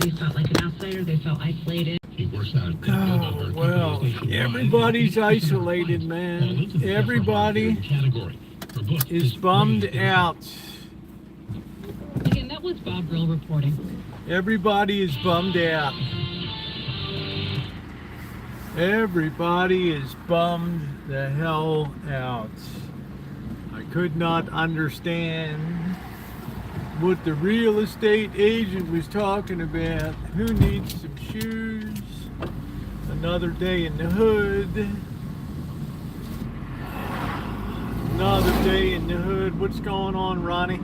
They felt like an outsider. They felt isolated. Oh, well, everybody's isolated, man. Everybody is bummed out. Again, that was Bob Brill reporting. Everybody is bummed out. Everybody is bummed the hell out. I could not understand what the real estate agent was talking about. Who needs some shoes? Another day in the hood. Another day in the hood. What's going on, Ronnie?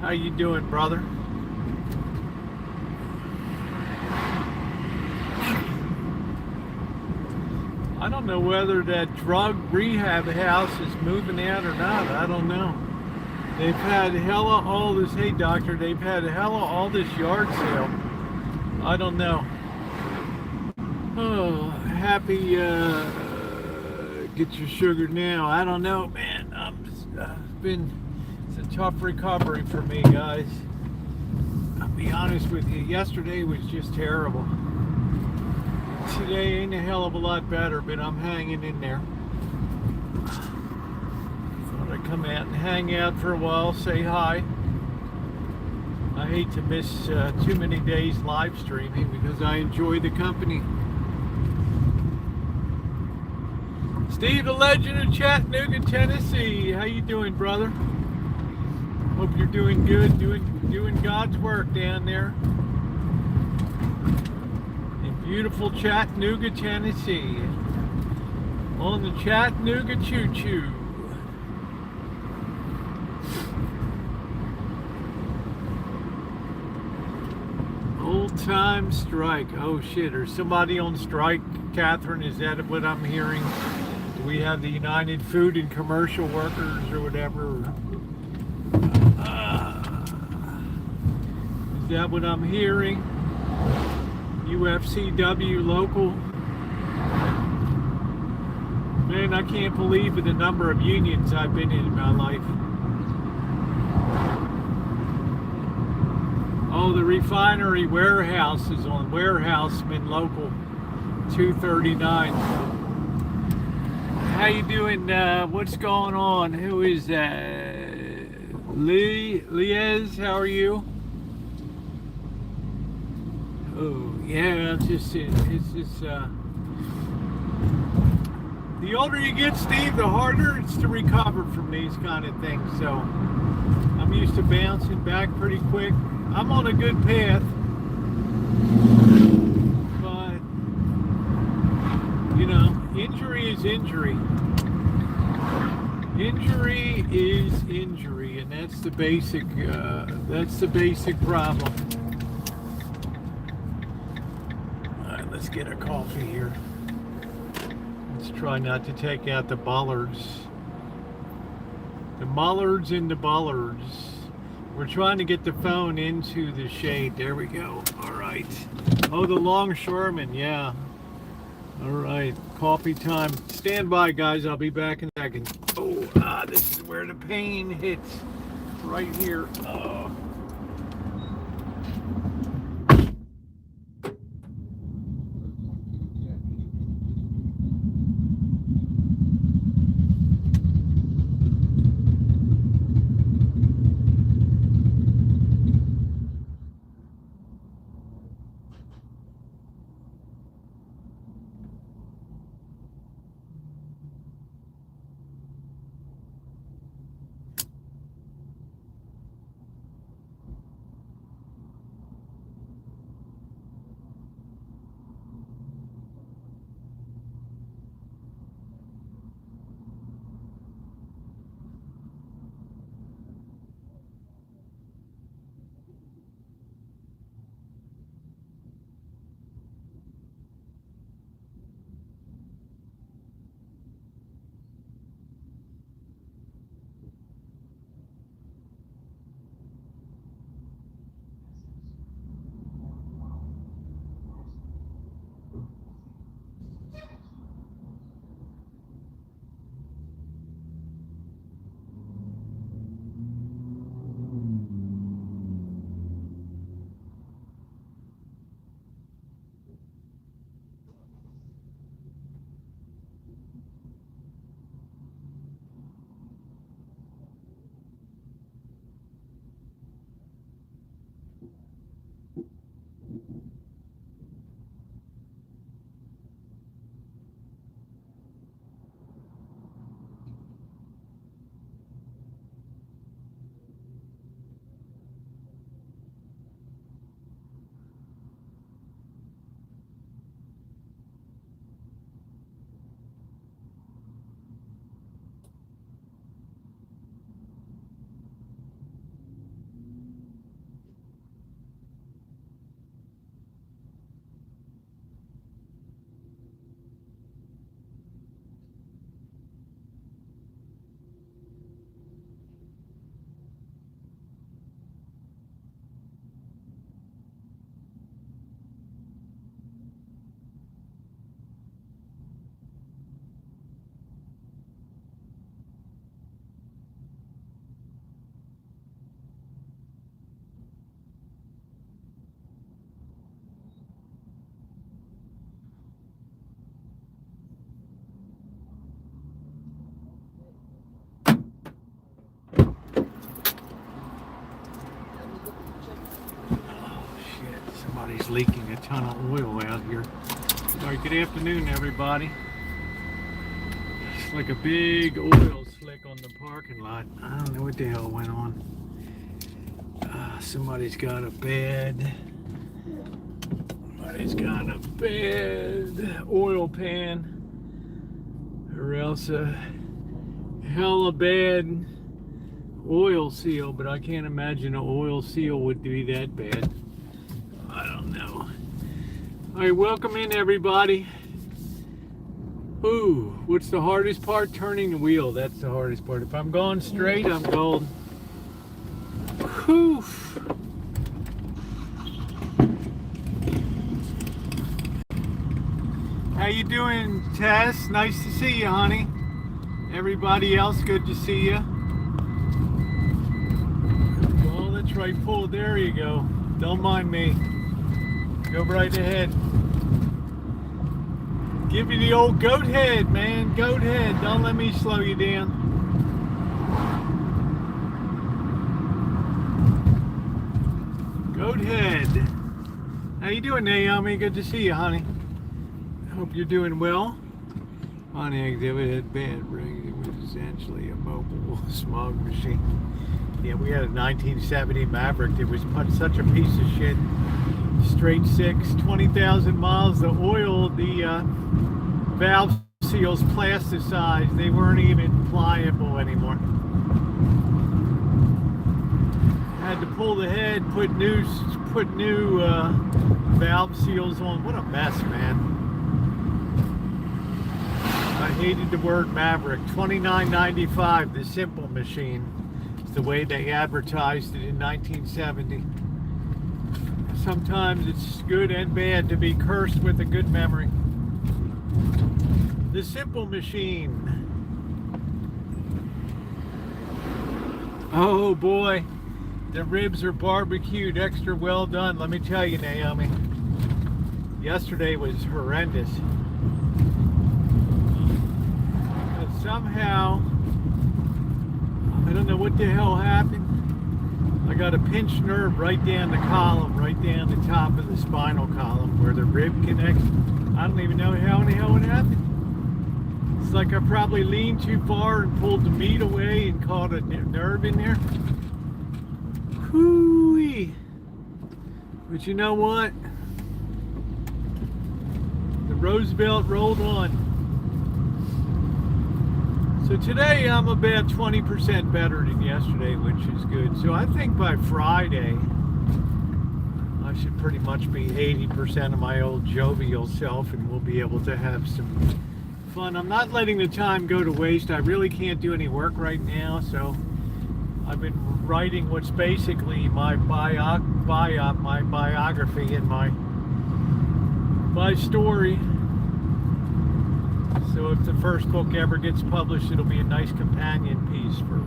How you doing, brother? I don't know whether that drug rehab house is moving out or not. I don't know. They've had hella all this, hey doctor, they've had hella all this yard sale. I don't know. Oh, happy, get your sugar now. I don't know, man. It's a tough recovery for me, guys. I'll be honest with you, yesterday was just terrible. Today ain't a hell of a lot better, but I'm hanging in there. Thought I'd come out and hang out for a while, say hi. I hate to miss too many days live streaming because I enjoy the company. Steve, the legend of Chattanooga, Tennessee. How you doing, brother? Hope you're doing good, doing God's work down there. Beautiful Chattanooga, Tennessee. On the Chattanooga Choo Choo. Old time strike. Oh shit, is somebody on strike, Catherine? Is that what I'm hearing? Do we have the United Food and Commercial Workers or whatever? Is that what I'm hearing? UFCW local. Man, I can't believe the number of unions I've been in my life. Oh, the refinery warehouse is on Warehouseman Local 239. How you doing? What's going on? Who is that? Liez, how are you? Oh, yeah, it's just, the older you get, Steve, the harder it's to recover from these kind of things. So I'm used to bouncing back pretty quick. I'm on a good path, but, you know, injury is injury. Injury is injury, and that's the basic problem. Let's get a coffee here. Let's try not to take out the bollards. The mollards and the bollards. We're trying to get the phone into the shade. There we go. All right. Oh, the longshoreman. Yeah. All right. Coffee time. Stand by, guys. I'll be back in a second. Oh, this is where the pain hits. Right here. Oh. Somebody's leaking a ton of oil out here. All right, good afternoon, everybody. It's like a big oil slick on the parking lot. I don't know what the hell went on. Somebody's got a bad oil pan, or else a hella bad oil seal, but I can't imagine an oil seal would be that bad. I don't know. All right, welcome in, everybody. Ooh, what's the hardest part? Turning the wheel. That's the hardest part. If I'm going straight, I'm going. Whew. How you doing, Tess? Nice to see you, honey. Everybody else, good to see you. Oh, that's right, pull. There you go. Don't mind me. Go right ahead. Give you the old goat head, man. Goat head. Don't let me slow you down. Goat head. How you doing, Naomi? Good to see you, honey. Hope you're doing well. On the exhibit had bad rig. It was essentially a mobile smog machine. Yeah, we had a 1970 Maverick. It was such a piece of shit. Straight six, 20,000 miles. The oil, the valve seals plasticized. They weren't even pliable anymore. Had to pull the head, put new valve seals on. What a mess, man. I hated the word Maverick. $29.95, the simple machine. It's the way they advertised it in 1970. Sometimes it's good and bad to be cursed with a good memory. The simple machine. Oh boy, the ribs are barbecued, extra well done. Let me tell you, Naomi. Yesterday was horrendous. But somehow, I don't know what the hell happened. I got a pinched nerve right down the column, right down the top of the spinal column where the rib connects. I don't even know how in the hell it happened. It's like I probably leaned too far and pulled the meat away and caught a nerve in there. Whoo-wee. But you know what? The Roosevelt rolled on. So today I'm about 20% better than yesterday, which is good. So I think by Friday, I should pretty much be 80% of my old jovial self, and we'll be able to have some fun. I'm not letting the time go to waste. I really can't do any work right now, so I've been writing what's basically my biography and my story. So if the first book ever gets published, it'll be a nice companion piece for.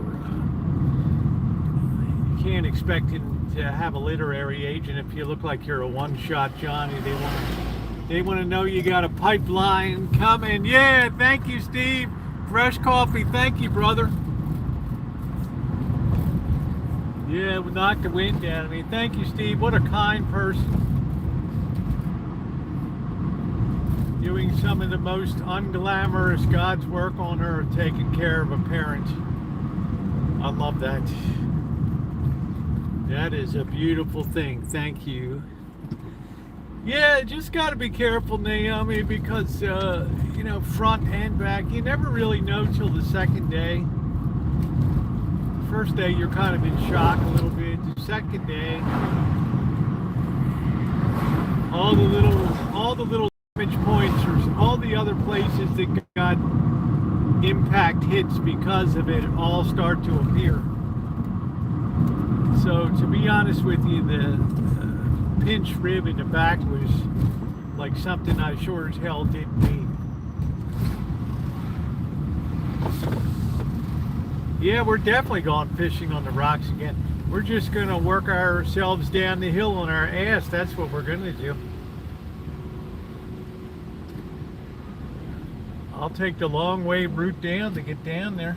You can't expect it to have a literary agent if you look like you're a one-shot Johnny. They want to know you got a pipeline coming. Yeah, thank you, Steve. Fresh coffee, thank you, brother. Yeah, we knocked the wind out of me. Thank you, Steve. What a kind person. Doing some of the most unglamorous God's work on earth, taking care of a parent. I love that. That is a beautiful thing. Thank you. Yeah, just got to be careful, Naomi, because, you know, front and back, you never really know till the second day. First day, you're kind of in shock a little bit. The second day, all the little damage points or all the other places that got impact hits because of it all start to appear. So to be honest with you, the pinched rib in the back was like something I sure as hell didn't need. Yeah, we're definitely going fishing on the rocks again. We're just gonna work ourselves down the hill on our ass. That's what we're gonna do. I'll take the long way route down to get down there.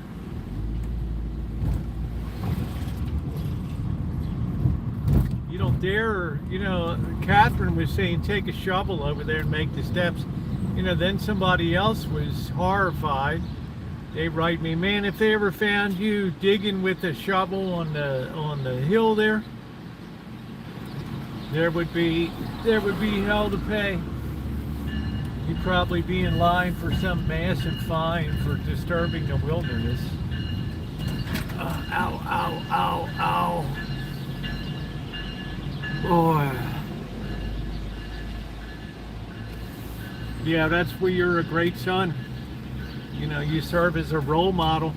You don't there, you know, Catherine was saying take a shovel over there and make the steps. You know, then somebody else was horrified. They write me, man, if they ever found you digging with a shovel on the hill there, there would be hell to pay. You'd probably be in line for some massive fine for disturbing the wilderness. Ow, ow, ow, ow. Boy. Yeah, that's where you're a great son. You know, you serve as a role model,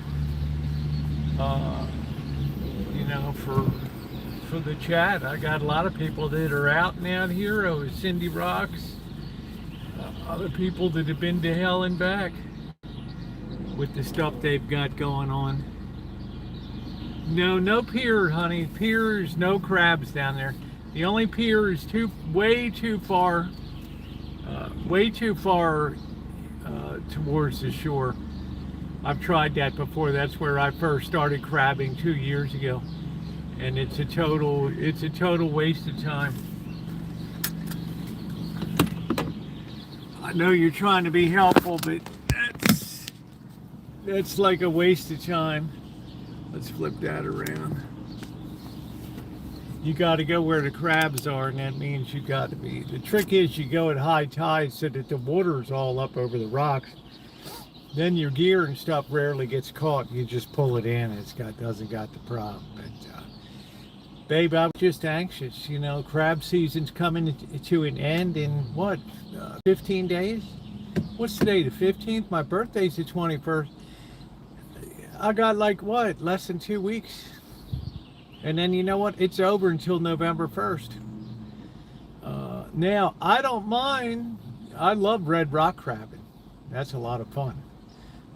you know, for the chat. I got a lot of people that are out and out here. Oh, Cindy Rocks. Other people that have been to hell and back with the stuff they've got going on. No pier, honey. Piers, no crabs down there. The only pier is way too far towards the shore. I've tried that before. That's where I first started crabbing 2 years ago, and it's a total waste of time. I know you're trying to be helpful, but that's like a waste of time. Let's flip that around. You got to go where the crabs are, and that means you got to be. The trick is you go at high tide so that the water's all up over the rocks. Then your gear and stuff rarely gets caught. You just pull it in. Doesn't got the problem. But babe, I'm just anxious. You know, crab season's coming to an end in what? 15 days? What's today? The 15th? My birthday's the 21st. I got like what? Less than 2 weeks. And then you know what? It's over until November 1st. Now, I don't mind. I love red rock crabbing. That's a lot of fun.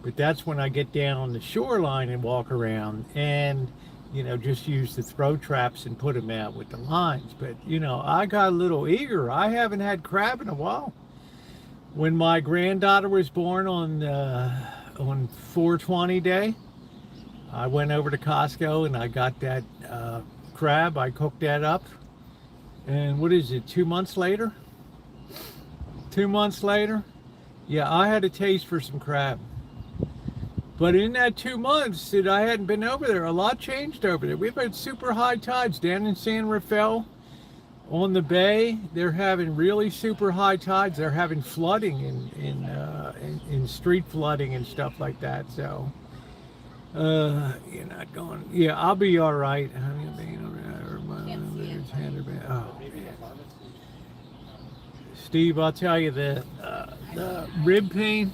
But that's when I get down on the shoreline and walk around and, you know, just use the throw traps and put them out with the lines. But, you know, I got a little eager. I haven't had crab in a while. When my granddaughter was born on 420 day, I went over to Costco and I got that crab. I cooked that up. And what is it, 2 months later? 2 months later, yeah, I had a taste for some crab. But in that 2 months that I hadn't been over there, a lot changed over there. We've had super high tides down in San Rafael on the bay. They're having really super high tides. They're having flooding in street flooding and stuff like that. So you're not going. Yeah, I'll be all right. Oh, man. Steve, I'll tell you the rib pain.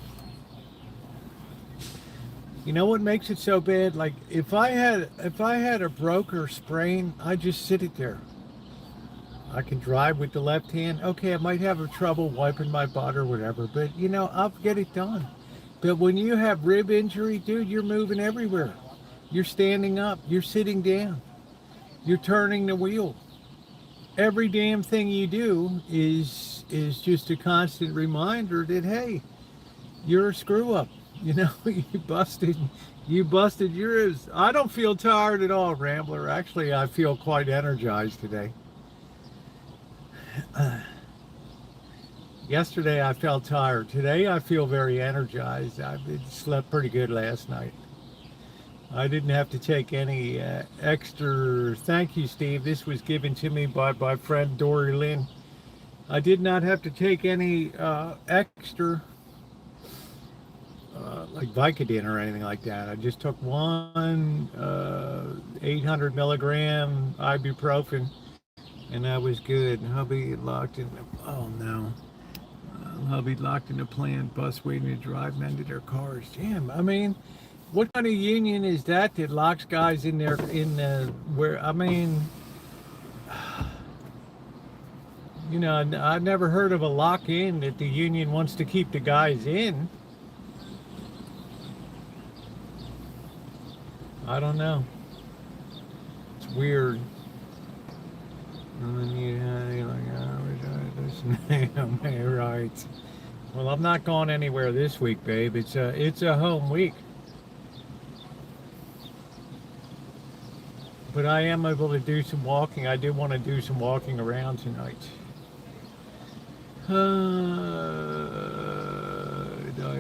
You know what makes it so bad? Like if I had a broke or sprain, I just sit it there. I can drive with the left hand. Okay, I might have trouble wiping my butt or whatever, but you know, I'll get it done. But when you have rib injury, dude, you're moving everywhere. You're standing up, you're sitting down, you're turning the wheel. Every damn thing you do is just a constant reminder that, hey, you're a screw up. You know, you busted yours. I don't feel tired at all, Rambler. Actually, I feel quite energized today. Yesterday I felt tired. Today I feel very energized. I slept pretty good last night. I didn't have to take any extra. Thank you, Steve. This was given to me by my friend Dory Lynn. I did not have to take any extra like Vicodin or anything like that. I just took one 800 milligram ibuprofen, and that was good. Hubby locked in. Oh no. Hubby locked in the plant bus waiting to drive men to their cars. Damn, I mean, what kind of union is that locks guys in there where, I mean, you know, I've never heard of a lock-in that the union wants to keep the guys in. I don't know. It's weird. And then you're like, oh, right. Well, I'm not going anywhere this week, babe. It's a home week. But I am able to do some walking. I do want to do some walking around tonight. Die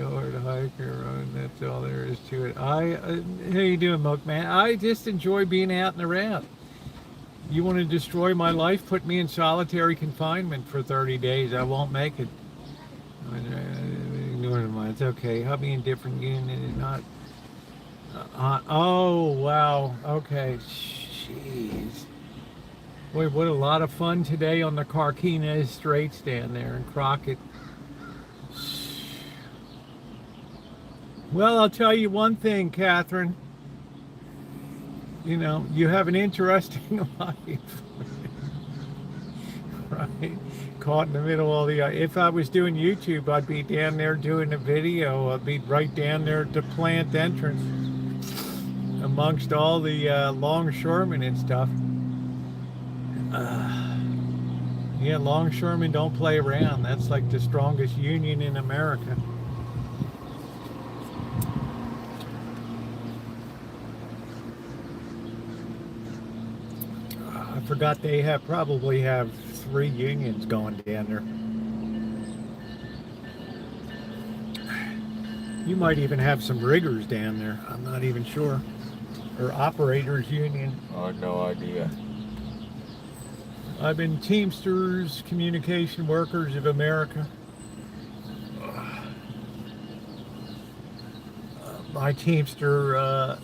hard hiker, and that's all there is to it. How you doing, Milkman? I just enjoy being out and around. You want to destroy my life? Put me in solitary confinement for 30 days. I won't make it. It's okay. Hubby in different unit is not. Oh wow. Okay. Jeez. Boy, what a lot of fun today on the Carquinez Straits down there in Crockett. Well, I'll tell you one thing, Catherine. You know, you have an interesting life. Right? Caught in the middle of all the... if I was doing YouTube, I'd be down there doing a video. I'd be right down there at the plant entrance amongst all the longshoremen and stuff. Yeah, longshoremen don't play around. That's like the strongest union in America. I forgot they probably have 3 unions going down there. You might even have some riggers down there. I'm not even sure. Or operators union. I have no idea. I've been Teamsters, Communication Workers of America. My Teamster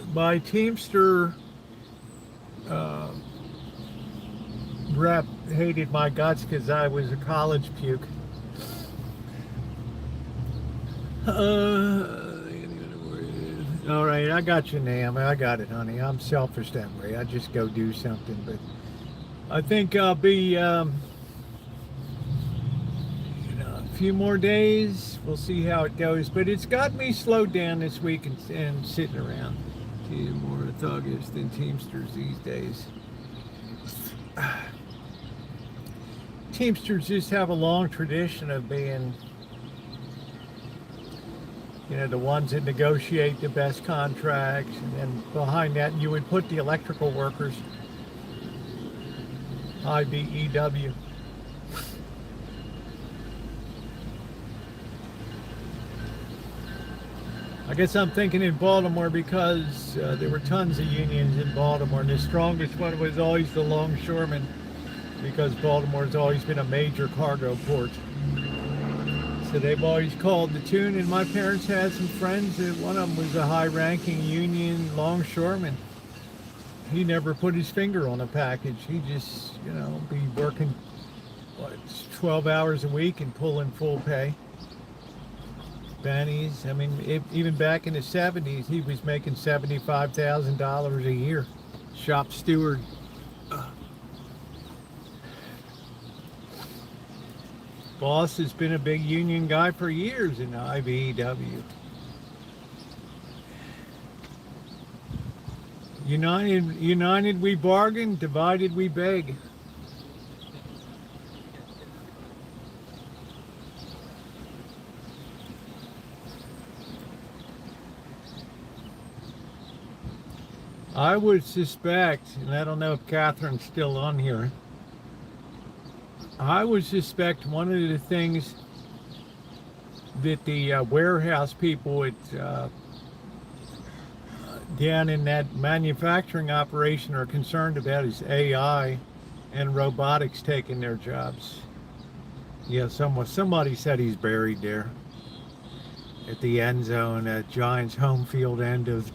rep hated my guts because I was a college puke. All right, I got your name. I got it, honey. I'm selfish that way. I just go do something, but I think I'll be, a few more days. We'll see how it goes. But it's got me slowed down this week and sitting around. More thuggish than Teamsters these days. Teamsters just have a long tradition of being, the ones that negotiate the best contracts. And then behind that, you would put the electrical workers. IBEW. I guess I'm thinking in Baltimore because there were tons of unions in Baltimore, and the strongest one was always the longshoremen because Baltimore's always been a major cargo port. So they've always called the tune, and my parents had some friends that one of them was a high-ranking union longshoreman. He never put his finger on a package. He just, be working 12 hours a week and pulling full pay. Benny's, even back in the 70s, he was making $75,000 a year. Shop steward. Boss has been a big union guy for years in the IBEW. United we bargain, divided we beg. I would suspect, and I don't know if Catherine's still on here, I would suspect one of the things that the warehouse people at down in that manufacturing operation are concerned about is AI and robotics taking their jobs. Yeah, somebody said he's buried there at the end zone at Giants home field end of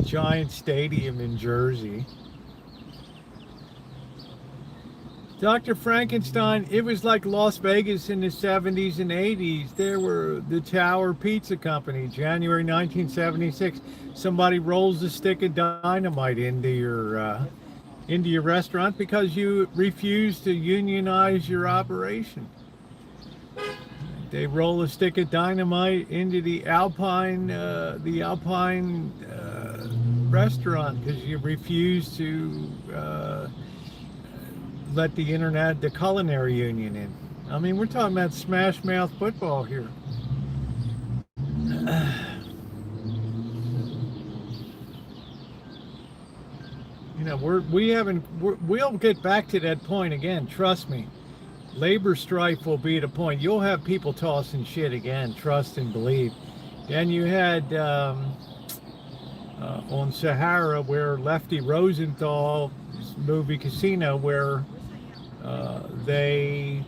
Giant Stadium in Jersey. Dr. Frankenstein, it was like Las Vegas in the 70s and 80s. There were the Tower Pizza Company, January 1976. Somebody rolls a stick of dynamite into your restaurant because you refuse to unionize your operation. They roll a stick of dynamite into the Alpine restaurant because you refuse to let the culinary union in. We're talking about smash mouth football here. know, we'll get back to that point again. Trust me. Labor strife will be at a point. You'll have people tossing shit again. Trust and believe. Then you had on Sahara where Lefty Rosenthal's movie Casino, where they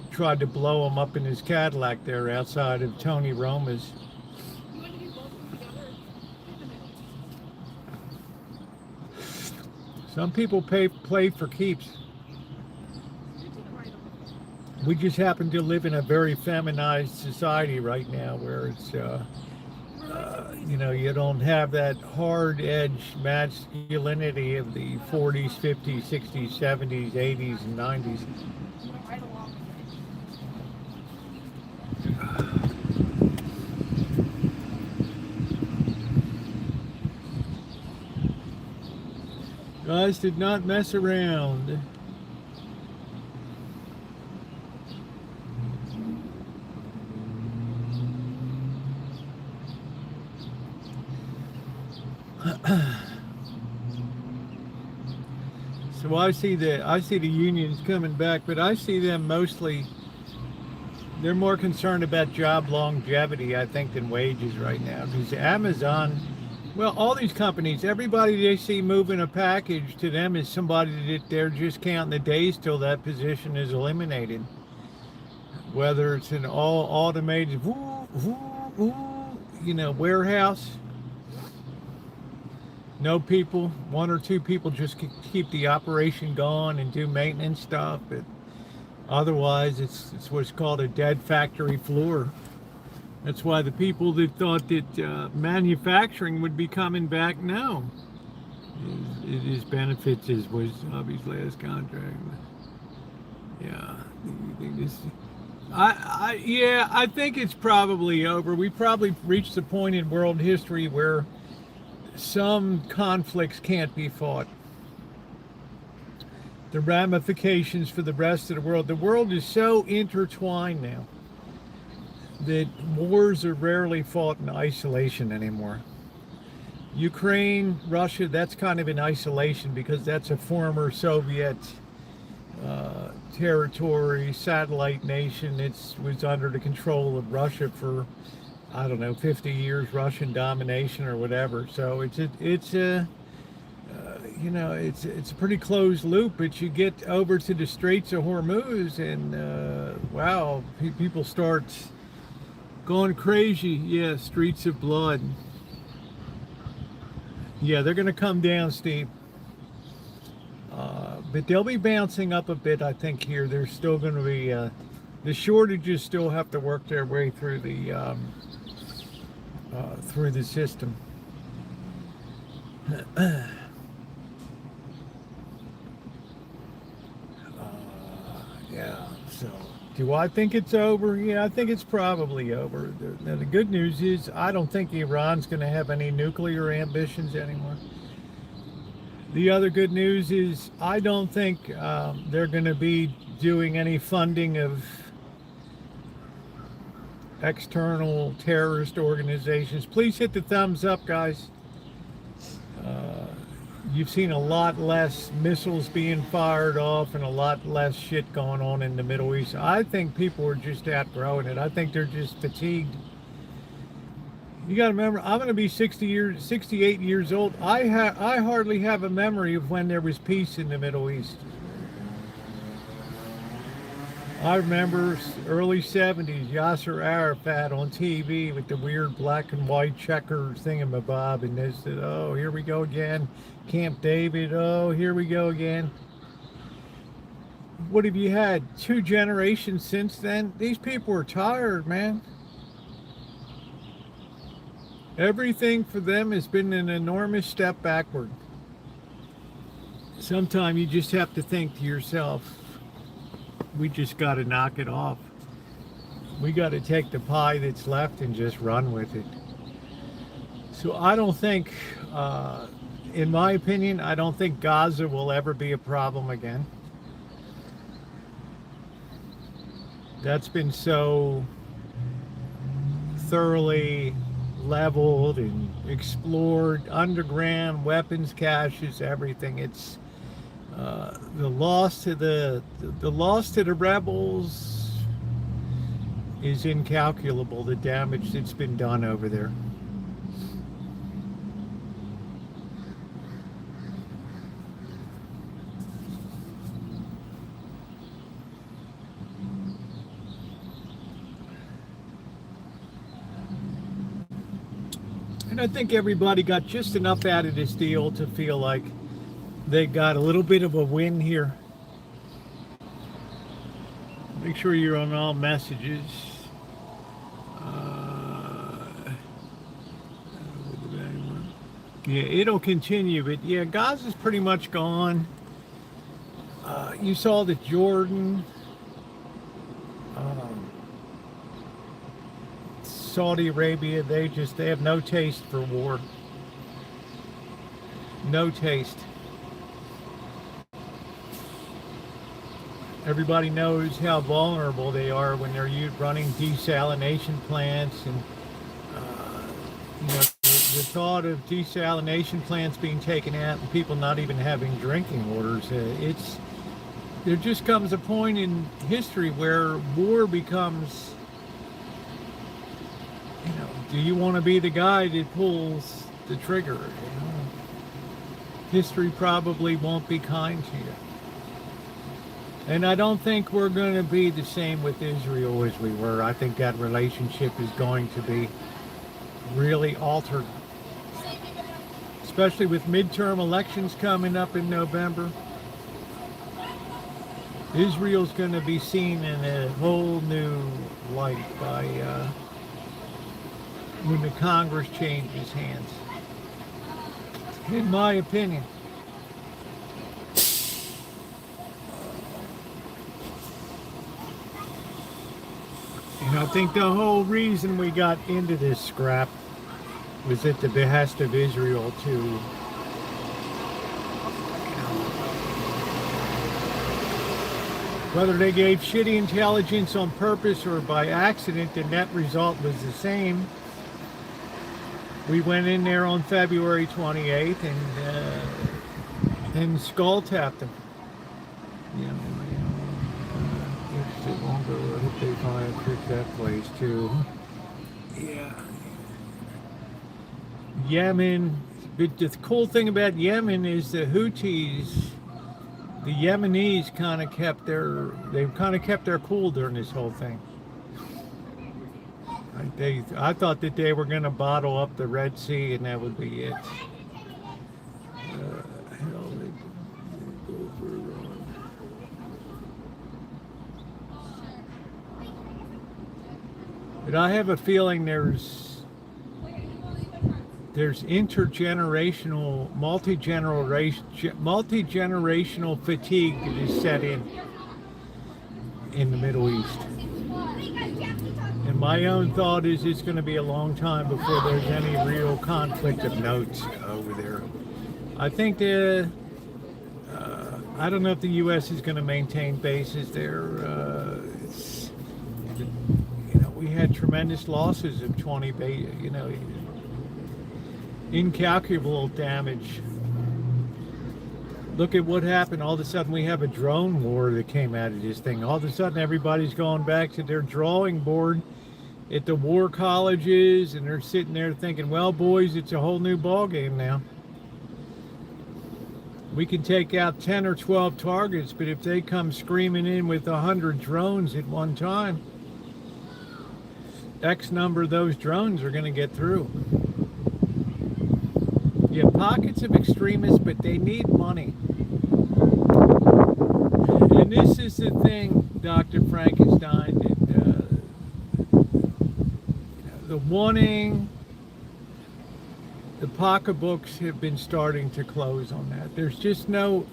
tried to blow him up in his Cadillac there outside of Tony Roma's. Some people play for keeps. We just happen to live in a very feminized society right now where it's, you know, you don't have that hard edge masculinity of the 40s, 50s, 60s, 70s, 80s, and 90s. Guys did not mess around. So I see the unions coming back, but I see them mostly, they're more concerned about job longevity, I think, than wages right now. Because Amazon, well, all these companies, everybody they see moving a package to them is somebody that they're just counting the days till that position is eliminated. Whether it's an all automated, you know, warehouse. No people, one or two people just keep the operation going and do maintenance stuff, but otherwise it's what's called a dead factory floor. That's why the people that thought that manufacturing would be coming back now, his benefits was his last contract. Yeah, I think it's probably over. We probably reached the point in world history where some conflicts can't be fought. The ramifications for the rest of the world is so intertwined now that wars are rarely fought in isolation anymore. Ukraine, Russia, that's kind of in isolation because that's a former Soviet territory, satellite nation. It was under the control of Russia for, I don't know, 50 years, Russian domination or whatever. So it's a you know, it's a pretty closed loop. But you get over to the Straits of Hormuz, and wow, people start going crazy. Yeah, streets of blood. Yeah, they're going to come down steep. But they'll be bouncing up a bit, I think. Here, there's still going to be the shortages still have to work their way through the system. Yeah. So, do I think it's over? Yeah, I think it's probably over. Now, the good news is I don't think Iran's going to have any nuclear ambitions anymore. The other good news is I don't think they're going to be doing any funding of external terrorist organizations. Please hit the thumbs up, guys. You've seen a lot less missiles being fired off and a lot less shit going on in the Middle East. I think people are just outgrowing it. I think they're just fatigued. You got to remember, I'm going to be 68 years old. I hardly have a memory of when there was peace in the Middle East. I remember early 70s, Yasser Arafat on TV with the weird black and white checker thingamabob, and they said, oh, here we go again. Camp David, oh, here we go again. What have you had? 2 generations since then? These people are tired, man. Everything for them has been an enormous step backward. Sometimes you just have to think to yourself, we just got to knock it off. We got to take the pie that's left and just run with it. So I don't think, in my opinion, I don't think Gaza will ever be a problem again. That's been so thoroughly leveled and explored, underground weapons caches, everything. It's the loss to the loss to the rebels is incalculable. The damage that's been done over there. And I think everybody got just enough out of this deal to feel like they got a little bit of a win here. Make sure you're on all messages. Yeah, it'll continue, but yeah, Gaza's pretty much gone. You saw that Jordan, Saudi Arabia, they have no taste for war. No taste. Everybody knows how vulnerable they are when they're running desalination plants, and the thought of desalination plants being taken out and people not even having drinking waters. There just comes a point in history where war becomes, do you want to be the guy that pulls the trigger? History probably won't be kind to you. And I don't think we're going to be the same with Israel as we were. I think that relationship is going to be really altered, especially with midterm elections coming up in November. Israel's going to be seen in a whole new light by when the Congress changes hands, in my opinion. And I think the whole reason we got into this scrap was at the behest of Israel to whether they gave shitty intelligence on purpose or by accident, the net result was the same. We went in there on February 28th and skull tapped them. It won't go. I hope they finally fix that place too. Yeah. Yemen. But the cool thing about Yemen is the Houthis, the Yemenis they've kind of kept their cool during this whole thing. I thought that they were going to bottle up the Red Sea and that would be it. But I have a feeling there's intergenerational, multi-generational fatigue that is set in the Middle East. And my own thought is it's going to be a long time before there's any real conflict of note over there. I think I don't know if the U.S. is going to maintain bases there. We had tremendous losses of 20 incalculable damage. Look at what happened. All of a sudden we have a drone war that came out of this thing. All of a sudden everybody's going back to their drawing board at the war colleges, and they're sitting there thinking, well, boys, it's a whole new ball game now. We can take out 10 or 12 targets, but if they come screaming in with 100 drones at one time, X number of those drones are going to get through. You have pockets of extremists, but they need money. And this is the thing, Dr. Frankenstein, that the pocketbooks have been starting to close on that. There's no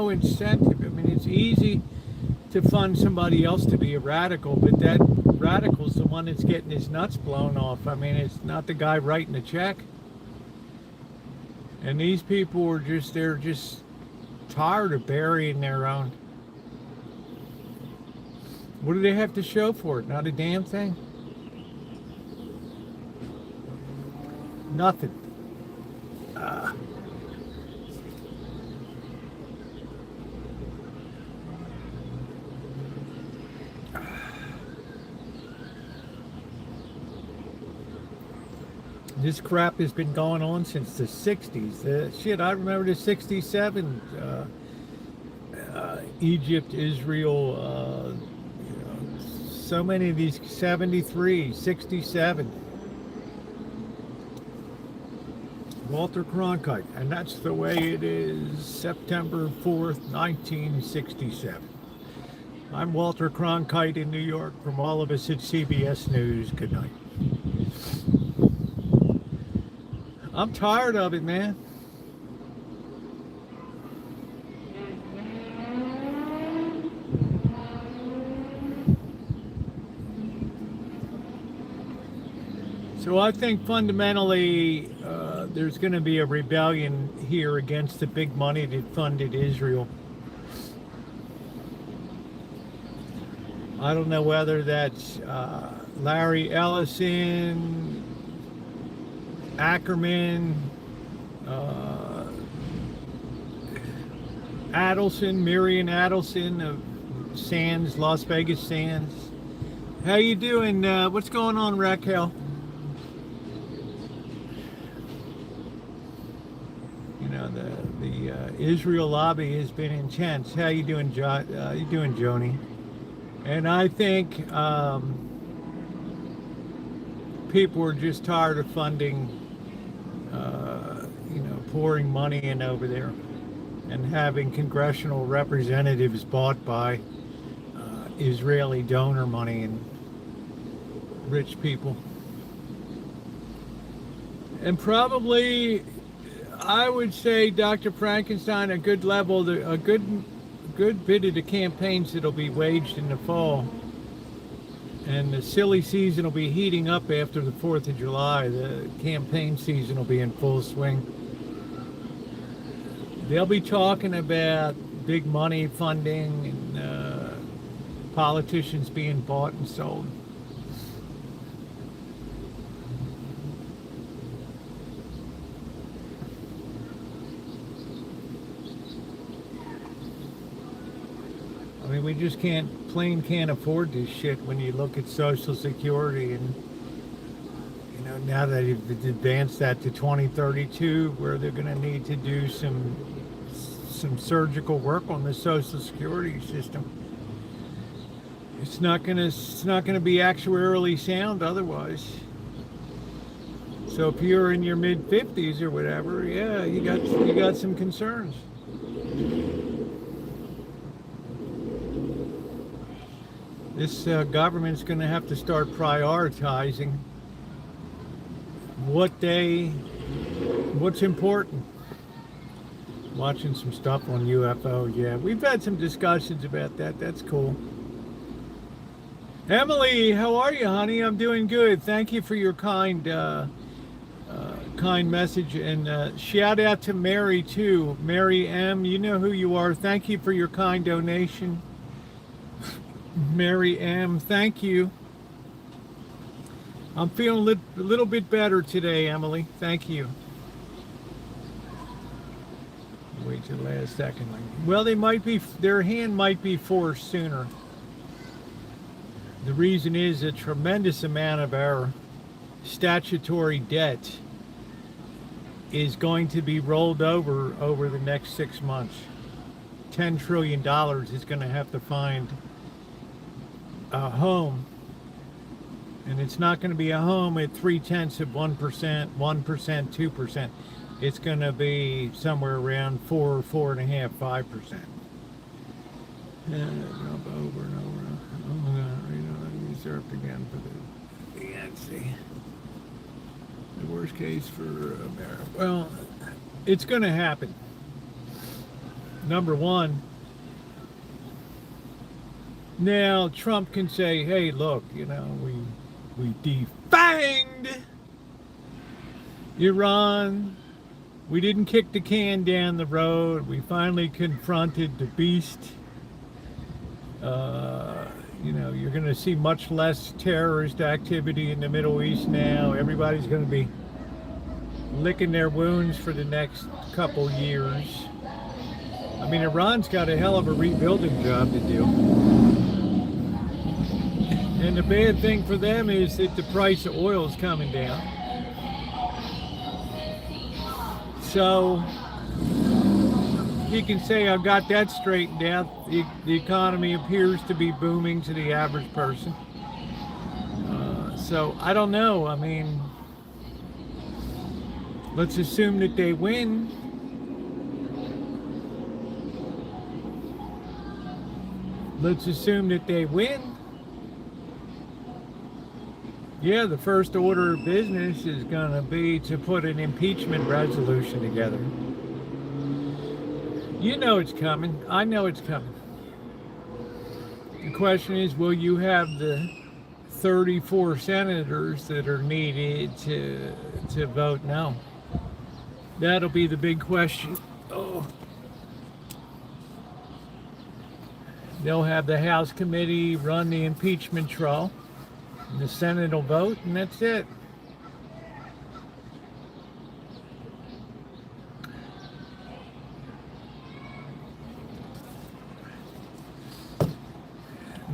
incentive. I mean, it's easy to fund somebody else to be a radical, but that radical's the one that's getting his nuts blown off. I mean, it's not the guy writing the check. And these people they're just tired of burying their own. What do they have to show for it? Not a damn thing. Nothing. This crap has been going on since the 60s. Shit, I remember the 67, Egypt, Israel, so many of these, 73, 67. Walter Cronkite, and that's the way it is, September 4th, 1967. I'm Walter Cronkite in New York. From all of us at CBS News, good night. I'm tired of it, man. So I think fundamentally there's going to be a rebellion here against the big money that funded Israel. I don't know whether that's Larry Ellison, Ackerman, Adelson, Marion Adelson of Sands, Las Vegas Sands. How you doing? What's going on, Raquel? You know, the Israel lobby has been intense. How you doing, Joni? And I think people are just tired of funding, pouring money in over there and having congressional representatives bought by Israeli donor money and rich people. And probably, I would say, Dr. Frankenstein, a good level, a good bit of the campaigns that'll be waged in the fall. And the silly season will be heating up after the 4th of July. The campaign season will be in full swing. They'll be talking about big money funding and politicians being bought and sold. I mean, we just can't afford this shit when you look at Social Security, and now that you've advanced that to 2032, where they're going to need to do some surgical work on the Social Security system. It's not going to be actuarially sound otherwise. So if you're in your mid 50s or whatever, yeah, you got some concerns. This government's going to have to start prioritizing what's important. Watching some stuff on UFO, yeah. We've had some discussions about that. That's cool. Emily, how are you, honey? I'm doing good. Thank you for your kind message. And shout out to Mary, too. Mary M., you know who you are. Thank you for your kind donation. Mary M., thank you. I'm feeling a little bit better today, Emily. Thank you. Wait till the last second. Well, their hand might be forced sooner. The reason is a tremendous amount of our statutory debt is going to be rolled over the next 6 months. $10 trillion is going to have to find a home, and it's not going to be a home at 0.3%, 1%, 2%. It's going to be somewhere around 4, 4.5%, 5%. Jump over and over. Reserved again for the DNC. The worst case for America. Well, it's going to happen. Number one. Now, Trump can say, hey, look, we defanged Iran. We didn't kick the can down the road. We finally confronted the beast. You're going to see much less terrorist activity in the Middle East now. Everybody's going to be licking their wounds for the next couple years. I mean, Iran's got a hell of a rebuilding job to do. And the bad thing for them is that the price of oil is coming down. So you can say I've got that straightened out. The economy appears to be booming to the average person. So I don't know. I mean, let's assume that they win. Let's assume that they win. Yeah, the first order of business is going to be to put an impeachment resolution together. You know it's coming. I know it's coming. The question is, will you have the 34 senators that are needed to vote no? That'll be the big question. Oh. They'll have the House committee run the impeachment trial. The Senate will vote, and that's it.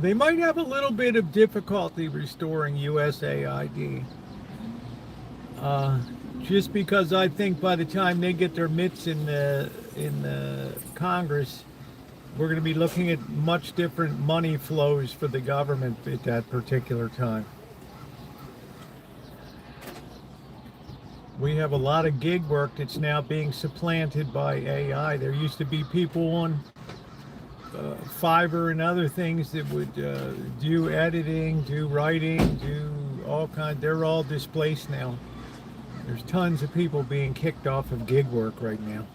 They might have a little bit of difficulty restoring USAID. Just because I think by the time they get their mitts in the Congress, we're going to be looking at much different money flows for the government at that particular time. We have a lot of gig work that's now being supplanted by AI. There used to be people on Fiverr and other things that would do editing, do writing, do all kinds. They're all displaced now. There's tons of people being kicked off of gig work right now.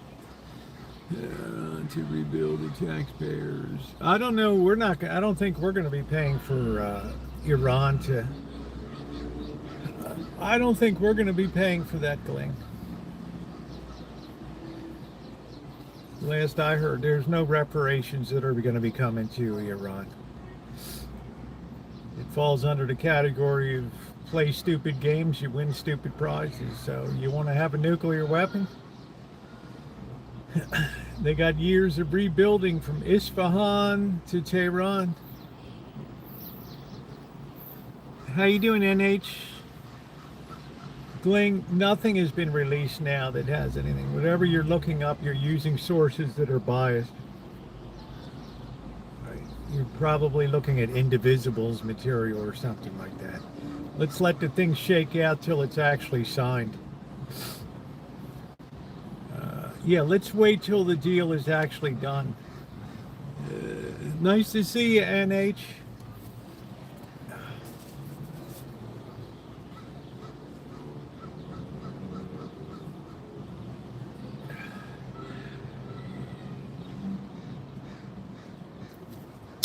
To rebuild the taxpayers. I don't know. I don't think we're going to be paying for Iran to. I don't think we're going to be paying for that, Glenn. Last I heard, there's no reparations that are going to be coming to Iran. It falls under the category of play stupid games, you win stupid prizes. So you want to have a nuclear weapon? They got years of rebuilding from Isfahan to Tehran. How you doing, NH? Gling, nothing has been released now that has anything. Whatever you're looking up, you're using sources that are biased. You're probably looking at Indivisible's material or something like that. Let's let the thing shake out till it's actually signed. Yeah, let's wait till the deal is actually done. Nice to see you, NH.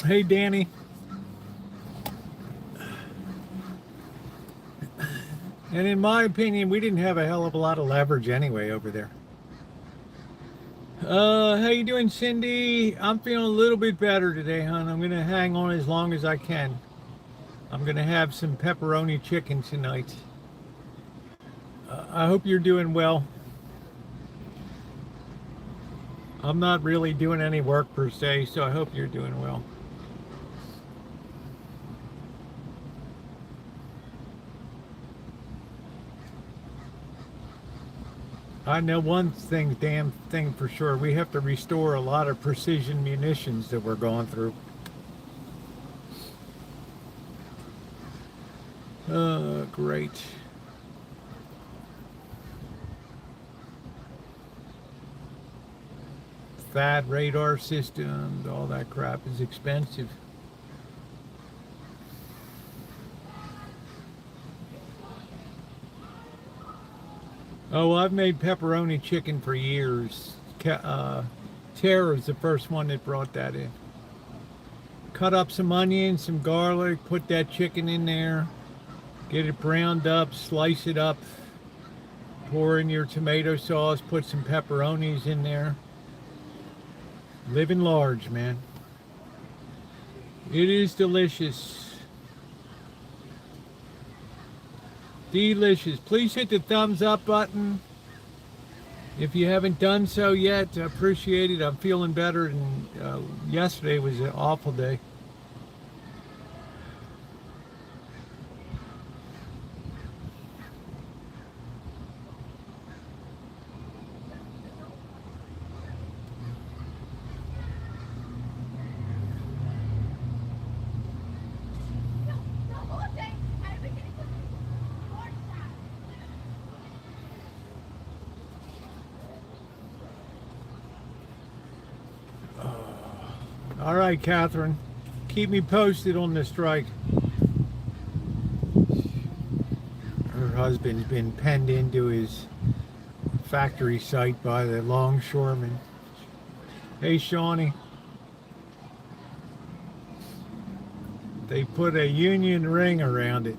Hey, Danny. And in my opinion, we didn't have a hell of a lot of leverage anyway over there. How you doing, Cindy? I'm feeling a little bit better today, hon. I'm going to hang on as long as I can. I'm going to have some pepperoni chicken tonight. I hope you're doing well. I'm not really doing any work per se, so I hope you're doing well. I know one damn thing for sure. We have to restore a lot of precision munitions that we're going through. Great. THAAD radar systems, all that crap is expensive. Oh, I've made pepperoni chicken for years. Tara is the first one that brought that in. Cut up some onions, some garlic, put that chicken in there, get it browned up, slice it up, pour in your tomato sauce, put some pepperonis in there. Living large, man. It is delicious. Delicious. Please hit the thumbs up button. If you haven't done so yet, I appreciate it. I'm feeling better, and yesterday was an awful day. All right, Catherine, keep me posted on the strike. Her husband's been penned into his factory site by the longshoremen. Hey, Shawnee. They put a union ring around it.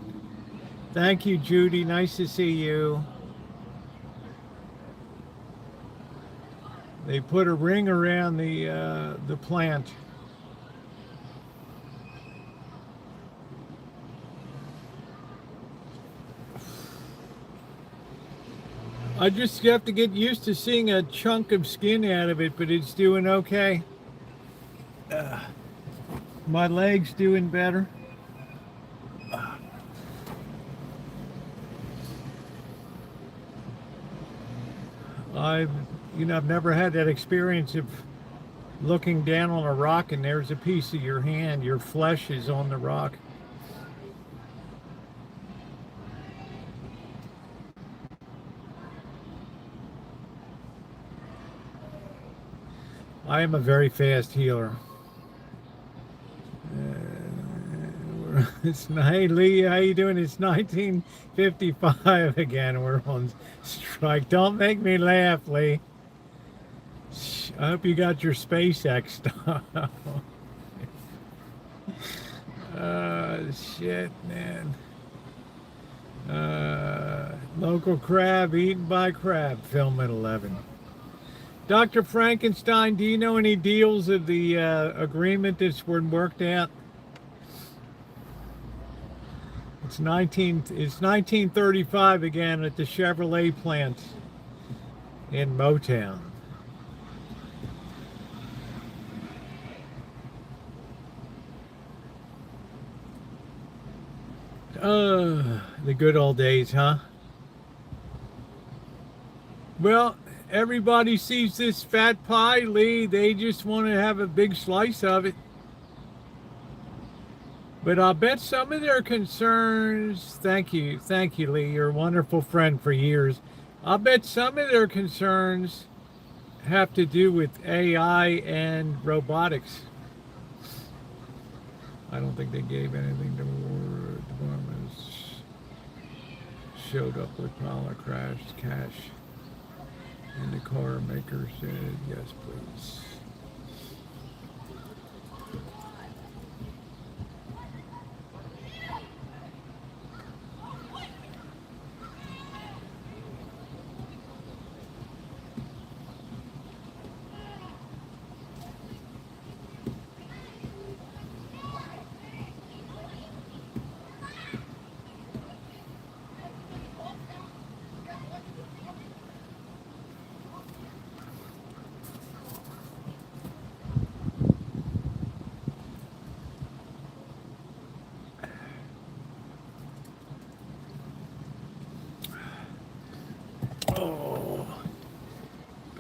Thank you, Judy. Nice to see you. They put a ring around the plant. I just have to get used to seeing a chunk of skin out of it, but it's doing okay. My leg's doing better. I've never had that experience of looking down on a rock and there's a piece of your hand, your flesh is on the rock. I am a very fast healer. Hey Lee, how you doing? It's 1955 again. We're on strike. Don't make me laugh, Lee. I hope you got your SpaceX stuff. Shit, man. Local crab eaten by crab. Film at 11. Dr. Frankenstein, do you know any deals of the agreement that's been worked out? It's 1935 again at the Chevrolet plant in Motown. The good old days, huh? Well, everybody sees this fat pie, Lee. They just want to have a big slice of it. But I'll bet some of their concerns, thank you, Lee, you're a wonderful friend for years. I'll bet some of their concerns have to do with AI and robotics. I don't think they gave anything to War Departments. Showed up with Prowler crashed cash. And the car maker said, yes, please.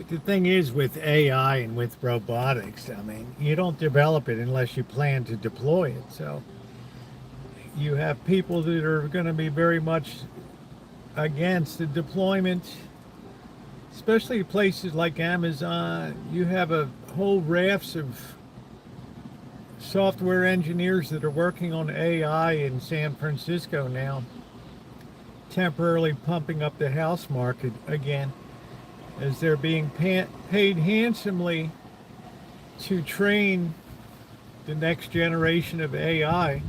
The thing is with AI and with robotics, I mean, you don't develop it unless you plan to deploy it. So you have people that are going to be very much against the deployment, especially places like Amazon. You have a whole rafts of software engineers that are working on AI in San Francisco now, temporarily pumping up the house market again, as they're being paid handsomely to train the next generation of AI,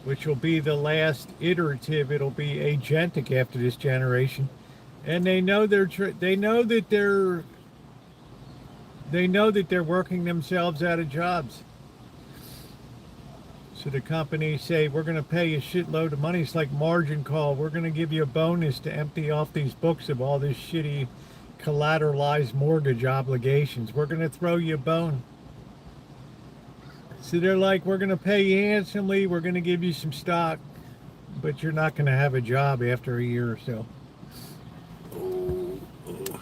which will be the last iterative. It'll be agentic after this generation, and they know they know that they're working themselves out of jobs. So the companies say, we're going to pay you a shitload of money. It's like margin call. We're going to give you a bonus to empty off these books of all this shitty collateralized mortgage obligations. We're going to throw you a bone. So they're like, we're going to pay you handsomely, we're going to give you some stock, but you're not going to have a job after a year or so. Oh, oh.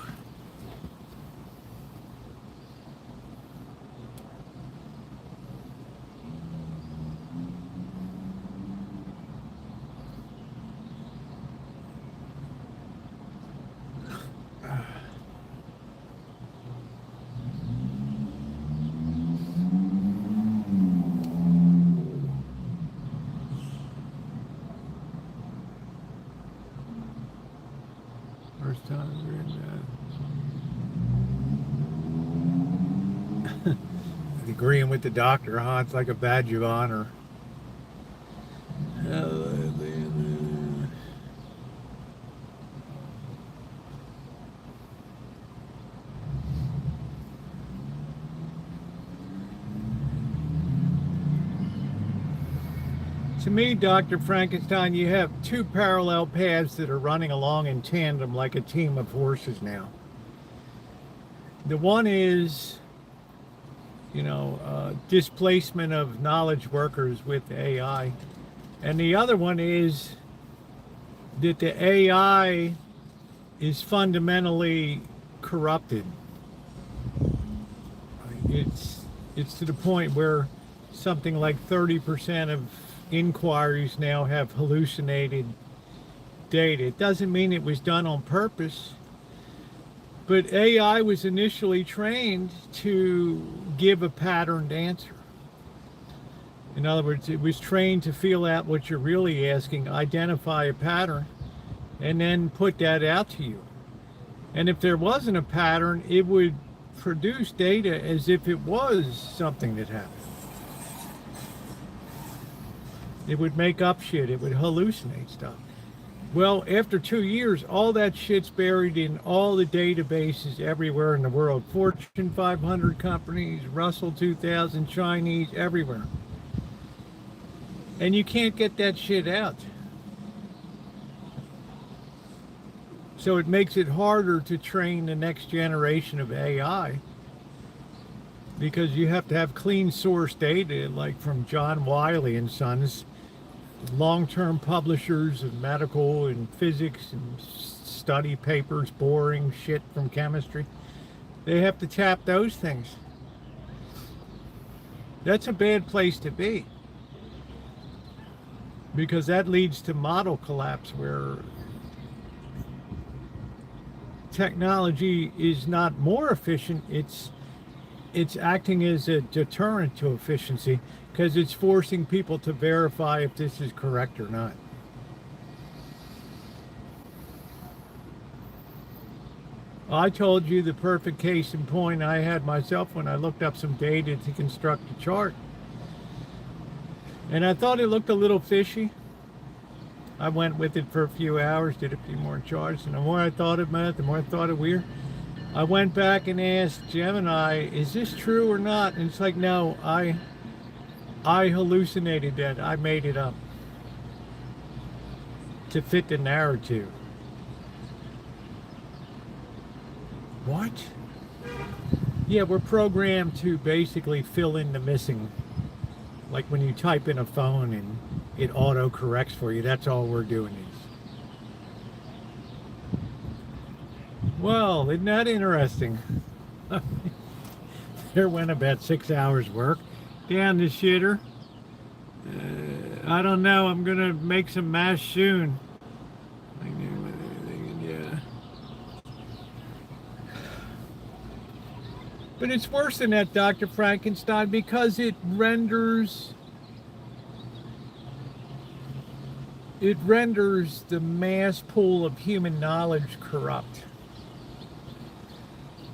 First time we're in agreeing with the doctor, huh? It's like a badge of honor. To me, Dr. Frankenstein, you have two parallel paths that are running along in tandem like a team of horses now. The one is, displacement of knowledge workers with AI. And the other one is that the AI is fundamentally corrupted. It's to the point where something like 30% of inquiries now have hallucinated data. It doesn't mean it was done on purpose, but AI was initially trained to give a patterned answer. In other words, it was trained to feel out what you're really asking, identify a pattern, and then put that out to you. And if there wasn't a pattern, it would produce data as if it was something that happened. It would make up shit. It would hallucinate stuff. Well, after 2 years, all that shit's buried in all the databases everywhere in the world. Fortune 500 companies, Russell 2000, Chinese, everywhere. And you can't get that shit out. So it makes it harder to train the next generation of AI, because you have to have clean source data, like from John Wiley and Sons, long-term publishers of medical and physics and study papers, boring shit from chemistry. They have to tap those things. That's a bad place to be, because that leads to model collapse, where technology is not more efficient, it's acting as a deterrent to efficiency, because it's forcing people to verify if this is correct or not. I told you the perfect case in point I had myself when I looked up some data to construct a chart. And I thought it looked a little fishy. I went with it for a few hours, did a few more charts, and the more I thought about it, the more I thought it weird. I went back and asked Gemini, is this true or not? And it's like, no, I hallucinated that. I made it up to fit the narrative. What? Yeah, we're programmed to basically fill in the missing. Like when you type in a phone and it auto corrects for you, that's all we're doing is. Well, isn't that interesting? There went about 6 hours work down the shitter. I don't know, I'm gonna make some mash soon. Yeah. But it's worse than that, Dr. Frankenstein, because it renders the mass pool of human knowledge corrupt.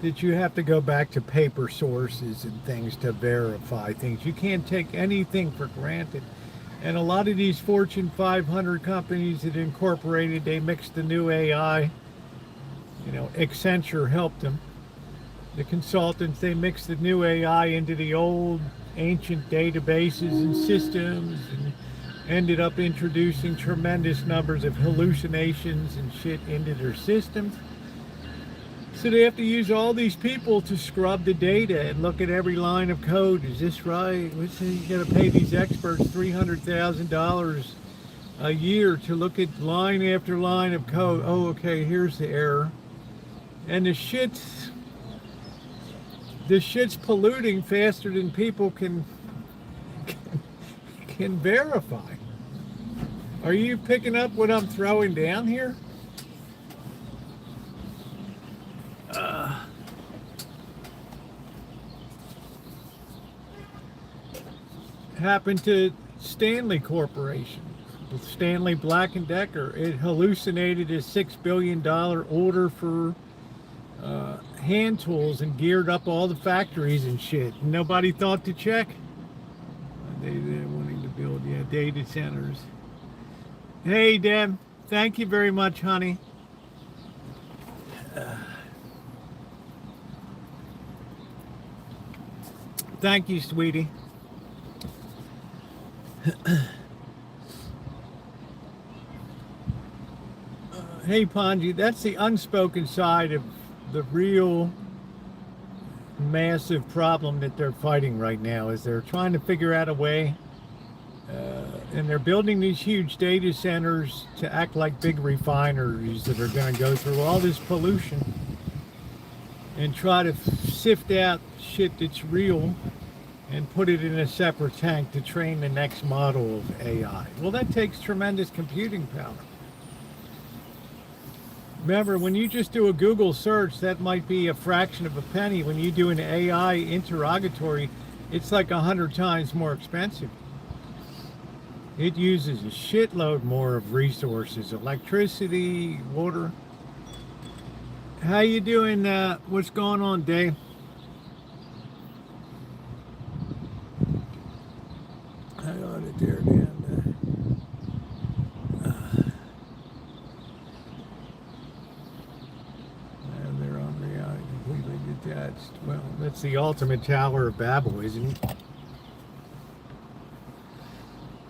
That you have to go back to paper sources and things to verify things. You can't take anything for granted. And a lot of these Fortune 500 companies that incorporated, they mixed the new AI. Accenture helped them. The consultants, they mixed the new AI into the old ancient databases and systems, and ended up introducing tremendous numbers of hallucinations and shit into their systems. So they have to use all these people to scrub the data and look at every line of code. Is this right? You got to pay these experts $300,000 a year to look at line after line of code. Oh, okay, here's the error. And the shit's polluting faster than people can verify. Are you picking up what I'm throwing down here? Happened to Stanley Corporation, Stanley Black & Decker. It hallucinated a $6 billion order for hand tools and geared up all the factories and shit. Nobody thought to check. They're wanting to build, data centers. Hey, Deb. Thank you very much, honey. Thank you, sweetie. Hey, Ponji, that's the unspoken side of the real massive problem that they're fighting right now, is they're trying to figure out a way, and they're building these huge data centers to act like big refineries that are going to go through all this pollution and try to sift out shit that's real and put it in a separate tank to train the next model of AI. Well, that takes tremendous computing power. Remember, when you just do a Google search, that might be a fraction of a penny. When you do an AI interrogatory, it's like 100 times more expensive. It uses a shitload more of resources, electricity, water. How you doing? What's going on, Dave? I ought to tear down they're on reality, completely detached. Well, that's the ultimate Tower of Babel, isn't it?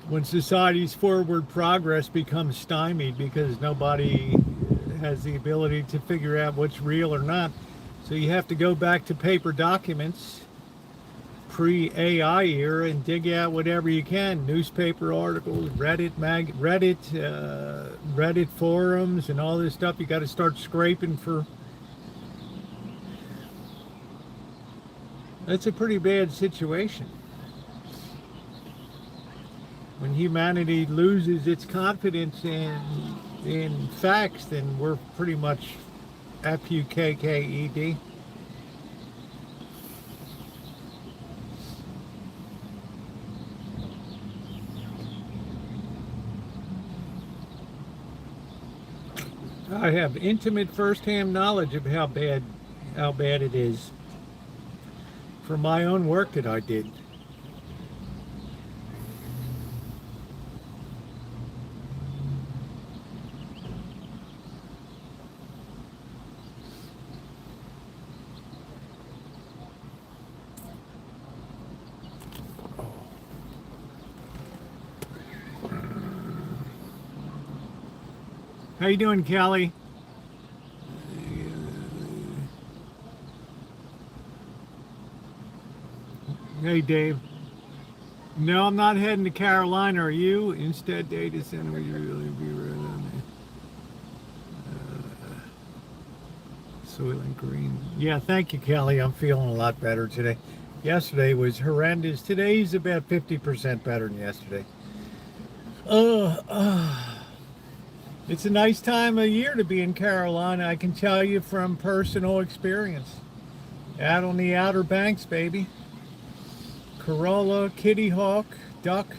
When society's forward progress becomes stymied because nobody has the ability to figure out what's real or not. So you have to go back to paper documents, pre-AI era, and dig out whatever you can. Newspaper articles, Reddit forums, and all this stuff. You got to start scraping for. That's a pretty bad situation. When humanity loses its confidence in facts, then we're pretty much FUKKED. I have intimate first-hand knowledge of how bad it is from my own work that I did. How you doing, Kelly? Hey, Dave. No, I'm not heading to Carolina. Are you? Instead, data center. You really be right on there. Soylent Green. Yeah, thank you, Kelly. I'm feeling a lot better today. Yesterday was horrendous. Today's about 50% better than yesterday. It's a nice time of year to be in Carolina. I can tell you from personal experience. Out on the Outer Banks, baby. Corolla, Kitty Hawk, duck.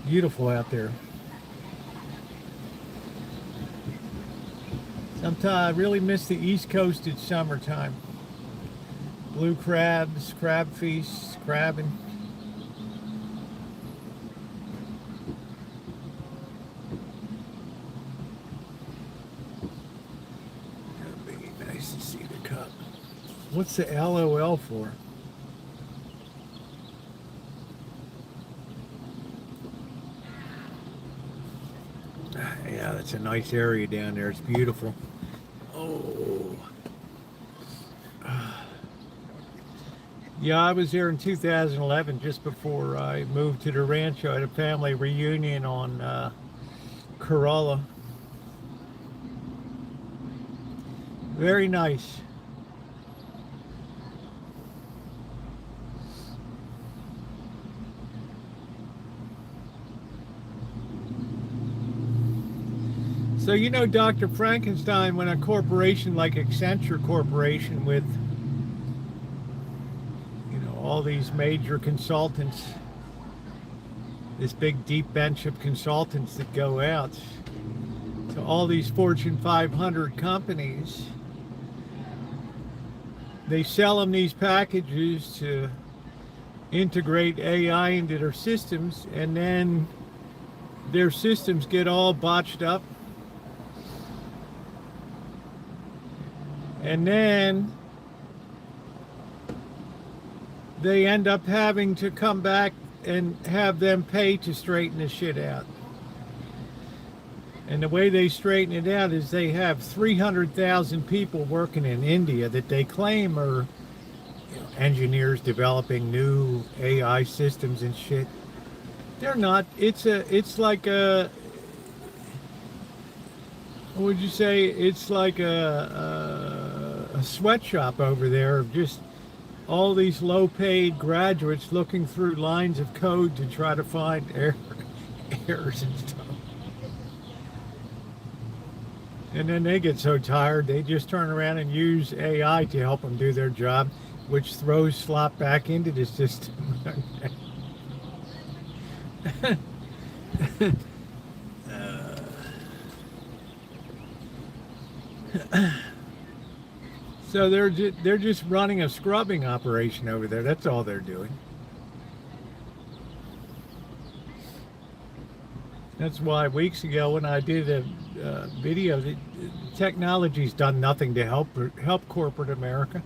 Beautiful out there. Sometimes I really miss the East Coast at summertime. Blue crabs, crab feasts, crabbing. It'd be nice to see the cup. What's the LOL for? Yeah, that's a nice area down there. It's beautiful. Oh, Yeah, I was there in 2011, just before I moved to the Rancho. I had a family reunion on Corolla. Very nice. So you know, Dr. Frankenstein, when a corporation like Accenture Corporation with, you know, all these major consultants, this big deep bench of consultants that go out to all these Fortune 500 companies, they sell them these packages to integrate AI into their systems, and then their systems get all botched up. And then they end up having to come back and have them pay to straighten the shit out. And the way they straighten it out is they have 300,000 people working in India that they claim are, you know, engineers developing new AI systems and shit. They're not. It's like a, what would you say? It's like a sweatshop over there of just all these low-paid graduates looking through lines of code to try to find errors and stuff. And then they get so tired, they just turn around and use AI to help them do their job, which throws slop back into the system. So they're just running a scrubbing operation over there. That's all they're doing. That's why weeks ago when I did a video, technology's done nothing to help corporate America.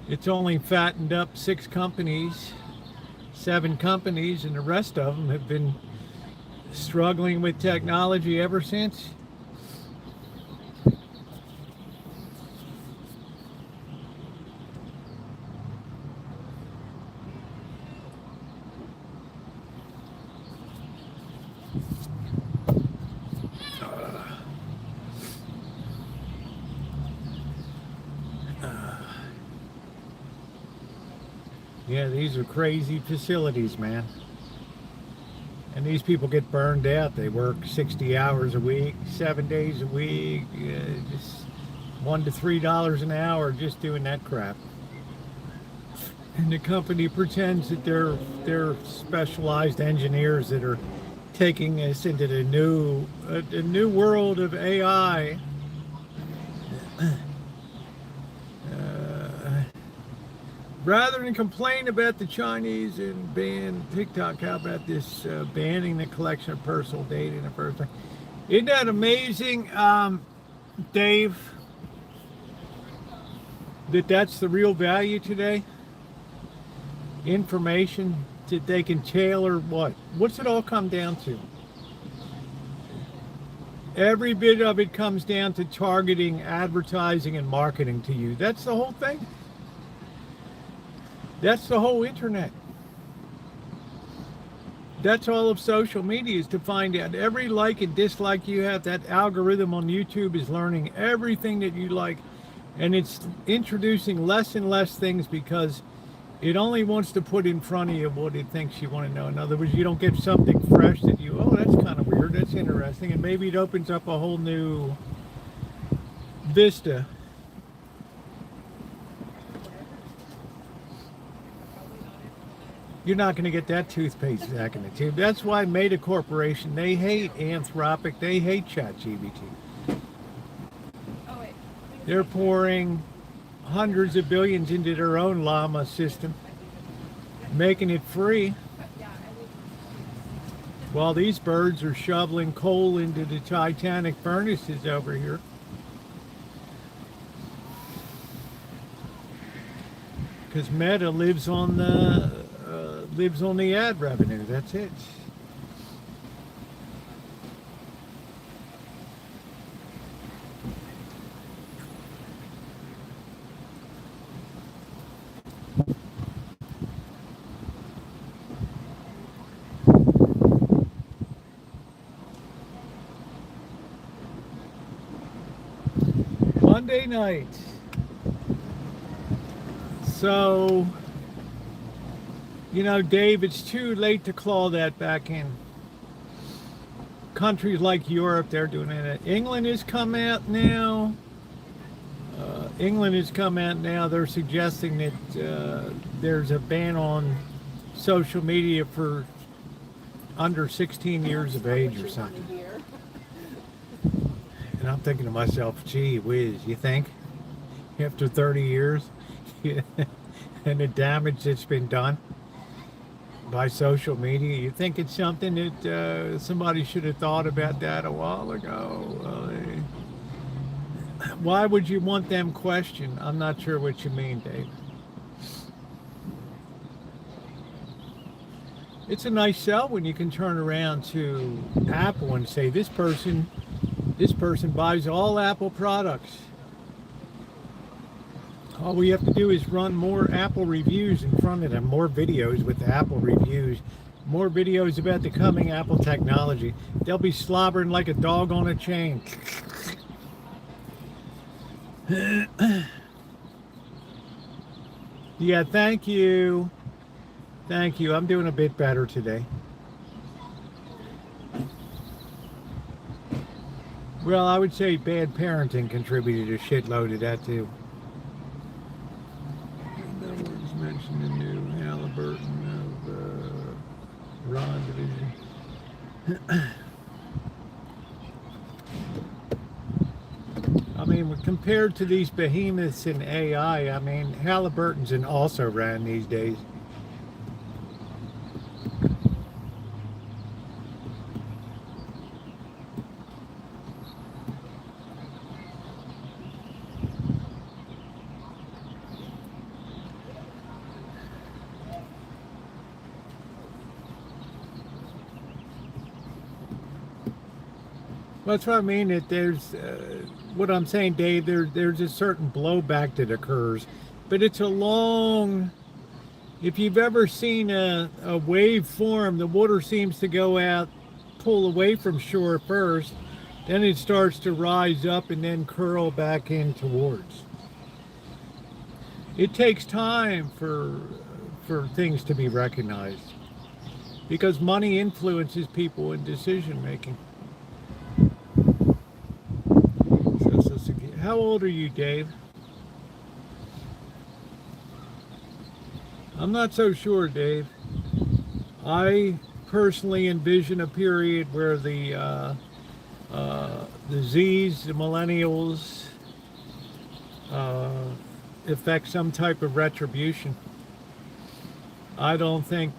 It's only fattened up 6 companies, 7 companies, and the rest of them have been struggling with technology ever since. Yeah, these are crazy facilities, man. And these people get burned out. They work 60 hours a week, 7 days a week, just $1 to $3 an hour just doing that crap. And the company pretends that they're specialized engineers that are taking us into the new world of AI. Rather than complain about the Chinese and ban TikTok, how about this banning the collection of personal data in the first place? Isn't that amazing, Dave? That's the real value today? Information that they can tailor what? What's it all come down to? Every bit of it comes down to targeting, advertising, and marketing to you. That's the whole thing. That's the whole internet. That's all of social media, is to find out every like and dislike you have. That algorithm on YouTube is learning everything that you like, and it's introducing less and less things because it only wants to put in front of you what it thinks you want to know. In other words, you don't get something fresh that you, oh, that's kind of weird, that's interesting, and maybe it opens up a whole new vista. You're not going to get that toothpaste back in the tube. That's why Meta Corporation, they hate Anthropic, they hate ChatGPT. They're pouring hundreds of billions into their own llama system, making it free, while these birds are shoveling coal into the Titanic furnaces over here. Because Meta lives on the ad revenue. That's it. Monday night. So, you know, Dave, it's too late to claw that back in. Countries like Europe, they're doing it. England has come out now. They're suggesting that there's a ban on social media for under 16 years of age or something. And I'm thinking to myself, gee whiz, you think? After 30 years? And the damage that's been done by social media, you think it's something that somebody should have thought about that a while ago? Why would you want them questioned? I'm not sure what you mean, Dave. It's a nice sell when you can turn around to Apple and say, this person buys all Apple products. All we have to do is run more Apple reviews in front of them, more videos with Apple reviews, more videos about the coming Apple technology. They'll be slobbering like a dog on a chain. Yeah, thank you. Thank you. I'm doing a bit better today. Well, I would say bad parenting contributed a shitload to that too. No one's mentioned the new Halliburton of Ron division. I mean, compared to these behemoths in AI, I mean, Halliburton's an also ran these days. That's what I mean. That there's what I'm saying, Dave. There's a certain blowback that occurs, but it's a long. If you've ever seen a wave form, the water seems to go out, pull away from shore first, then it starts to rise up and then curl back in towards. It takes time for things to be recognized because money influences people in decision making. How old are you, Dave? I'm not so sure, Dave. I personally envision a period where the Z's, the millennials, affect some type of retribution. I don't think.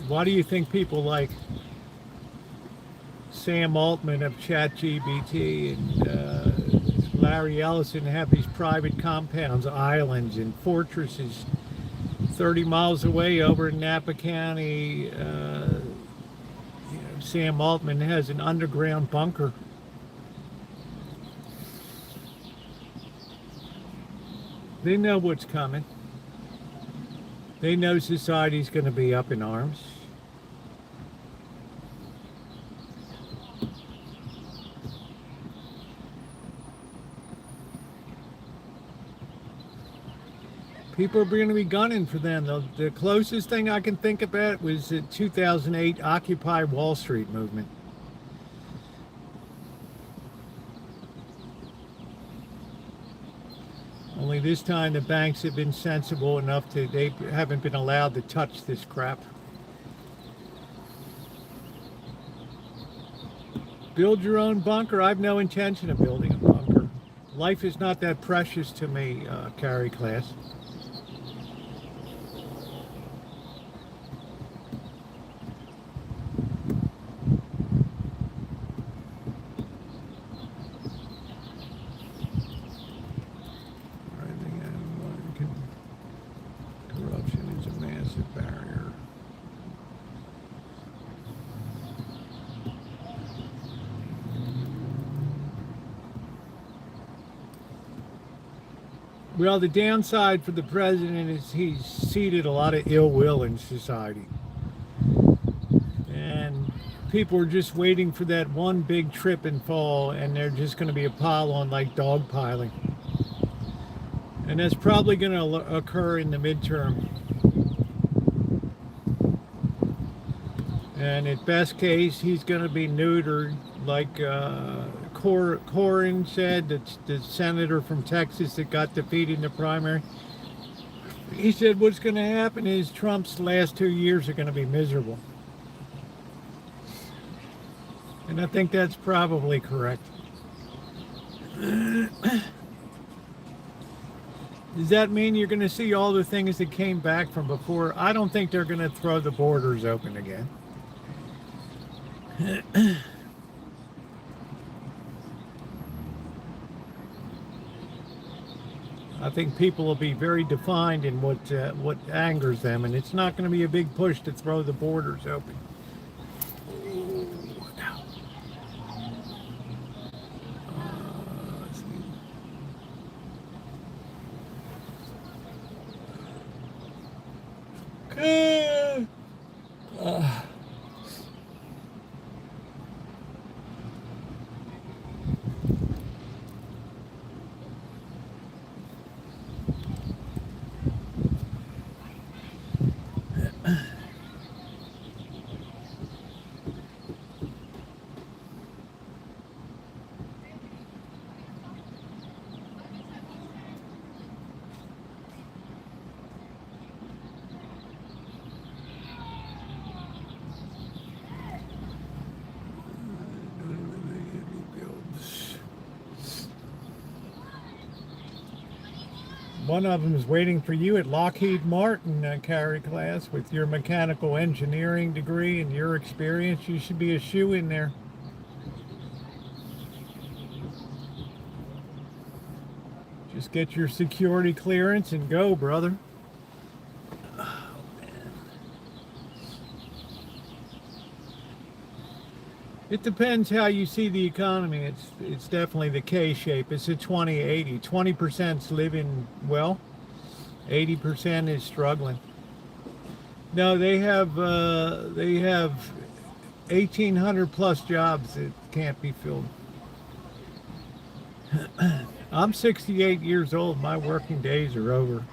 Why do you think people like Sam Altman of ChatGPT and Larry Ellison have these private compounds, islands, and fortresses 30 miles away over in Napa County? Sam Altman has an underground bunker. They know what's coming. They know society's going to be up in arms. People are going to be gunning for them. The closest thing I can think about was the 2008 Occupy Wall Street movement. Only this time the banks have been sensible enough they haven't been allowed to touch this crap. Build your own bunker. I have no intention of building a bunker. Life is not that precious to me, Carrie class. Well, the downside for the president is he's seeded a lot of ill will in society. And people are just waiting for that one big trip and fall, and they're just going to be a pile on like dog piling. And that's probably going to occur in the midterm. And at best case, he's going to be neutered, like Corrin said, the senator from Texas that got defeated in the primary. He said what's going to happen is Trump's last 2 years are going to be miserable. And I think that's probably correct. Does that mean you're going to see all the things that came back from before? I don't think they're going to throw the borders open again. I think people will be very defined in what angers them, and it's not going to be a big push to throw the borders open. One of them is waiting for you at Lockheed Martin, carry class, with your mechanical engineering degree and your experience. You should be a shoe in there. Just get your security clearance and go, brother. Oh, man. It depends how you see the economy. It's definitely the K-shape. It's a 20-80. 20%'s living well. 80% is struggling. No, they have 1,800 plus jobs that can't be filled. I'm 68 years old. My working days are over.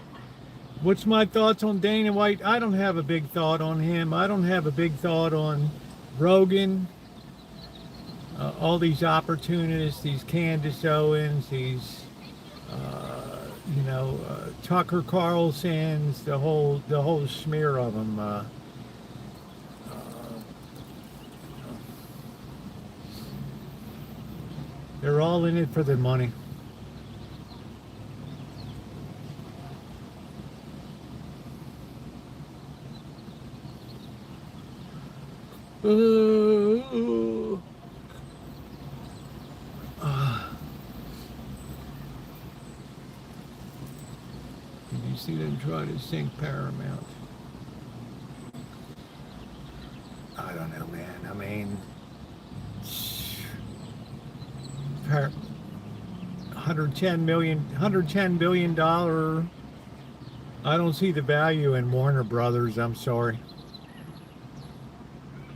What's my thoughts on Dana White? I don't have a big thought on him. I don't have a big thought on Rogan. All these opportunists, these Candace Owens, these, Tucker Carlsons, the whole smear of them. They're all in it for the money. Did you see them try to sink Paramount? I don't know, man. I mean, $110 billion. I don't see the value in Warner Brothers. I'm sorry.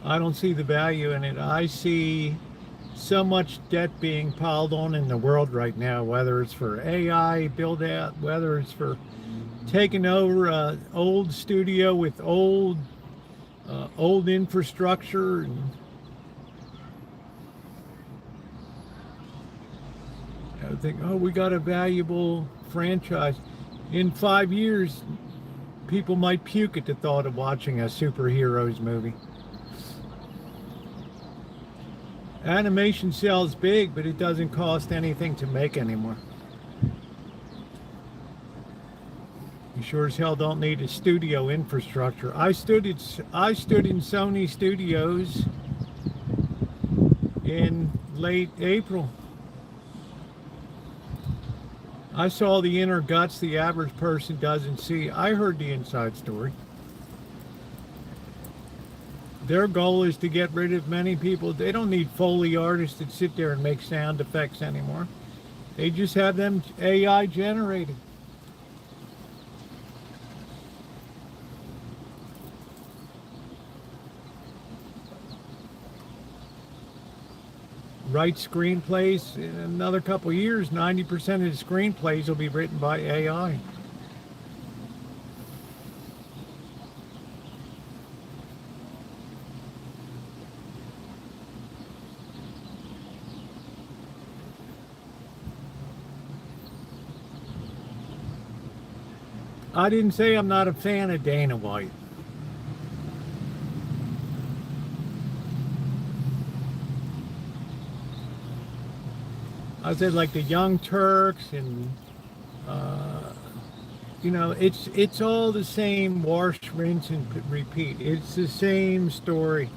I don't see the value in it. I see so much debt being piled on in the world right now, whether it's for AI build out, whether it's for taking over an old studio with old infrastructure. And I think, oh, we got a valuable franchise. In 5 years, people might puke at the thought of watching a superheroes movie. Animation sells big, but it doesn't cost anything to make anymore. You sure as hell don't need a studio infrastructure. I stood in Sony Studios in late April. I saw the inner guts the average person doesn't see. I heard the inside story. Their goal is to get rid of many people. They don't need Foley artists that sit there and make sound effects anymore. They just have them AI generated. writes screenplays. In another couple of years, 90% of the screenplays will be written by AI. I didn't say I'm not a fan of Dana White. I said like the Young Turks and you know, it's all the same wash, rinse, and repeat. It's the same story.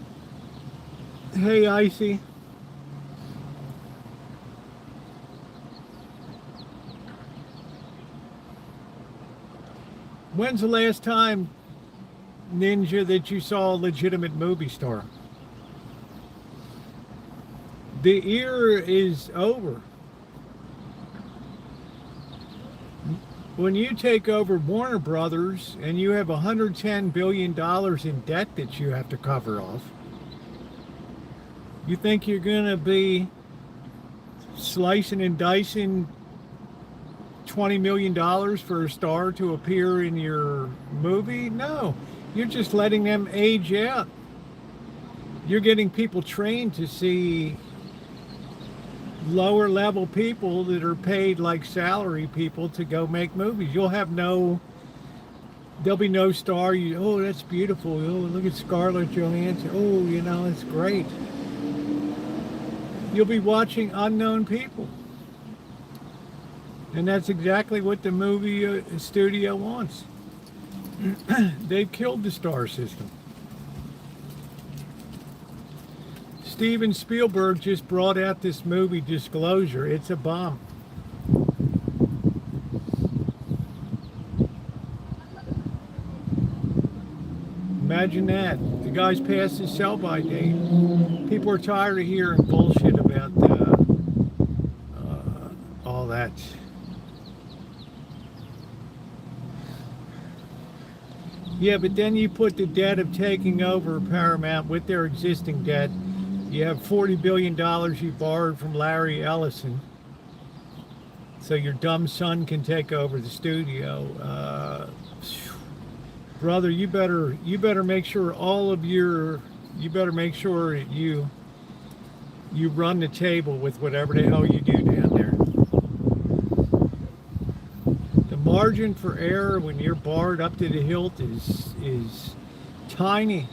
Hey, Icy. When's the last time, Ninja, that you saw a legitimate movie star? The era is over. When you take over Warner Brothers and you have $110 billion in debt that you have to cover off, you think you're going to be slicing and dicing $20 million for a star to appear in your movie? No, you're just letting them age out. You're getting people trained to see lower level people that are paid like salary people to go make movies. You'll have there'll be no star. Oh, that's beautiful. Oh, look at Scarlett Johansson. Oh, you know, it's great. You'll be watching unknown people. And that's exactly what the movie studio wants. They've killed the star system. Steven Spielberg just brought out this movie, Disclosure. It's a bomb. Imagine that. The guy's past his sell-by date. People are tired of hearing bullshit about all that. Yeah, but then you put the debt of taking over Paramount with their existing debt. You have $40 billion you borrowed from Larry Ellison, so your dumb son can take over the studio. Brother, you better make sure you better make sure you run the table with whatever the hell you do down there. The margin for error when you're barred up to the hilt is tiny.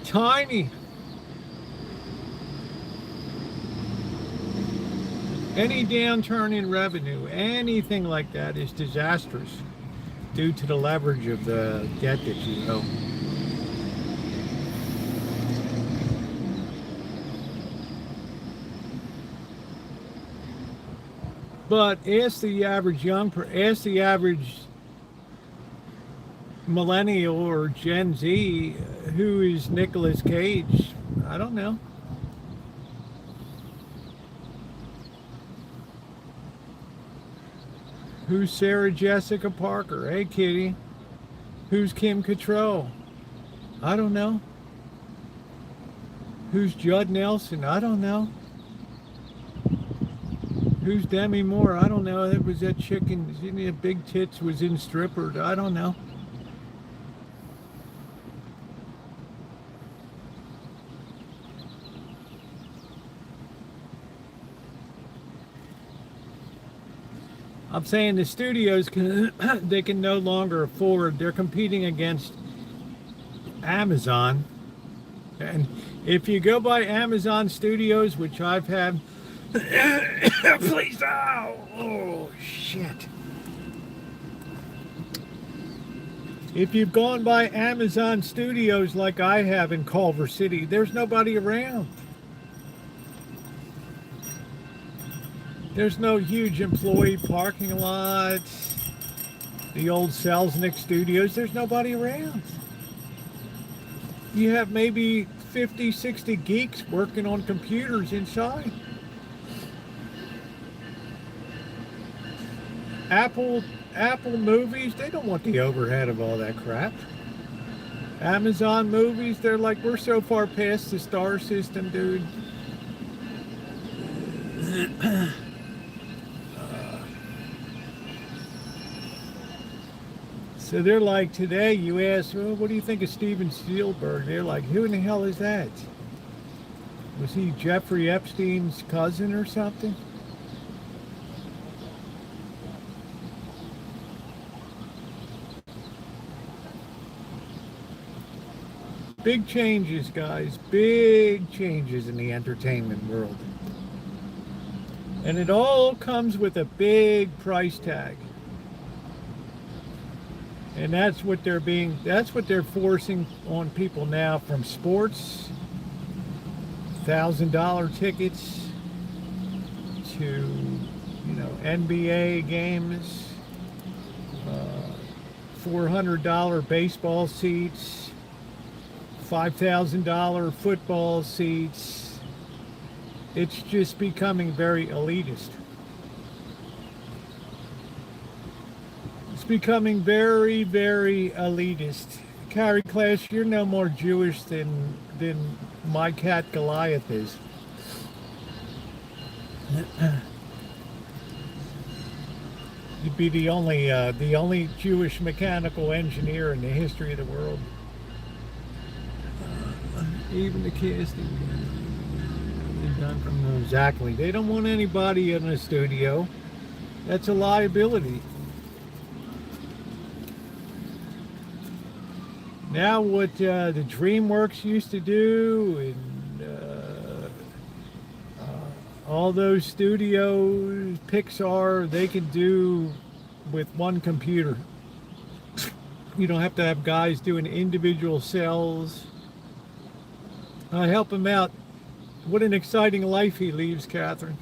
Tiny. Any downturn in revenue, anything like that, is disastrous due to the leverage of the debt that you owe. But ask the average millennial or Gen Z, who is Nicolas Cage? I don't know. Who's Sarah Jessica Parker? Hey, Kitty. Who's Kim Cattrall? I don't know. Who's Judd Nelson? I don't know. Who's Demi Moore? I don't know. It was that chicken. Big Tits was in Stripper. I don't know. I'm saying the studios they can no longer afford. They're competing against Amazon, and if you go by Amazon Studios, which I've had, please, oh shit. If you've gone by Amazon Studios like I have in Culver City, there's nobody around. There's no huge employee parking lots, the old Selznick Studios, there's nobody around. You have maybe 50, 60 geeks working on computers inside. Apple movies, they don't want the overhead of all that crap. Amazon movies, they're like, we're so far past the star system, dude. So they're like, today you ask, well, what do you think of Steven Spielberg? They're like, who in the hell is that? Was he Jeffrey Epstein's cousin or something? Big changes, guys. Big changes in the entertainment world. And it all comes with a big price tag. And that's what they're forcing on people now, from sports, $1,000 tickets, to, NBA games, $400 baseball seats, $5,000 football seats. It's just becoming very elitist. Becoming very, very elitist. Carrie Class, you're no more Jewish than my cat Goliath is. You'd be the only Jewish mechanical engineer in the history of the world. Even the casting done from them. Exactly. They don't want anybody in the studio. That's a liability. Now what the DreamWorks used to do, and all those studios, Pixar, they can do with one computer. You don't have to have guys doing individual cells. I help him out. What an exciting life he leads, Catherine.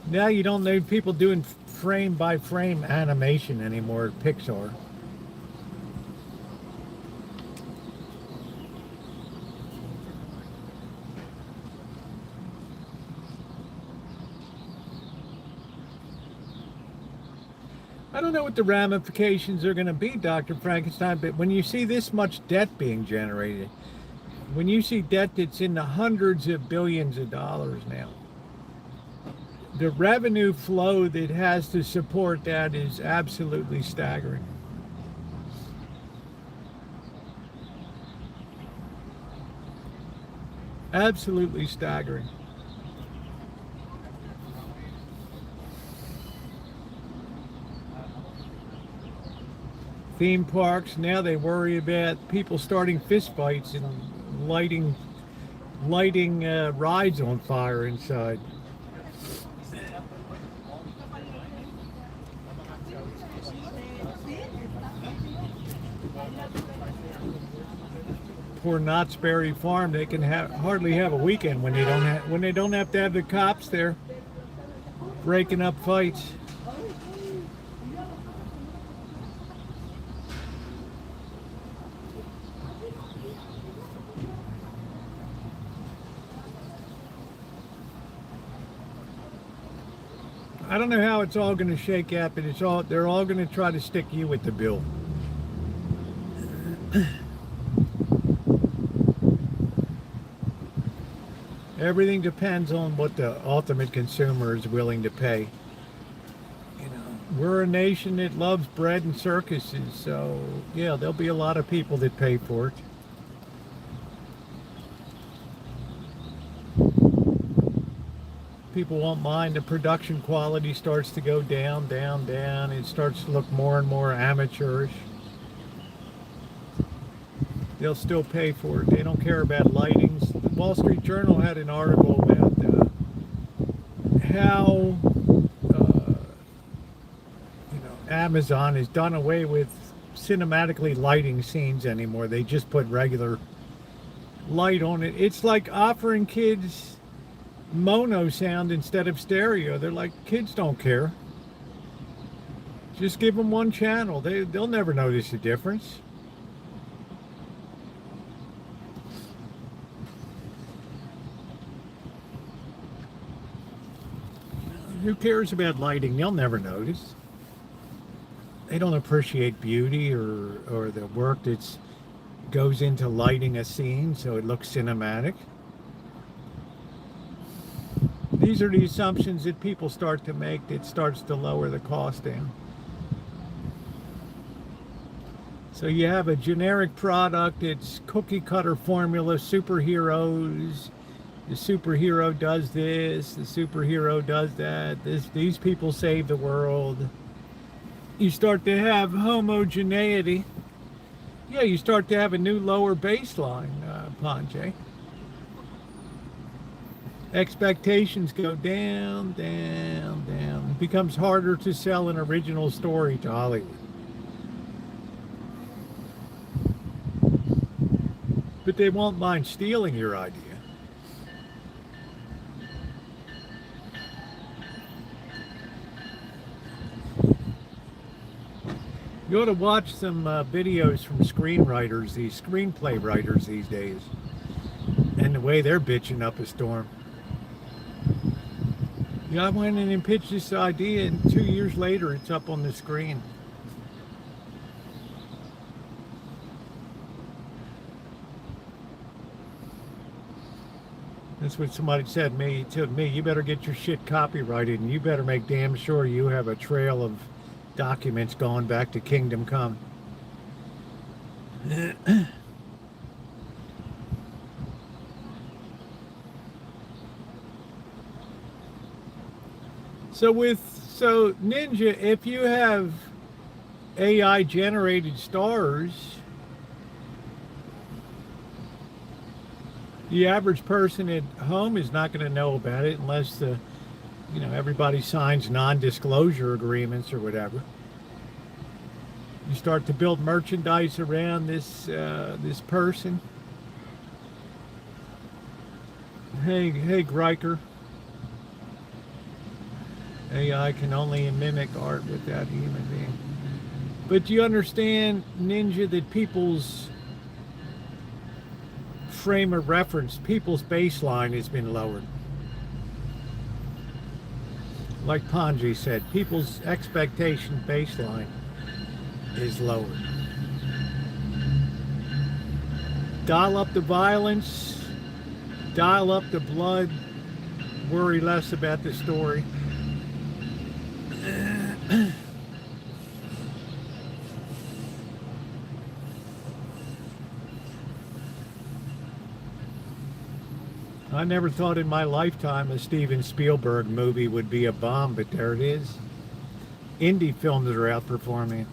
Now you don't need people doing frame by frame animation anymore at Pixar. I don't know what the ramifications are going to be, Dr. Frankenstein, but when you see this much debt being generated, when you see debt that's in the hundreds of billions of dollars now, the revenue flow that has to support that is absolutely staggering. Absolutely staggering. Theme parks, now they worry about people starting fist fights and lighting rides on fire inside. Poor Knott's Berry Farm, they can hardly have a weekend when they don't have to have the cops there breaking up fights. I don't know how it's all going to shake out, but they're all going to try to stick you with the bill. Everything depends on what the ultimate consumer is willing to pay. We're a nation that loves bread and circuses, so yeah, there'll be a lot of people that pay for it. People won't mind. The production quality starts to go down. It starts to look more and more amateurish. They'll still pay for it. They don't care about lightings. The Wall Street Journal had an article about how Amazon has done away with cinematically lighting scenes anymore. They just put regular light on it. It's like offering kids mono sound instead of stereo. They're like, kids don't care. Just give them one channel. They'll never notice the difference. Who cares about lighting? They'll never notice. They don't appreciate beauty or the work that goes into lighting a scene so it looks cinematic. These are the assumptions that people start to make that starts to lower the cost down. So you have a generic product, it's cookie cutter formula, superheroes. The superhero does this, the superhero does that. These people save the world. You start to have homogeneity. Yeah, you start to have a new lower baseline, Panjay. Expectations go down, down, down. It becomes harder to sell an original story to Hollywood. But they won't mind stealing your idea. You ought to watch some videos from screenwriters, these screenplay writers these days, and the way they're bitching up a storm. Yeah, I went in and pitched this idea, and 2 years later, it's up on the screen. That's what somebody said to me. He told me, you better get your shit copyrighted, and you better make damn sure you have a trail of documents going back to Kingdom Come. So Ninja, if you have AI generated stars, the average person at home is not going to know about it unless everybody signs non-disclosure agreements or whatever. You start to build merchandise around this person. Hey, Greiker. AI can only mimic art without a human being. But you understand, Ninja, that people's frame of reference, people's baseline has been lowered. Like Panji said, people's expectation baseline is lowered. Dial up the violence, dial up the blood, worry less about the story. I never thought in my lifetime a Steven Spielberg movie would be a bomb, but there it is. Indie films are outperforming.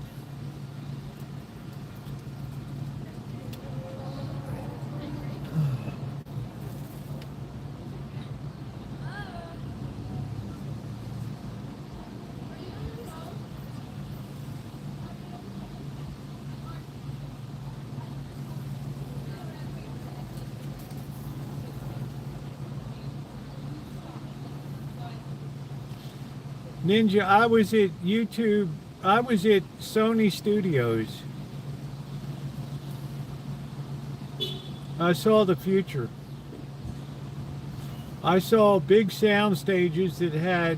Ninja, I was at Sony Studios. I saw the future. I saw big sound stages that had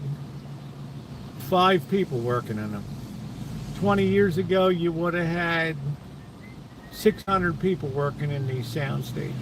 5 people working in them. 20 years ago, you would have had 600 people working in these sound stages.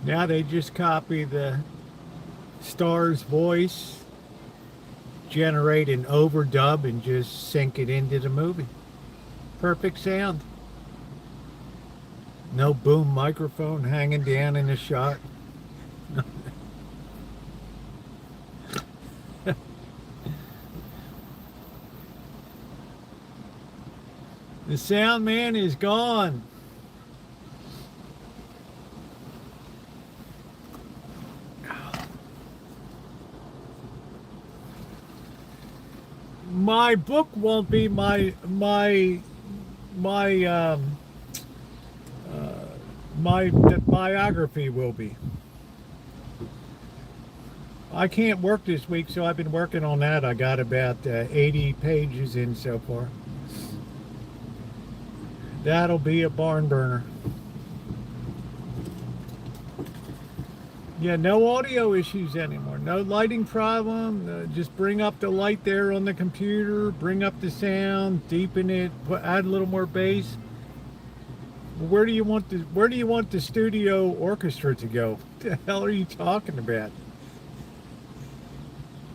Now they just copy the star's voice, generate an overdub, and just sync it into the movie. Perfect sound. No boom microphone hanging down in the shot. The sound man is gone. My book won't be my my my biography will be. I can't work this week, so I've been working on that. I got about 80 pages in so far. That'll be a barn burner. Yeah, no audio issues anymore. No lighting problem. Just bring up the light there on the computer. Bring up the sound. Deepen it. Add a little more bass. Where do you want the studio orchestra to go? What the hell are you talking about?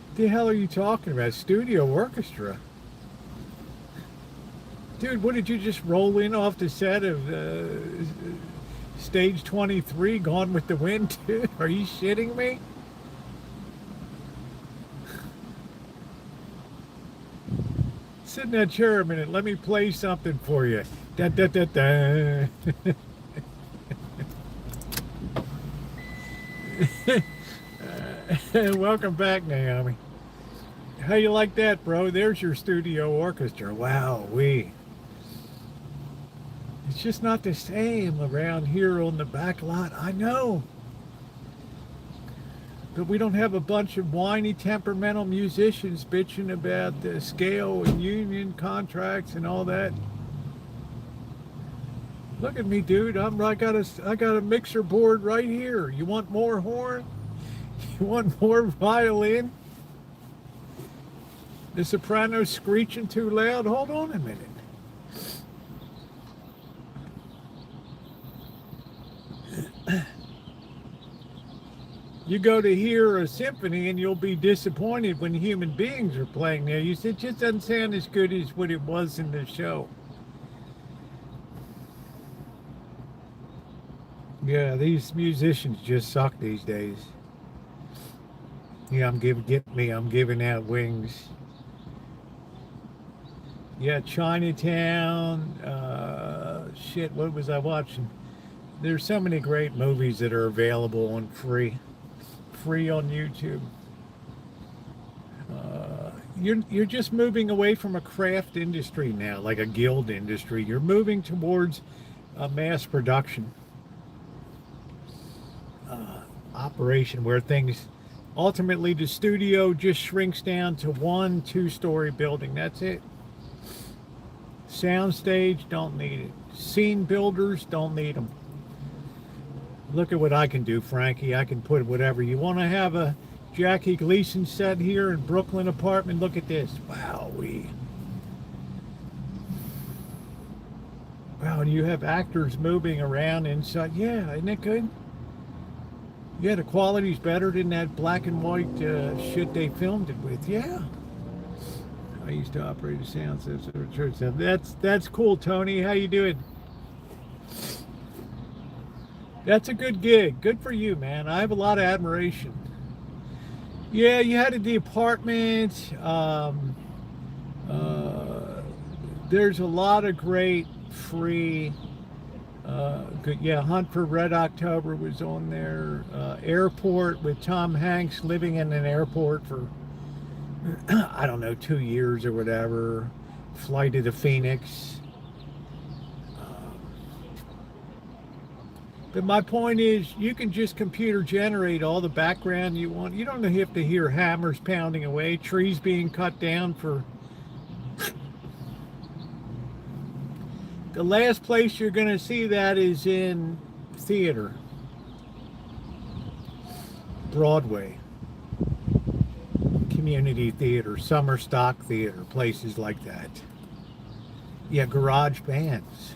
What the hell are you talking about? Studio orchestra? Dude, what did you just roll in off the set of Stage 23, Gone with the Wind? Are you shitting me? Sit in that chair a minute. Let me play something for you. Da, da, da, da. Welcome back, Naomi. How you like that, bro? There's your studio orchestra. Wow, it's just not the same around here on the back lot. I know. But we don't have a bunch of whiny, temperamental musicians bitching about the scale and union contracts and all that. Look at me, dude. I got a mixer board right here. You want more horn? You want more violin? The soprano's screeching too loud? Hold on a minute. You go to hear a symphony and you'll be disappointed when human beings are playing there. You say it just doesn't sound as good as what it was in the show. Yeah, these musicians just suck these days. Yeah, I'm giving out wings. Yeah, Chinatown. Shit, what was I watching? There's so many great movies that are available on free on YouTube. You're just moving away from a craft industry now, like a guild industry. You're moving towards a mass production operation where things ultimately the studio just shrinks down to 1-2-story building. That's it. Soundstage, don't need it. Scene builders, don't need them. Look at what I can do, Frankie. I can put whatever. You want to have a Jackie Gleason set here in Brooklyn apartment? Look at this. Wow-wee. Wow, and you have actors moving around inside. Yeah, isn't it good? Yeah, the quality's better than that black and white shit they filmed it with. Yeah. I used to operate a sound system at church. That's cool, Tony. How you doing? That's a good gig. Good for you, man. I have a lot of admiration. Yeah, you had the apartment. There's a lot of great free. Good. Yeah, Hunt for Red October was on there. Airport with Tom Hanks living in an airport for I don't know 2 years or whatever. Flight of the Phoenix. But my point is, you can just computer generate all the background you want. You don't have to hear hammers pounding away, trees being cut down for... The last place you're going to see that is in theater. Broadway. Community theater, summer stock theater, places like that. Yeah, garage bands.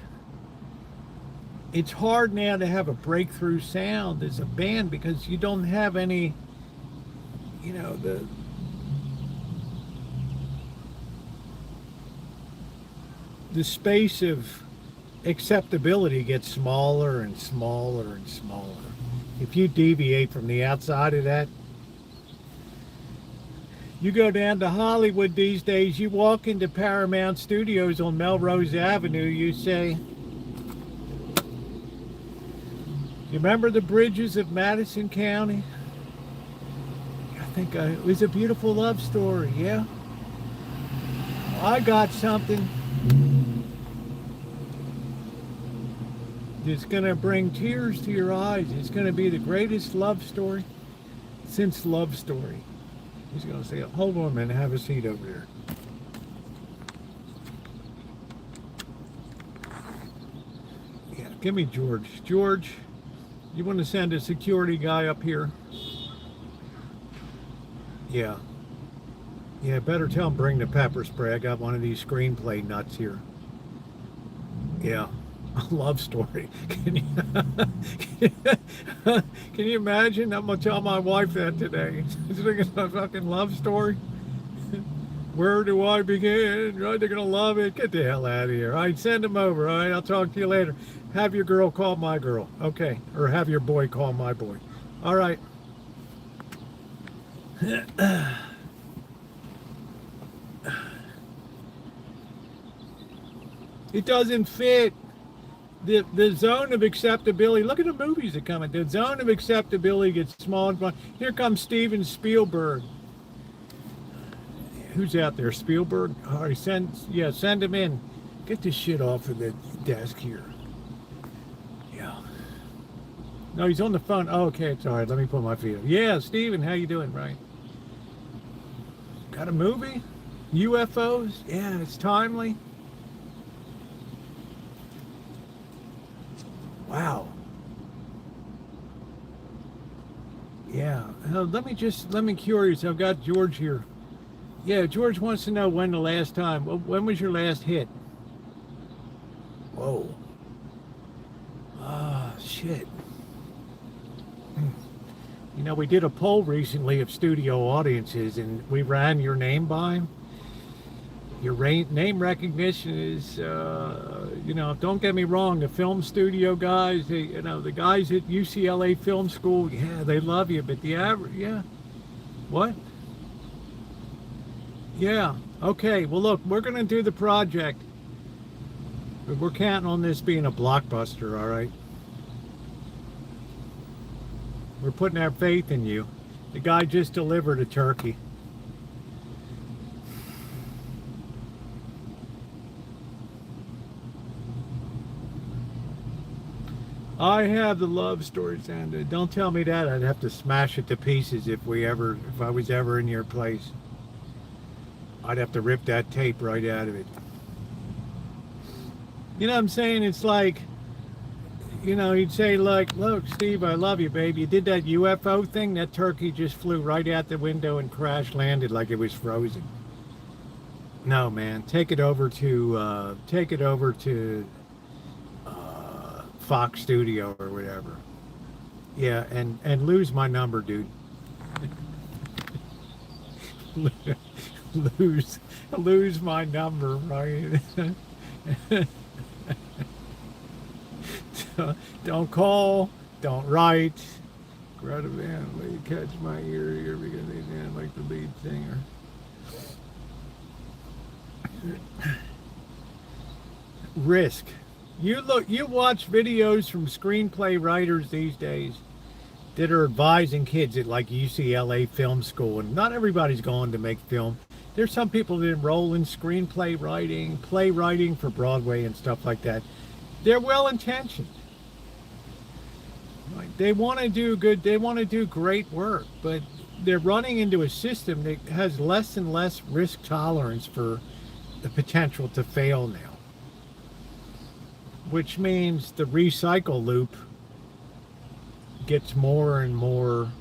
It's hard now to have a breakthrough sound as a band because you don't have any, you know, the space of acceptability gets smaller and smaller and smaller. If you deviate from the outside of that, you go down to Hollywood these days, you walk into Paramount Studios on Melrose Avenue, you say, you remember the bridges of Madison County? I think it was a beautiful love story, yeah? I got something. It's going to bring tears to your eyes. It's going to be the greatest love story since Love Story. He's going to say, hold on a minute, have a seat over there. Yeah, give me George. George, you want to send a security guy up here? Yeah. Yeah, better tell him bring the pepper spray. I got one of these screenplay nuts here. Yeah. A love story. Can you imagine? I'm gonna tell my wife that today. It's a fucking love story. Where do I begin? Right, they're gonna love it. Get the hell out of here. All right, send them over. All right, I'll talk to you later. Have your girl call my girl. Okay, or have your boy call my boy. All right. It doesn't fit. The zone of acceptability, look at the movies that come in. The zone of acceptability gets small and small. Here comes Steven Spielberg. Who's out there? Spielberg? All right, send him in. Get this shit off of the desk here. Yeah. No, he's on the phone. Oh, okay, it's all right. Let me put my feet up. Yeah, Steven, how you doing, right? Got a movie? UFOs? Yeah, it's timely. Wow. Yeah. Let me curious. I've got George here. Yeah, George wants to know when was your last hit? Whoa. Ah, shit. You know, we did a poll recently of studio audiences, and we ran your name by them. Your name recognition is, don't get me wrong, the film studio guys, the guys at UCLA Film School, yeah, they love you, but the average, yeah. What? Yeah, okay, well, look, we're going to do the project. But we're counting on this being a blockbuster, all right? We're putting our faith in you. The guy just delivered a turkey. I have the love stories, and don't tell me that. I'd have to smash it to pieces if I was ever in your place. I'd have to rip that tape right out of it. You know what I'm saying? It's like, he'd say, like, look, Steve, I love you, babe. You did that UFO thing. That turkey just flew right out the window and crash landed like it was frozen. No, man. Take it over to Fox Studio or whatever. Yeah, and lose my number, dude. lose my number, right? Don't call, don't write. Greta Van, will you catch my ear here because they sound like the lead singer. Risk. You watch videos from screenplay writers these days that are advising kids at like UCLA Film School, and not everybody's going to make film. There's some people that enroll in screenplay writing, playwriting for Broadway and stuff like that. They're well-intentioned. Like, they want to do good, they want to do great work, but they're running into a system that has less and less risk tolerance for the potential to fail now. Which means the recycle loop gets more and more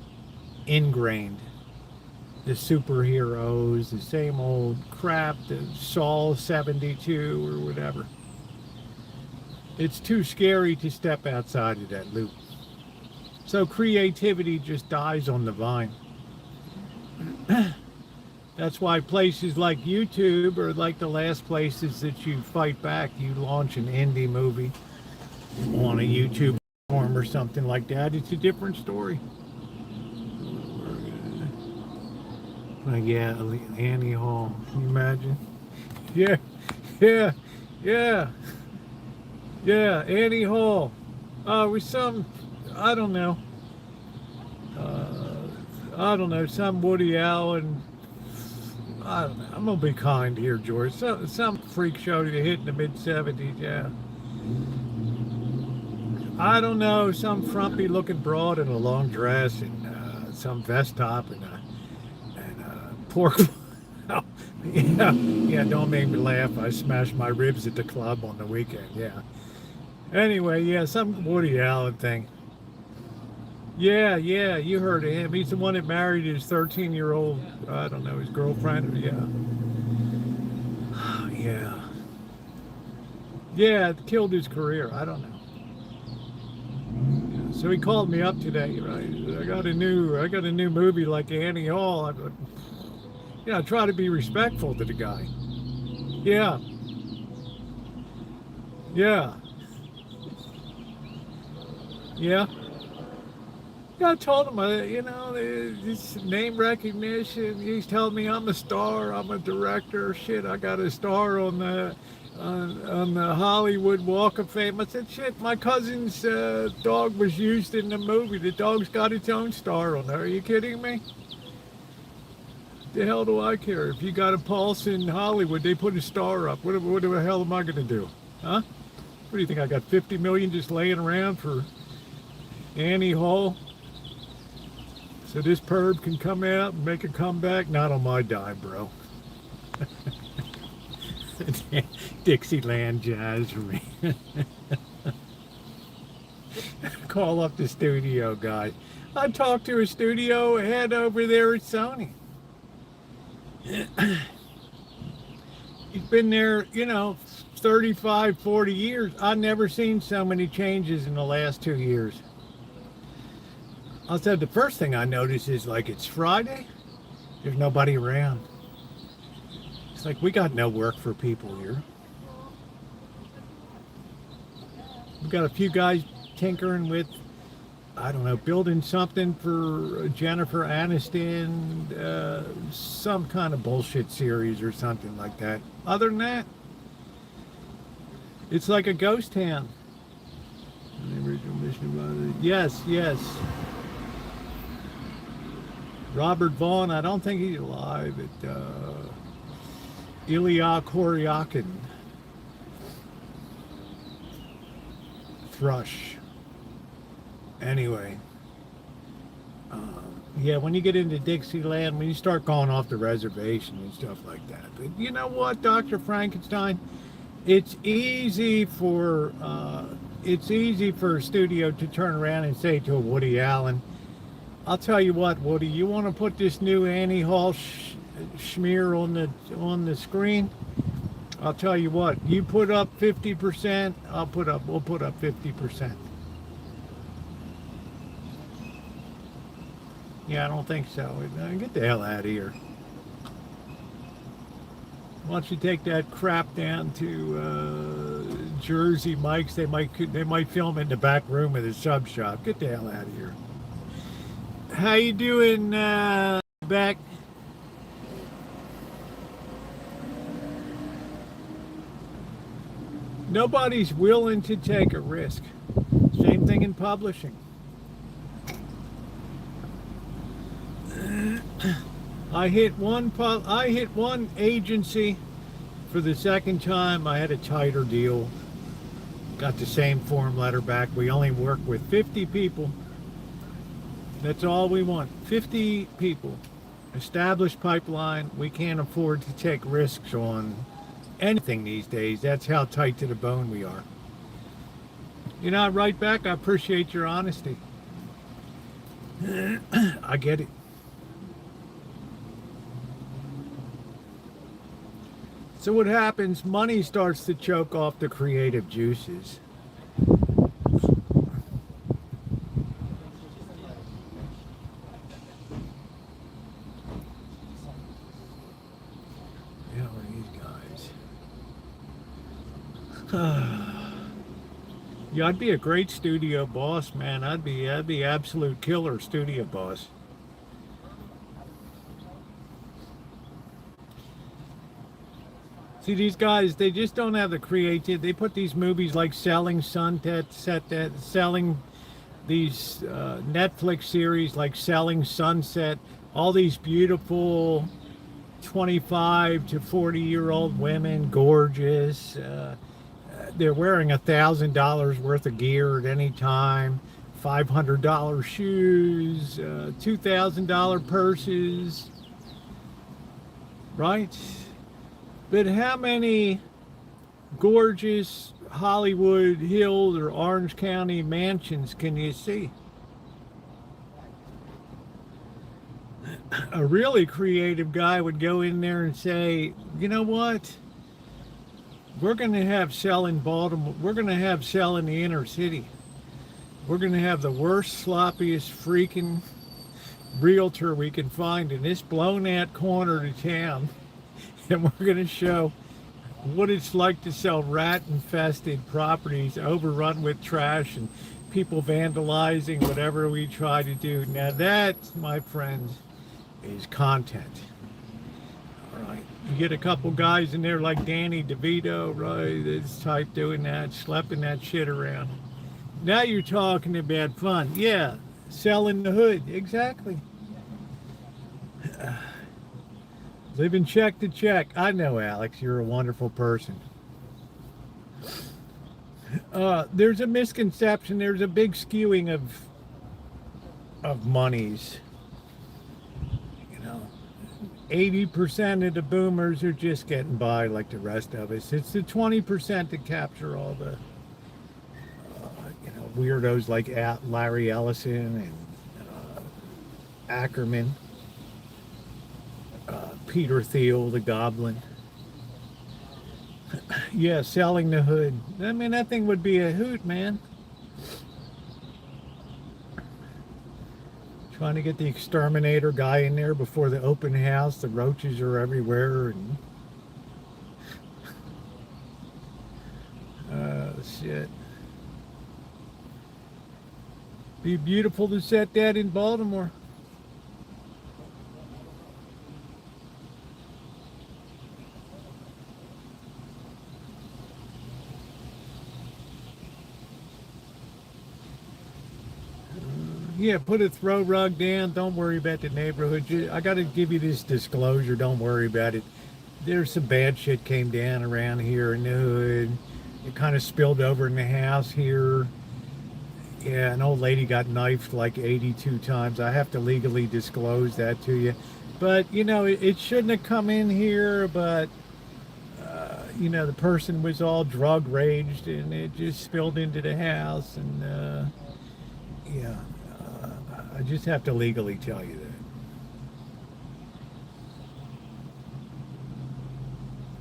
ingrained. The superheroes, the same old crap, the Saul 72 or whatever. It's too scary to step outside of that loop. So creativity just dies on the vine. That's why places like YouTube are like the last places that you fight back. You launch an indie movie on a YouTube platform or something like that. It's a different story. Yeah, Annie Hall. Can you imagine? Yeah, Annie Hall. With some, I don't know, some Woody Allen. I don't know. I'm gonna be kind here, George. Some freak show that hit in the mid-70s, yeah. I don't know, some frumpy looking broad in a long dress and some vest top and pork. Yeah, don't make me laugh. I smashed my ribs at the club on the weekend. Yeah. Anyway, yeah, some Woody Allen thing. Yeah, you heard of him. He's the one that married his 13-year-old, I don't know, his girlfriend. Yeah. Yeah. Yeah, it killed his career. I don't know. Yeah, so he called me up today, right? I got a new movie like Annie Hall. I try to be respectful to the guy. Yeah. Yeah. Yeah. Yeah, I told him, this name recognition. He's telling me I'm a star. I'm a director. Shit, I got a star on the Hollywood Walk of Fame. I said, shit, my cousin's dog was used in the movie. The dog's got its own star on there. Are you kidding me? The hell do I care? If you got a pulse in Hollywood, they put a star up. What the hell am I going to do? Huh? What do you think? I got 50 million just laying around for Annie Hall? So this perv can come out and make a comeback? Not on my dime, bro. Dixieland jazz for me. Call up the studio guy. I talked to a studio head over there at Sony. He's been there, 35, 40 years. I've never seen so many changes in the last 2 years. I said the first thing I noticed is like it's Friday, there's nobody around. It's like we got no work for people here. We got a few guys tinkering with, I don't know, building something for Jennifer Aniston, some kind of bullshit series or something like that. Other than that, it's like a ghost town. Yes. Robert Vaughn, I don't think he's alive. Ilya Koryakin. Thrush. Anyway. Yeah, when you get into Dixieland, when you start going off the reservation and stuff like that. But you know what, Dr. Frankenstein? It's easy for a studio to turn around and say to a Woody Allen, I'll tell you what, Woody, you want to put this new Annie Hall smear on the screen? I'll tell you what, you put up 50%, we'll put up 50%. Yeah, I don't think so. Get the hell out of here. Why don't you take that crap down to Jersey Mike's? They might film in the back room of the sub shop. Get the hell out of here. How you doing, Beck? Nobody's willing to take a risk. Same thing in publishing. I hit one agency for the second time. I had a tighter deal. Got the same form letter back. We only work with 50 people. That's all we want. 50 people. Established pipeline. We can't afford to take risks on anything these days. That's how tight to the bone we are. You know, right back, I appreciate your honesty. I get it. So what happens, money starts to choke off the creative juices. Yeah, these guys. Yeah, I'd be a great studio boss, man. I'd be absolute killer studio boss. See, these guys, they just don't have the creativity. They put these movies like Selling Sunset, selling these Netflix series like Selling Sunset, all these beautiful 25 to 40-year-old women, gorgeous. they're wearing $1,000 worth of gear at any time, $500 shoes, $2,000 purses, right? But how many gorgeous Hollywood Hills or Orange County mansions can you see? A really creative guy would go in there and say, you know what? We're going to have sell in Baltimore. We're going to have sell in the inner city. We're going to have the worst, sloppiest freaking realtor we can find in this blown out corner of town. And we're going to show what it's like to sell rat infested properties overrun with trash and people vandalizing whatever we try to do. Now that, my friends, is content. All right, you get a couple guys in there like Danny DeVito, right, this type doing that, schlepping that shit around. Now you're talking about fun. Yeah, selling the hood, exactly. Living check to check. I know, Alex, you're a wonderful person. There's a misconception, there's a big skewing of monies. 80% of the boomers are just getting by like the rest of us. It's the 20% that capture all the weirdos like Larry Ellison and Ackerman, Peter Thiel, the Goblin. Yeah, selling the hood. I mean, that thing would be a hoot, man. Trying to get the exterminator guy in there before the open house. The roaches are everywhere. And shit. Be beautiful to set that in Baltimore. Yeah, put a throw rug down. Don't worry about the neighborhood. I got to give you this disclosure. Don't worry about it. There's some bad shit came down around here in the hood. It kind of spilled over in the house here. Yeah, an old lady got knifed like 82 times. I have to legally disclose that to you. But, it shouldn't have come in here, but, the person was all drug raged and it just spilled into the house. And, yeah. I just have to legally tell you that.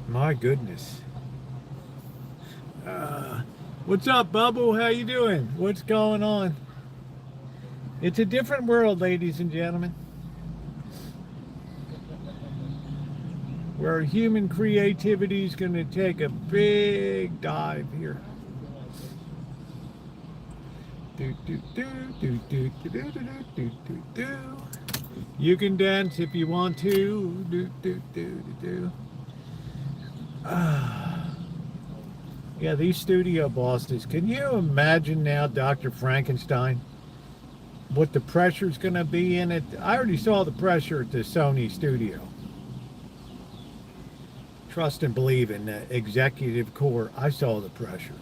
My goodness. What's up, Bubble? How you doing? What's going on? It's a different world, ladies and gentlemen. Where human creativity is going to take a big dive here. You can dance if you want to. Yeah, these studio bosses. Can you imagine now, Dr. Frankenstein, what the pressure's going to be in it? I already saw the pressure at the Sony studio. Trust and believe in the executive core. I saw the pressure.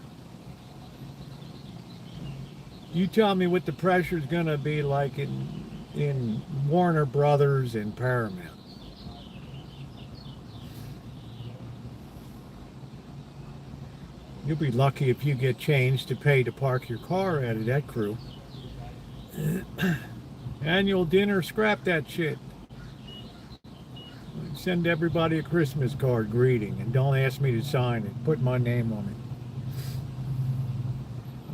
You tell me what the pressure is going to be like in Warner Brothers and Paramount. You'll be lucky if you get change to pay to park your car out of that crew. Annual dinner, scrap that shit. Send everybody a Christmas card greeting and don't ask me to sign it. Put my name on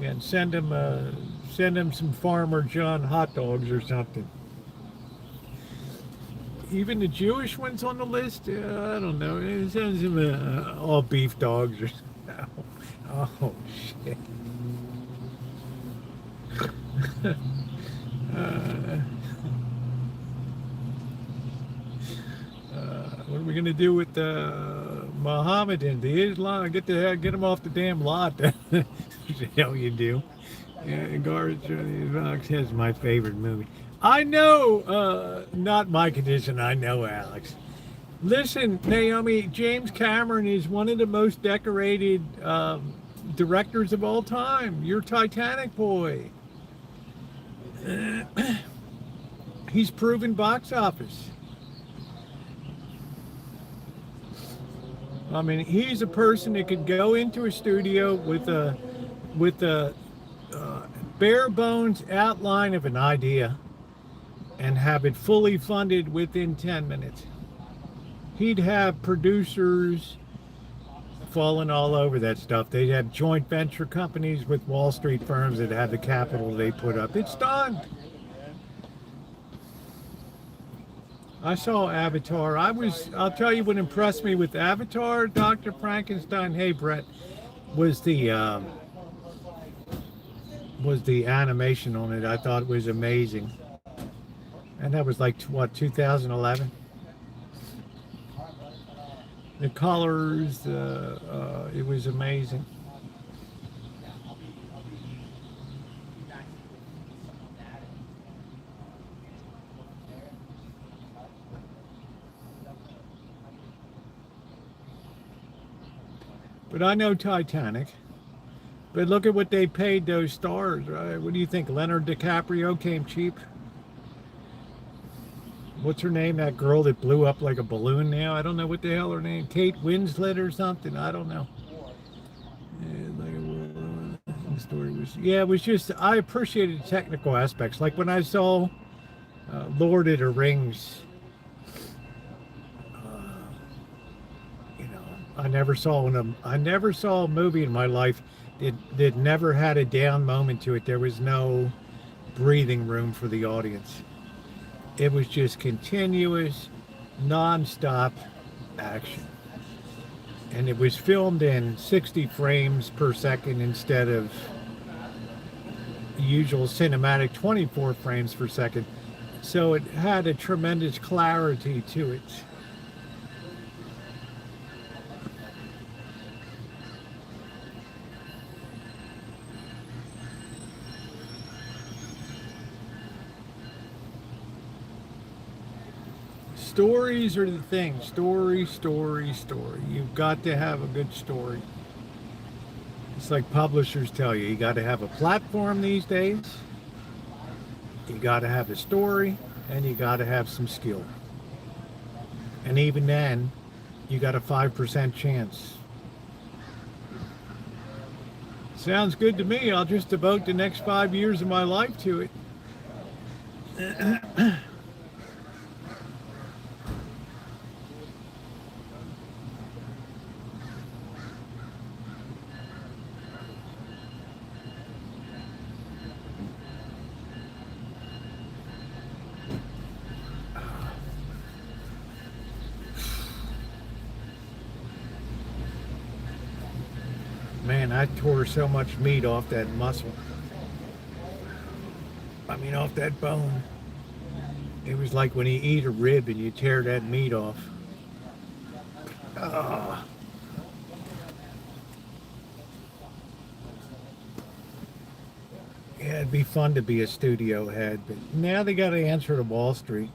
it. And send them some Farmer John hot dogs or something. Even the Jewish ones on the list, I don't know. Send them all beef dogs or something. Oh shit. What are we gonna do with the Mohammedan, the Islam? Get them off the damn lot. What the hell you do? Yeah, Guards Fox has my favorite movie. I know, not my condition. I know, Alex. Listen, Naomi, James Cameron is one of the most decorated directors of all time. Your Titanic boy. He's proven box office. I mean, he's a person that could go into a studio with a bare bones outline of an idea and have it fully funded within 10 minutes. He'd have producers falling all over that stuff. They'd have joint venture companies with Wall Street firms that have the capital they put up. It's done. I saw Avatar. I'll tell you what impressed me with Avatar, Dr. Frankenstein, hey Brett, was the animation on it. I thought it was amazing. And that was like, what, 2011? The colors, it was amazing. But I know Titanic. But look at what they paid those stars, right? What do you think? Leonardo DiCaprio came cheap? What's her name? That girl that blew up like a balloon now? I don't know what the hell her name. Kate Winslet or something? I don't know. The story was... Yeah, it was just... I appreciated the technical aspects. Like when I saw Lord of the Rings... I never saw a movie in my life that never had a down moment to it. There was no breathing room for the audience. It was just continuous, non-stop action. And it was filmed in 60 frames per second instead of usual cinematic 24 frames per second. So it had a tremendous clarity to it. Stories are the thing. Story. You've got to have a good story. It's like publishers tell you, you got to have a platform these days. You got to have a story, and you got to have some skill. And even then, you got a 5% chance. Sounds good to me. I'll just devote the next 5 years of my life to it. Man, I tore so much meat off that muscle. I mean, off that bone. It was like when you eat a rib and you tear that meat off. Oh. Yeah, it'd be fun to be a studio head, but now they got to answer to Wall Street.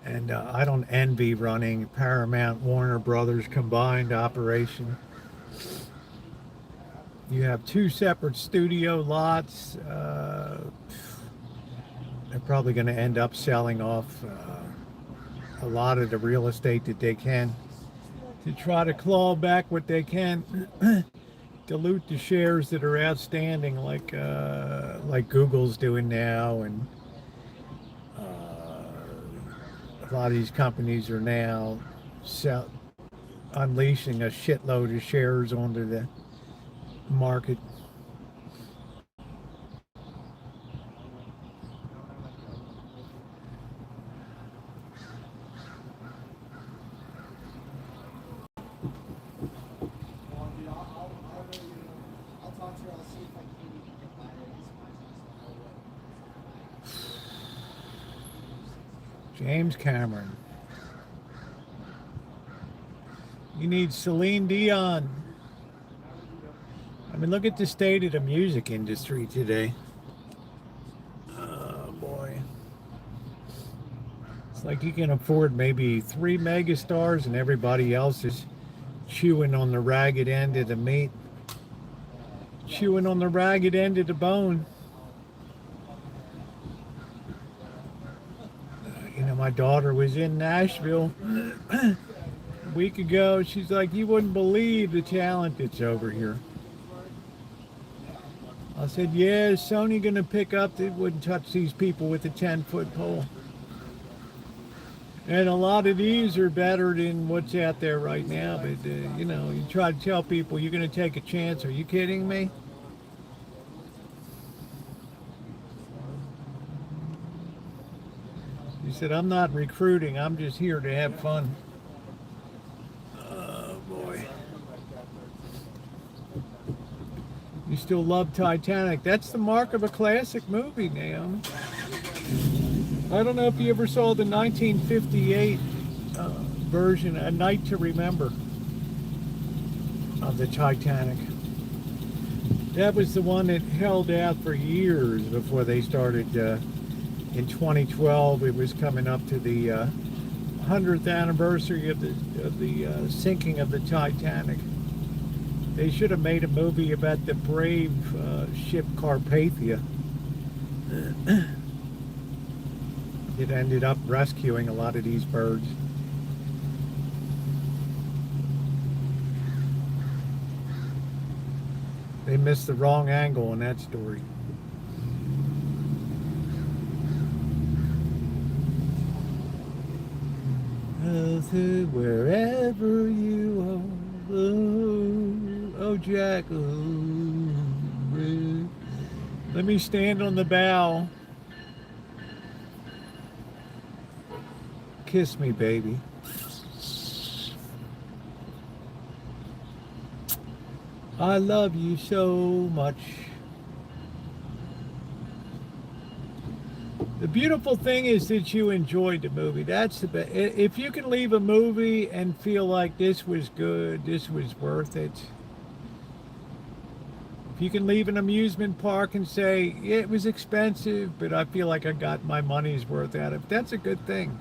And I don't envy running Paramount Warner Brothers combined operation. You have 2 separate studio lots. They're probably going to end up selling off a lot of the real estate that they can to try to claw back what they can, dilute the shares that are outstanding, like Google's doing now, and a lot of these companies are now unleashing a shitload of shares onto the market. James Cameron. You need Celine Dion. I mean, look at the state of the music industry today. Oh, boy. It's like you can afford maybe 3 megastars and everybody else is chewing on the ragged end of the meat, chewing on the ragged end of the bone. You know, my daughter was in Nashville a week ago. She's like, you wouldn't believe the talent that's over here. I said, yeah, is Sony going to pick up? They wouldn't touch these people with a 10-foot pole. And a lot of these are better than what's out there right now. But, you know, you try to tell people you're going to take a chance. Are you kidding me? He said, I'm not recruiting. I'm just here to have fun. Oh, boy. You still love Titanic. That's the mark of a classic movie, Naomi. I don't know if you ever saw the 1958 version, A Night to Remember, of the Titanic. That was the one that held out for years before they started. In 2012, it was coming up to the 100th anniversary of the sinking of the Titanic. They should have made a movie about the brave ship Carpathia. It ended up rescuing a lot of these birds. They missed the wrong angle in that story. Wherever you are, oh Jack, let me stand on the bow. Kiss me, baby. I love you so much. The beautiful thing is that you enjoyed the movie. That's the best. If you can leave a movie and feel like this was good, this was worth it. If you can leave an amusement park and say, yeah, it was expensive, but I feel like I got my money's worth out of it, that's a good thing.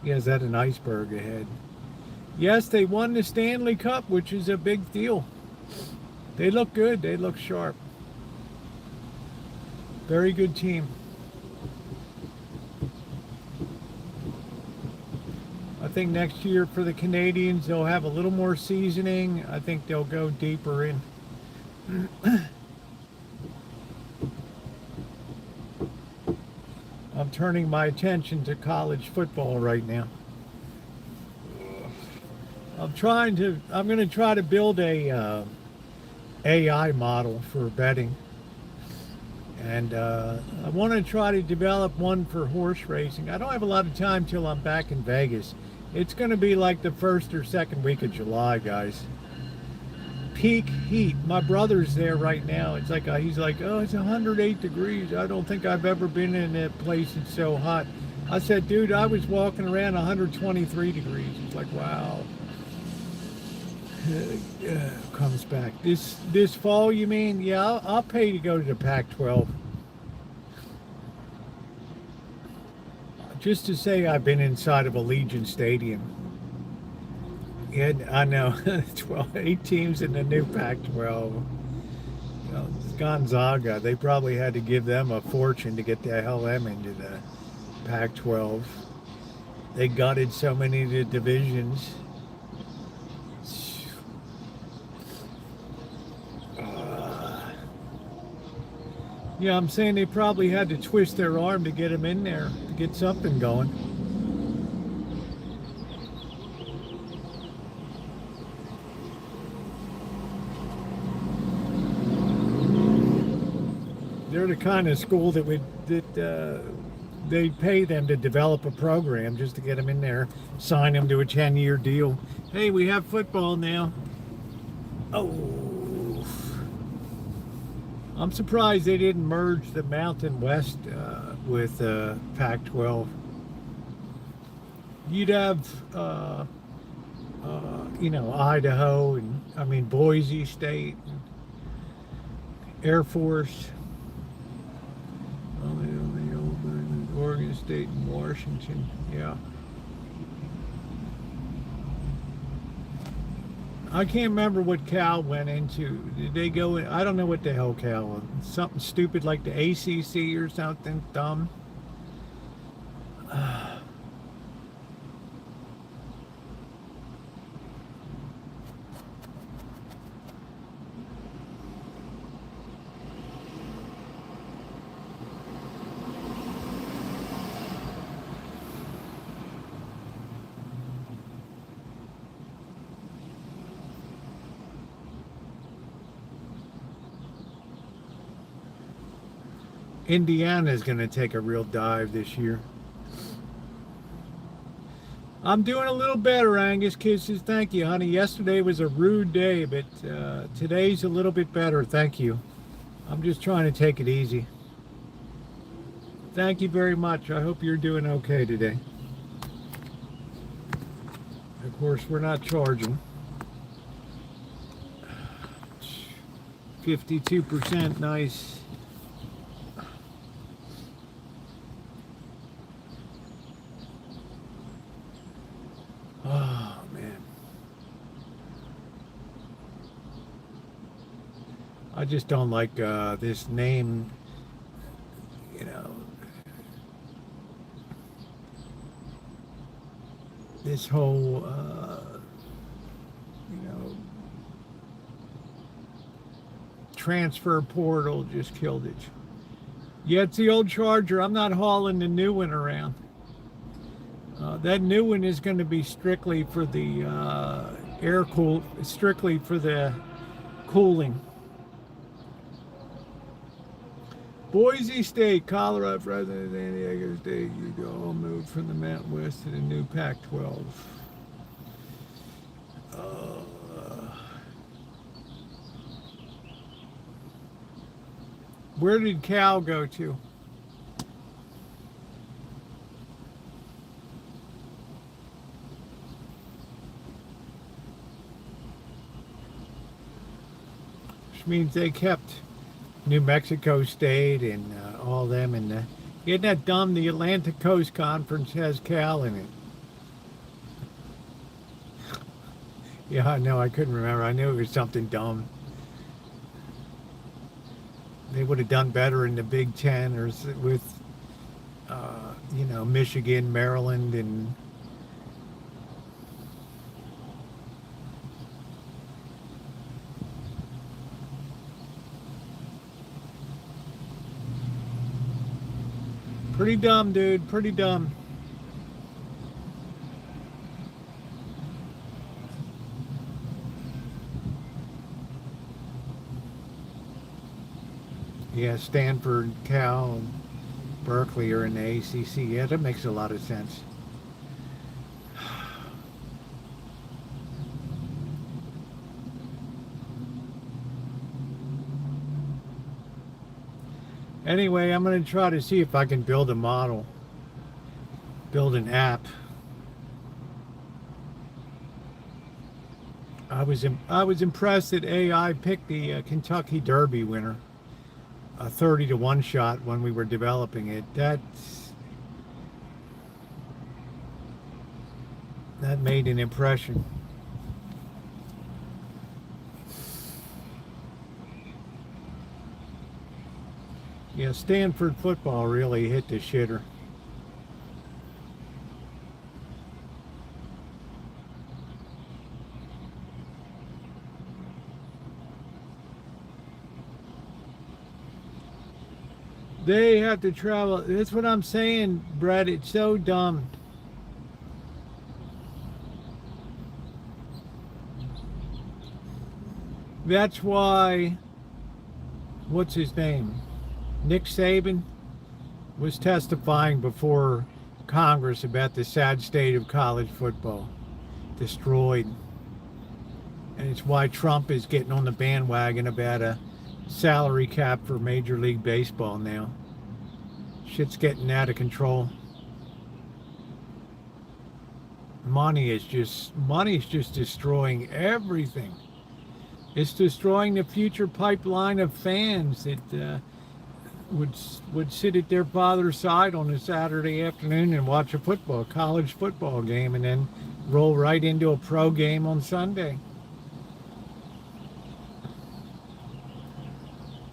Yeah, is that an iceberg ahead? Yes, they won the Stanley Cup, which is a big deal. They look good. They look sharp. Very good team. I think next year for the Canadians, they'll have a little more seasoning. I think they'll go deeper in. I'm turning my attention to college football right now. I'm going to try to build a AI model for betting. And I want to try to develop one for horse racing. I don't have a lot of time till I'm back in Vegas. It's going to be like the first or second week of July, guys. Peak heat. My brother's there right now. It's like he's like, oh, it's 108 degrees. I don't think I've ever been in a place that's so hot. I said, dude, I was walking around 123 degrees. It's like, wow. Comes back this fall, you mean? Yeah, I'll pay to go to the Pac-12 just to say I've been inside of Allegiant Stadium. And I know 8 teams in the new Pac-12. You know, Gonzaga, they probably had to give them a fortune to get the hell them into the Pac-12. They gutted so many of the divisions. Yeah, I'm saying they probably had to twist their arm to get him in there, to get something going. They're the kind of school that they pay them to develop a program just to get them in there, sign them to a 10-year deal. Hey, we have football now. Oh. I'm surprised they didn't merge the Mountain West with Pac-12. You'd have, you know, Idaho and, Boise State, and Air Force, Oregon State and Washington, yeah. I can't remember what Cal went into. Did they go in? I don't know what the hell Cal was. Something stupid like the ACC or something dumb. Indiana is going to take a real dive this year. I'm doing a little better, Angus. Kisses. Thank you, honey. Yesterday was a rude day, but today's a little bit better. Thank you. I'm just trying to take it easy. Thank you very much. I hope you're doing okay today. Of course, we're not charging. 52%, nice. Oh, man. I just don't like this name, you know, this whole, you know, transfer portal just killed it. Yeah, it's the old Charger. I'm not hauling the new one around. That new one is going to be strictly for the strictly for the cooling. Boise State, Colorado, Fresno, San Diego State, you all moved from the Mountain West to the new Pac-12. Where did Cal go to? Means they kept New Mexico State and all them, and isn't that dumb? The Atlantic Coast Conference has Cal in it. Yeah, I know. I couldn't remember. I knew it was something dumb. They would have done better in the Big Ten or with, you know, Michigan, Maryland, and pretty dumb, dude. Pretty dumb. Yeah, Stanford, Cal, and Berkeley are in the ACC. Yeah, that makes a lot of sense. Anyway, I'm going to try to see if I can build a model, build an app. I was impressed that AI picked the Kentucky Derby winner, a 30-to-1 shot when we were developing it. That made an impression. Yeah, Stanford football really hit the shitter. They have to travel. That's what I'm saying, Brett. It's so dumb. That's why, what's his name? Nick Saban was testifying before Congress about the sad state of college football. Destroyed. And it's why Trump is getting on the bandwagon about a salary cap for Major League Baseball now. Shit's getting out of control. Money is just destroying everything. It's destroying the future pipeline of fans that would sit at their father's side on a Saturday afternoon and watch a college football game, and then roll right into a pro game on Sunday.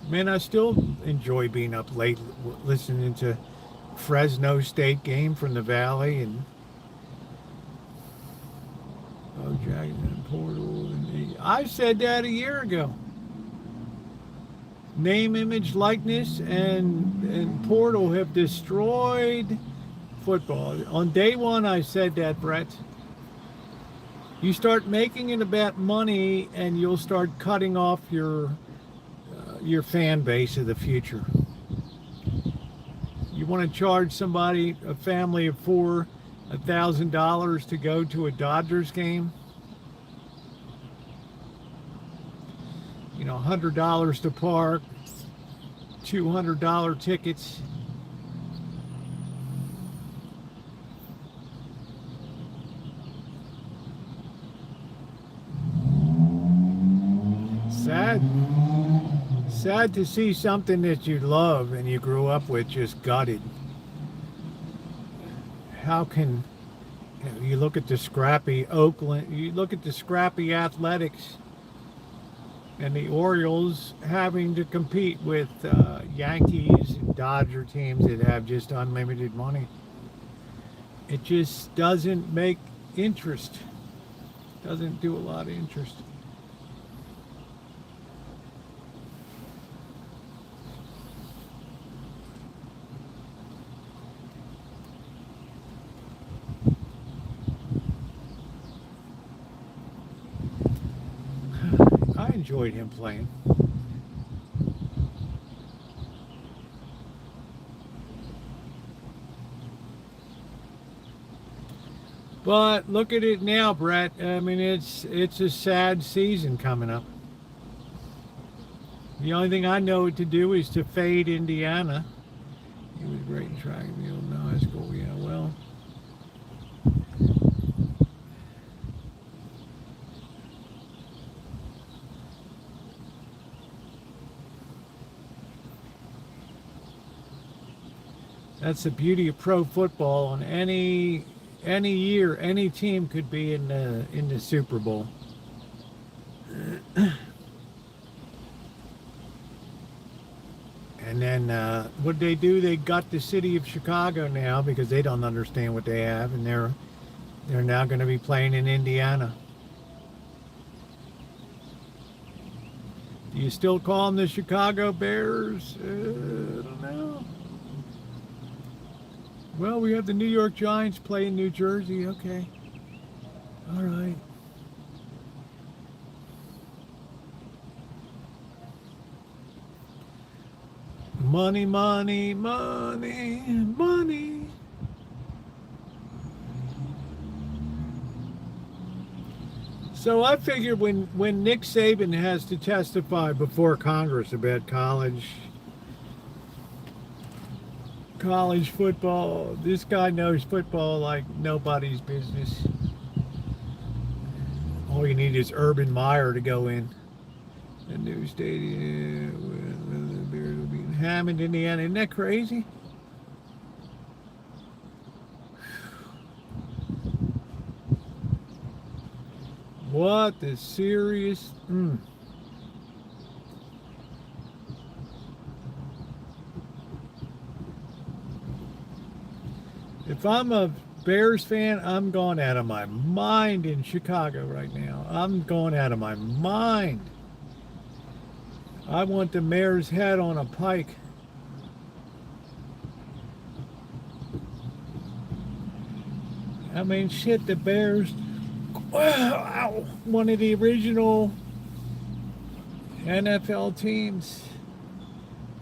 Man, I still enjoy being up late listening to Fresno State game from the Valley and Jackson and Portal. I said that a year ago. Name, image, likeness, and Portal have destroyed football. On day one, I said that, Brett. You start making it about money, and you'll start cutting off your fan base of the future. You want to charge somebody, a family of four, $1,000 to go to a Dodgers game? You know, $100 to park, $200 tickets. Sad to see something that you love and you grew up with just gutted. How can you look at the scrappy Oakland, you look at the scrappy Athletics and the Orioles having to compete with Yankees and Dodger teams that have just unlimited money. It just doesn't make interest. Doesn't do a lot of interest. I enjoyed him playing. But look at it now, Brett. I mean, it's a sad season coming up. The only thing I know what to do is to fade Indiana. He was great in track and field in high school. Yeah, well. That's the beauty of pro football. On any year, any team could be in the Super Bowl. And then what they do? They got the city of Chicago now because they don't understand what they have, and they're now going to be playing in Indiana. Do you still call them the Chicago Bears? I don't know. Well, we have the New York Giants play in New Jersey. Okay. All right. Money, money, money, money. So I figured when Nick Saban has to testify before Congress about college football, this guy knows football like nobody's business. All you need is Urban Meyer to go in. The new stadium, the Bears will be in Hammond, Indiana. Isn't that crazy? What the serious? If I'm a Bears fan, I'm going out of my mind in Chicago right now. I'm going out of my mind. I want the mayor's head on a pike. I mean, shit, the Bears, wow, one of the original NFL teams.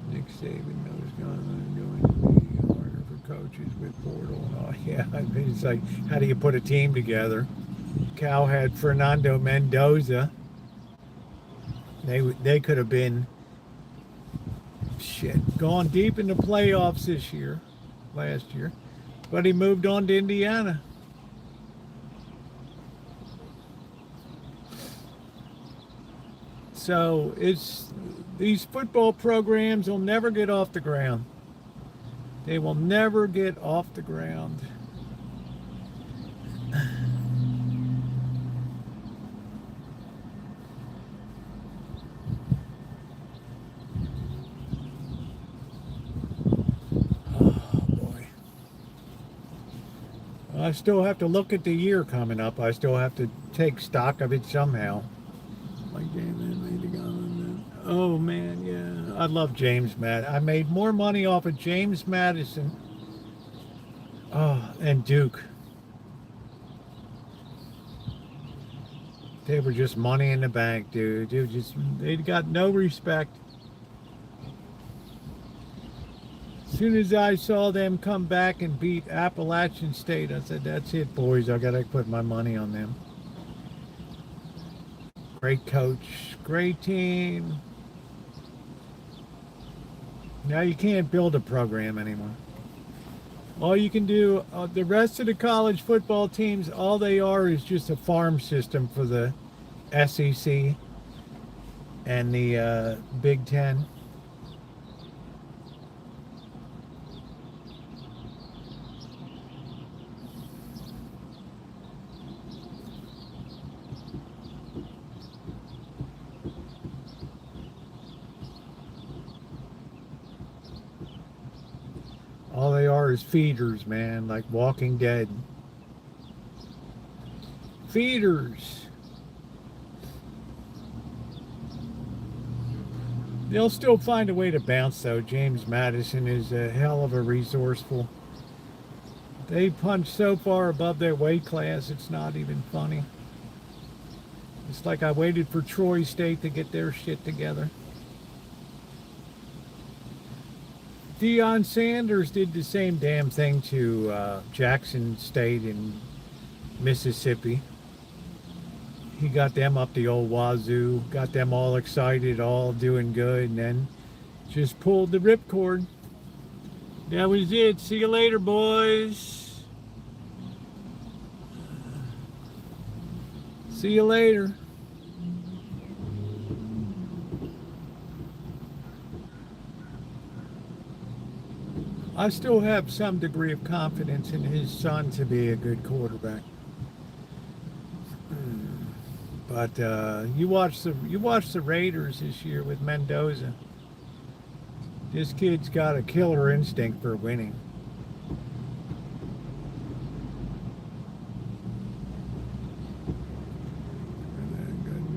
Nick Saban knows going to be harder for coaches with portal and all. Yeah, I mean, it's like, how do you put a team together? Cal had Fernando Mendoza. They could have been gone deep in the playoffs last year, but he moved on to Indiana. So these football programs will never get off the ground. They will never get off the ground. I still have to look at the year coming up. I still have to take stock of it somehow. Like oh man, yeah. I love James Madison. I made more money off of James Madison. Oh, and Duke. They were just money in the bank, dude. They got no respect. As soon as I saw them come back and beat Appalachian State, I said, that's it, boys. I got to put my money on them. Great coach, great team. Now you can't build a program anymore. All you can do, the rest of the college football teams, all they are is just a farm system for the SEC and the Big Ten. All they are is feeders, man, like Walking Dead. Feeders. They'll still find a way to bounce, though. James Madison is a hell of a resourceful. They punch so far above their weight class, it's not even funny. It's like I waited for Troy State to get their shit together. Deion Sanders did the same damn thing to Jackson State in Mississippi. He got them up the old wazoo, got them all excited, all doing good, and then just pulled the ripcord. That was it. See you later, boys. See you later. I still have some degree of confidence in his son to be a good quarterback. But you watch the Raiders this year with Mendoza. This kid's got a killer instinct for winning.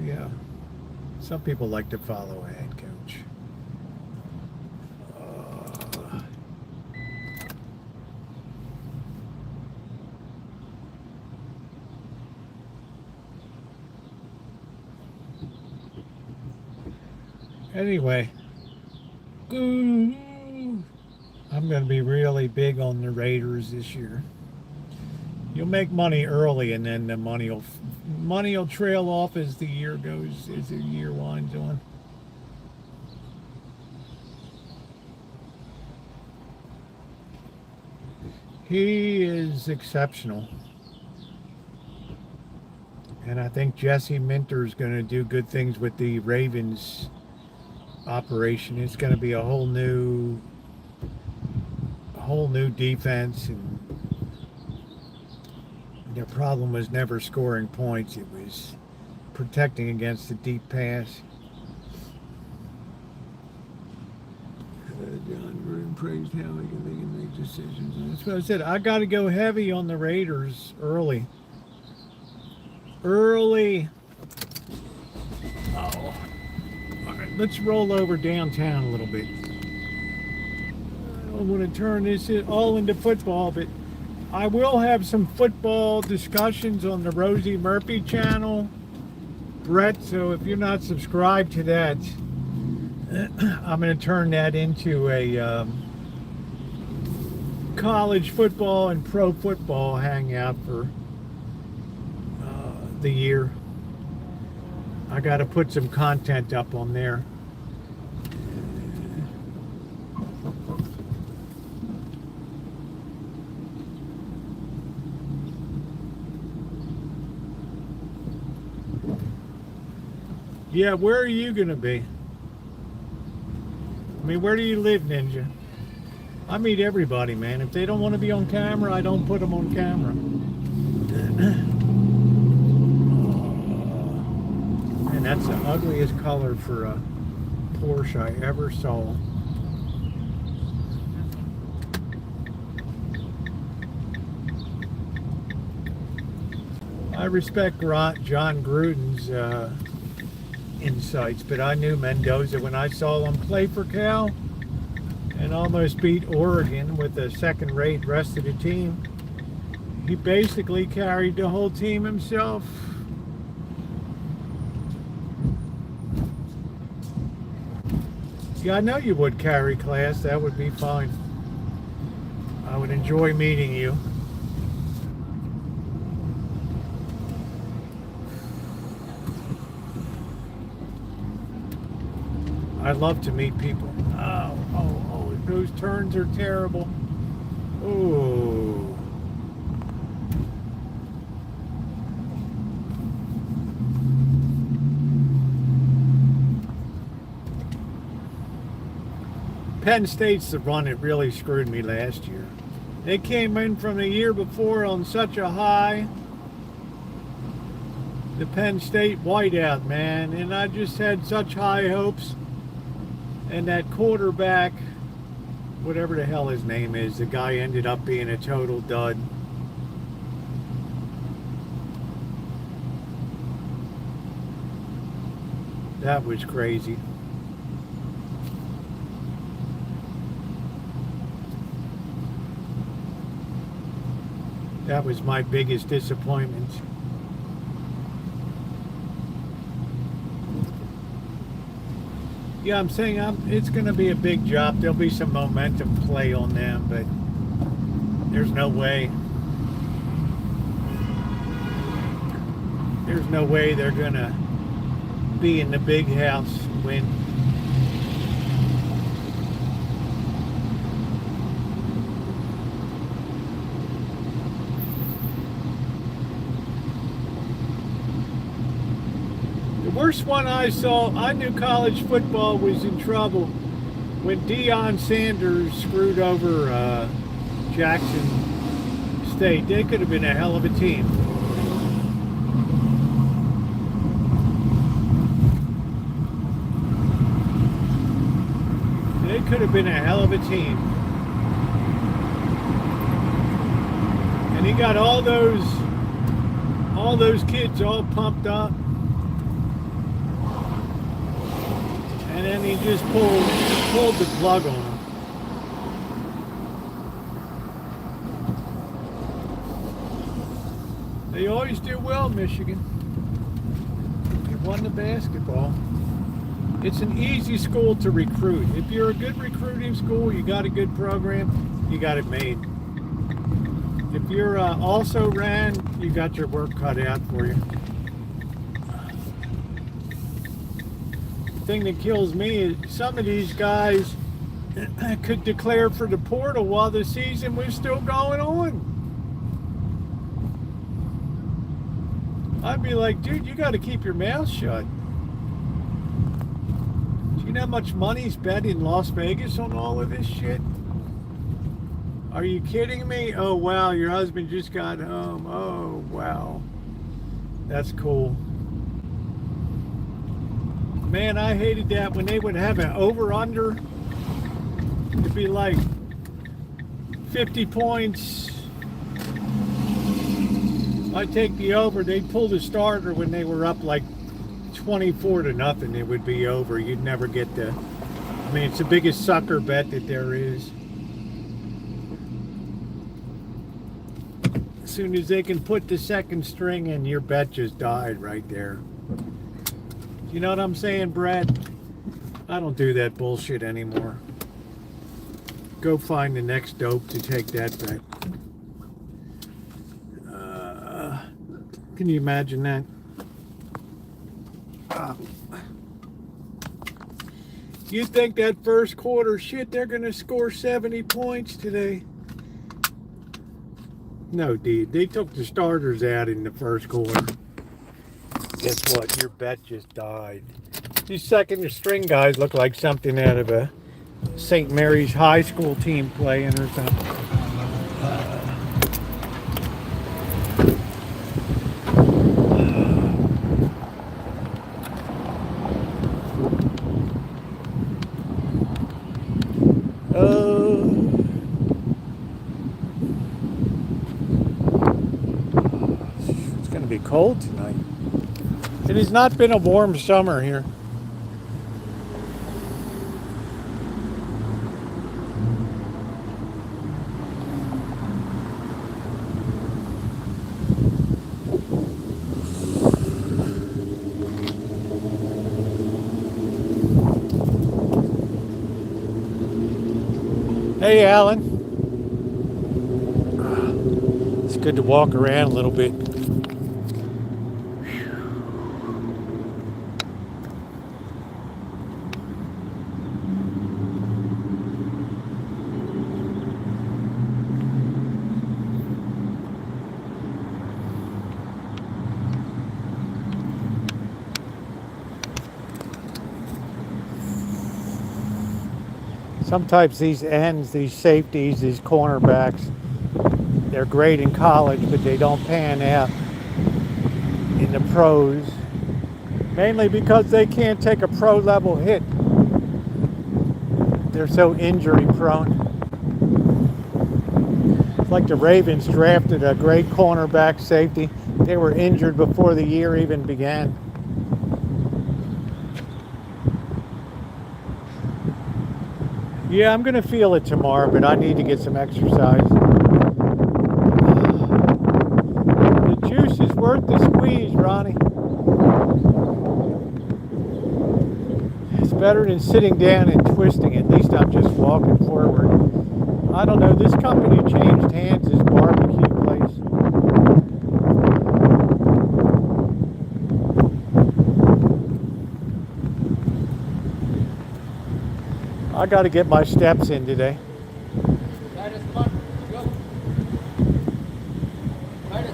Yeah, some people like to follow a head coach. Anyway, I'm going to be really big on the Raiders this year. You'll make money early, and then the money will trail off as the year goes, as the year winds on. He is exceptional. And I think Jesse Minter is going to do good things with the Ravens operation. It's going to be a whole new defense, and their problem was never scoring points. It was protecting against the deep pass. John Gruden praised how they can make decisions. And that's what I said. I got to go heavy on the Raiders early. Oh. Let's roll over downtown a little bit. I want to turn this all into football, but I will have some football discussions on the Rosie Murphy channel, Brett. So if you're not subscribed to that, I'm going to turn that into a college football and pro football hangout for the year. I got to put some content up on there. Yeah, where are you going to be? I mean, where do you live, Ninja? I meet everybody, man. If they don't want to be on camera, I don't put them on camera. And that's the ugliest color for a Porsche I ever saw. I respect John Gruden's insights, but I knew Mendoza when I saw him play for Cal and almost beat Oregon with a second-rate rest of the team. He basically carried the whole team himself. Yeah, I know you would carry class. That would be fine. I would enjoy meeting you. I love to meet people. Oh, those turns are terrible. Oh. Penn State's the one that really screwed me last year. They came in from the year before on such a high. The Penn State whiteout, man. And I just had such high hopes. And that quarterback, whatever the hell his name is, the guy ended up being a total dud. That was crazy. That was my biggest disappointment. Yeah, I'm saying it's going to be a big job. There'll be some momentum play on them, but there's no way. There's no way they're going to be in the big house and win. The worst one I saw, I knew college football was in trouble when Deion Sanders screwed over Jackson State. They could have been a hell of a team. They could have been a hell of a team. And he got all those kids all pumped up. And then he just pulled the plug on them. They always do well, Michigan. They won the basketball. It's an easy school to recruit. If you're a good recruiting school, you got a good program, you got it made. If you're also ran, you got your work cut out for you. Thing that kills me is some of these guys could declare for the portal while the season was still going on. I'd be like, dude, you got to keep your mouth shut. Do you know how much money's bet in Las Vegas on all of this shit? Are you kidding me? Oh, wow, your husband just got home. Oh, wow. That's cool. Man, I hated that when they would have an over-under. It'd be like 50 points. I'd take the over. They'd pull the starter when they were up like 24-0. It would be over. You'd never get the... I mean, it's the biggest sucker bet that there is. As soon as they can put the second string in, your bet just died right there. You know what I'm saying, Brad? I don't do that bullshit anymore. Go find the next dope to take that bet. Can you imagine that? You think that first quarter, shit, they're going to score 70 points today? No, dude. They took the starters out in the first quarter. Guess what? Your bet just died. These second string guys look like something out of a St. Mary's high school team playing or something. It's going to be cold tonight. It has not been a warm summer here. Hey, Alan. It's good to walk around a little bit. Sometimes these ends, these safeties, these cornerbacks, they're great in college, but they don't pan out in the pros. Mainly because they can't take a pro level hit. They're so injury prone. It's like the Ravens drafted a great cornerback safety. They were injured before the year even began. Yeah, I'm going to feel it tomorrow, but I need to get some exercise. The juice is worth the squeeze, Ronnie. It's better than sitting down and twisting. At least I'm just walking forward. I don't know, this company changed hands, this barbecue place. I got to get my steps in today. Titus, come on, go. Titus.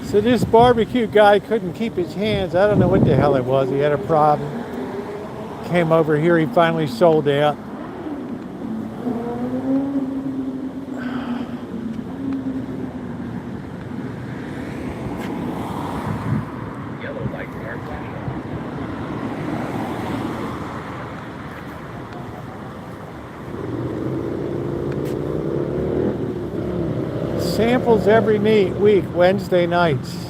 So this barbecue guy couldn't keep his hands. I don't know what the hell it was. He had a problem. Came over here. He finally sold out. Yellow lights are flashing. Samples every week, Wednesday nights.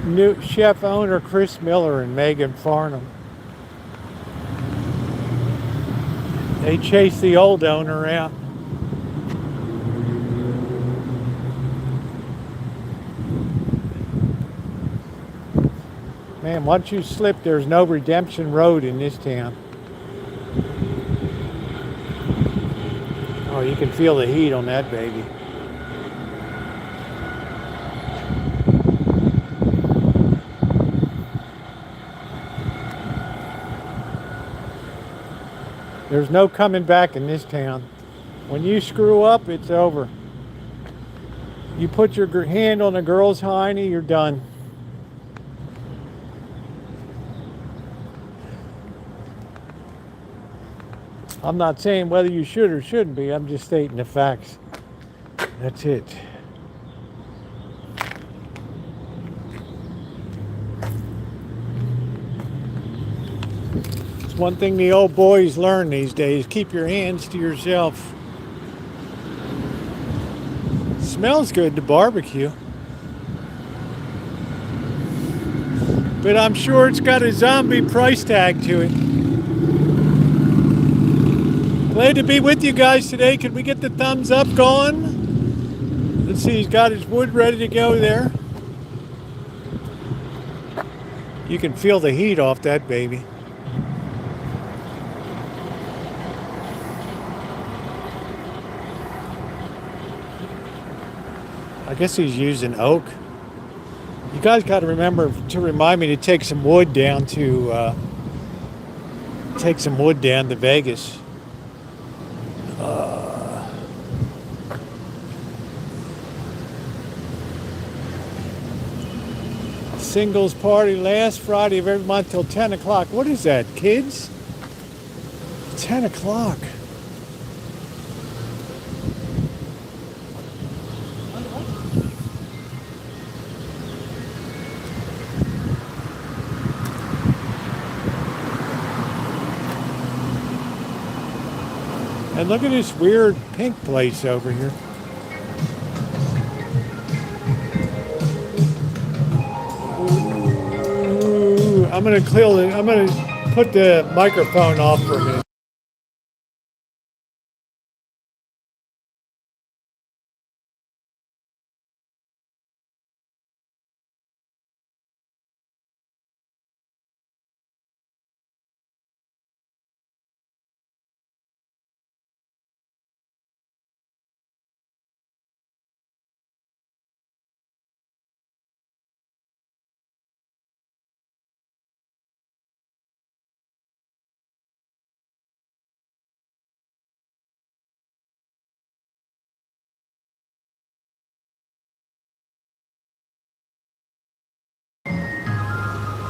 New chef owner Chris Miller and Megan Farnham. They chased the old owner out. Man, once you slip, there's no redemption road in this town. Oh, you can feel the heat on that baby. There's no coming back in this town. When you screw up, it's over. You put your hand on a girl's hiney, you're done. I'm not saying whether you should or shouldn't be. I'm just stating the facts. That's it. It's one thing the old boys learn these days. Keep your hands to yourself. Smells good, the barbecue. But I'm sure it's got a zombie price tag to it. Glad to be with you guys today. Could we get the thumbs up going? Let's see, he's got his wood ready to go there. You can feel the heat off that baby. I guess he's using oak. You guys got to remember to remind me to take some wood down to Vegas. Singles party last Friday of every month till 10 o'clock. What is that, kids? 10 o'clock. And look at this weird pink place over here. Ooh, I'm gonna put the microphone off for a minute.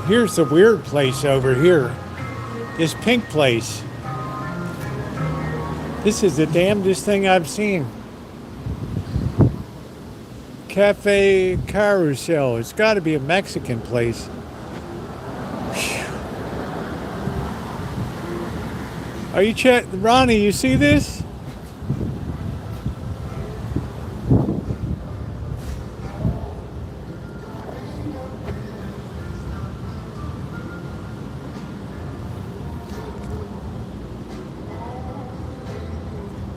Here's the weird place over here. This pink place. This is the damnedest thing I've seen. Cafe Carousel. It's got to be a Mexican place. Are you Ronnie, you see this?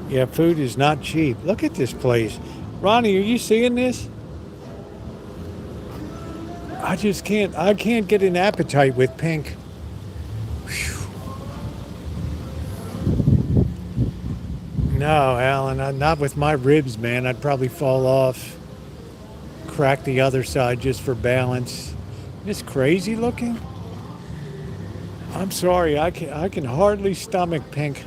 Yeah, food is not cheap. Look at this place. Ronnie, are you seeing this? I can't get an appetite with pink. Whew. No, Alan, not with my ribs, man. I'd probably fall off. Crack the other side just for balance. This crazy looking? I'm sorry, I can hardly stomach pink.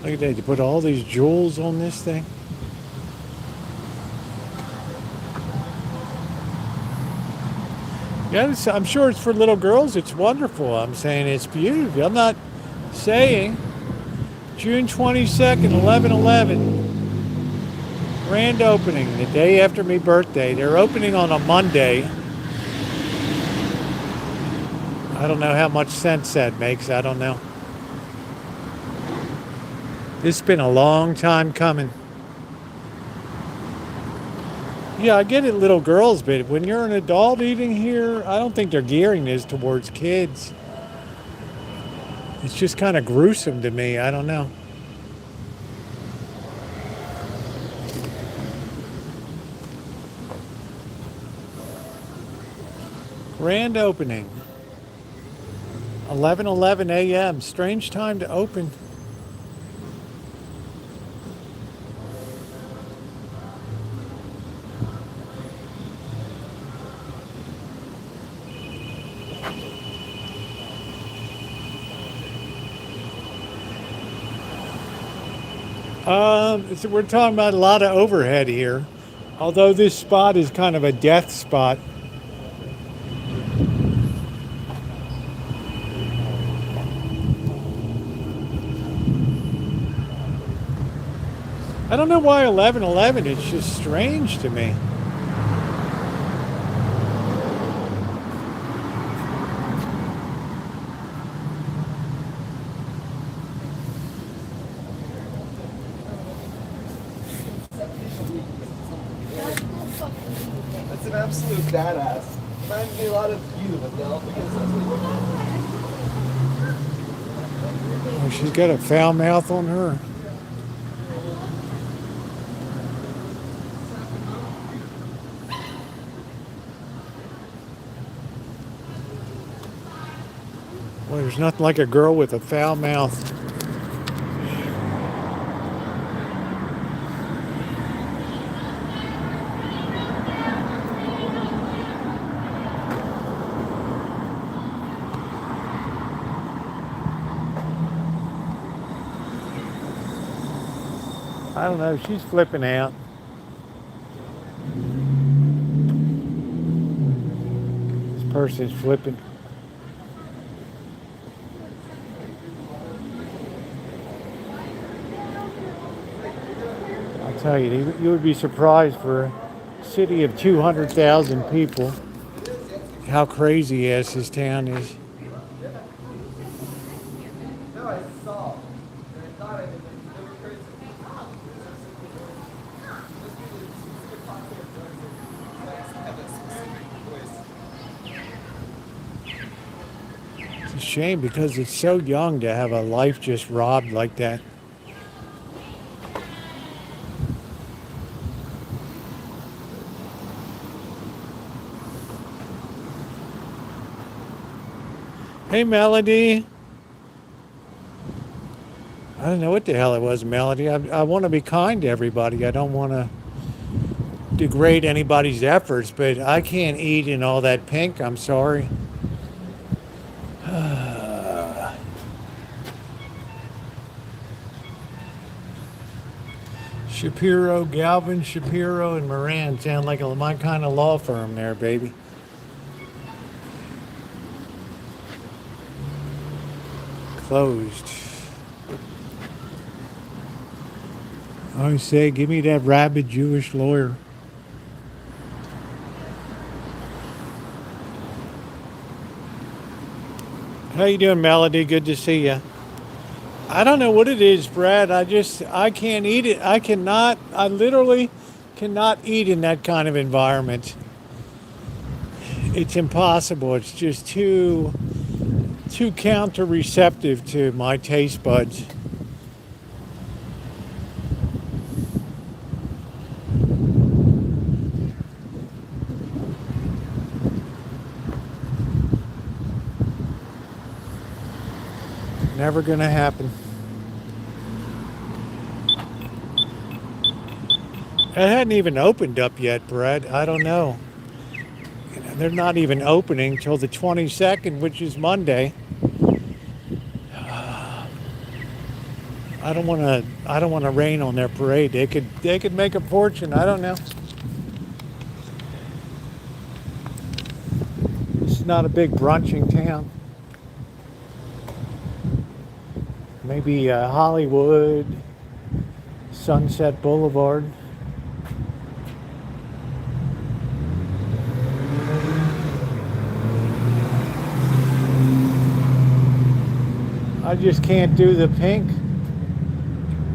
Look at that, you put all these jewels on this thing. Yeah, I'm sure it's for little girls. It's wonderful. I'm saying it's beautiful. I'm not saying. June 22nd, 11/11. Grand opening, the day after my birthday. They're opening on a Monday. I don't know how much sense that makes. I don't know. This has been a long time coming. Yeah, I get it, little girls, but when you're an adult eating here, I don't think they're gearing this towards kids. It's just kind of gruesome to me. I don't know. Grand opening. 11:11 a.m. Strange time to open. So we're talking about a lot of overhead here, although this spot is kind of a death spot. I don't know why 11/11, it's just strange to me. That's an absolute badass. Reminds me a lot of you, Adele, because that's what Oh, she's got a foul mouth on her. Well, there's nothing like a girl with a foul mouth. I don't know, she's flipping out. This person's flipping. I'll tell you, you would be surprised for a city of 200,000 people. how crazy ass this town is. No, I saw. And I thought I did. It was crazy. It's a shame because it's so young to have a life just robbed like that. Hey, Melody. I don't know what the hell it was, Melody. I want to be kind to everybody. I don't want to degrade anybody's efforts, but I can't eat in all that pink. I'm sorry. Shapiro, Galvin, Shapiro, and Moran sound like my kind of law firm there, baby. Closed. I say, give me that rabid Jewish lawyer. How you doing, Melody? Good to see you. I don't know what it is, Brad. I can't eat it. I literally cannot eat in that kind of environment. It's impossible. It's just too counter-receptive to my taste buds. Never gonna happen. It hadn't even opened up yet, Brad. I don't know. They're not even opening till the 22nd, which is Monday. I don't want to rain on their parade. They could make a fortune. I don't know. It's not a big brunching town. Maybe Hollywood, Sunset Boulevard. I just can't do the pink.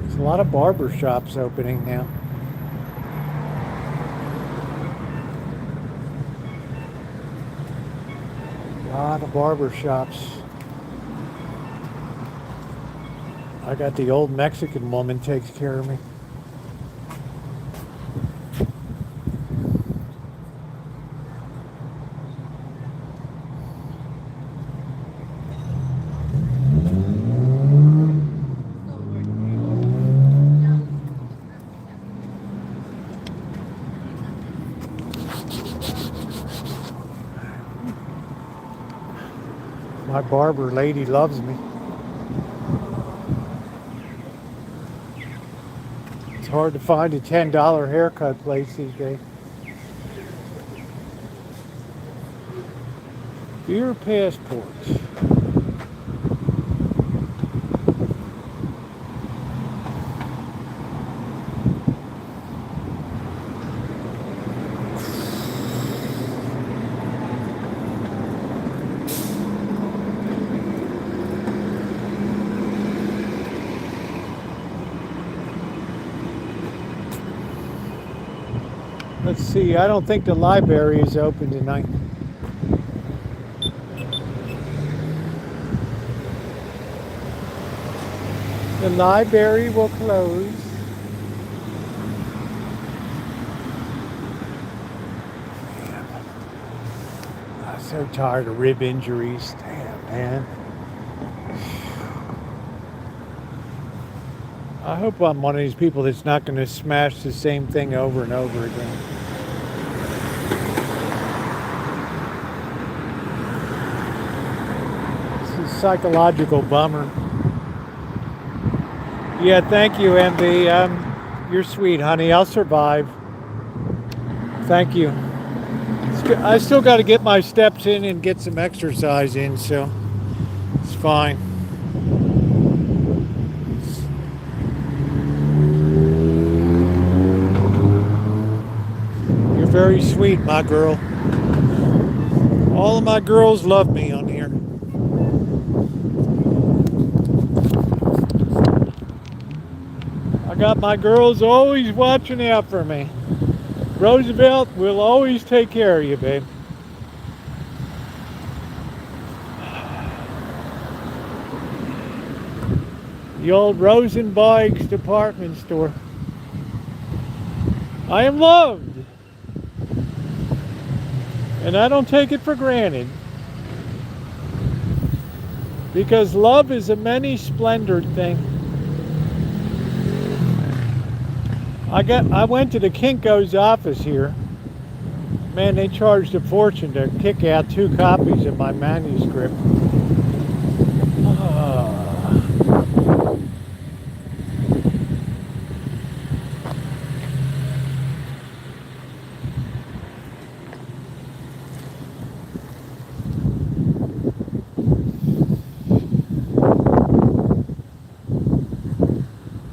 There's a lot of barber shops opening now. A lot of barber shops. I got the old Mexican woman takes care of me. My barber lady loves me. It's hard to find a $10 haircut place these days. Beer passports. Let's see, I don't think the library is open tonight. The library will close. I'm so tired of rib injuries. Damn, man. I hope I'm one of these people that's not going to smash the same thing over and over again. This is a psychological bummer. Yeah, thank you, MB. You're sweet, honey. I'll survive. Thank you. I still got to get my steps in and get some exercise in, so it's fine. You're very sweet, my girl. All of my girls love me on here. I got my girls always watching out for me. Roosevelt will always take care of you, babe. The old Rosenberg's department store. I am loved. And I don't take it for granted. Because love is a many-splendored thing. I went to the Kinko's office here. Man, they charged a fortune to kick out 2 copies of my manuscript.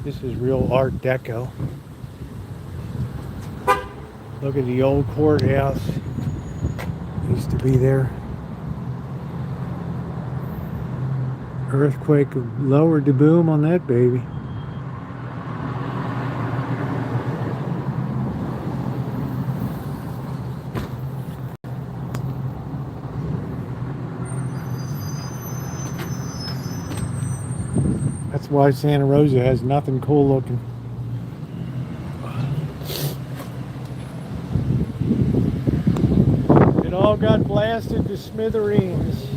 This is real Art Deco. Look at the old courthouse. Used to be there. Earthquake lowered the boom on that baby. That's why Santa Rosa has nothing cool looking. It all got blasted to smithereens.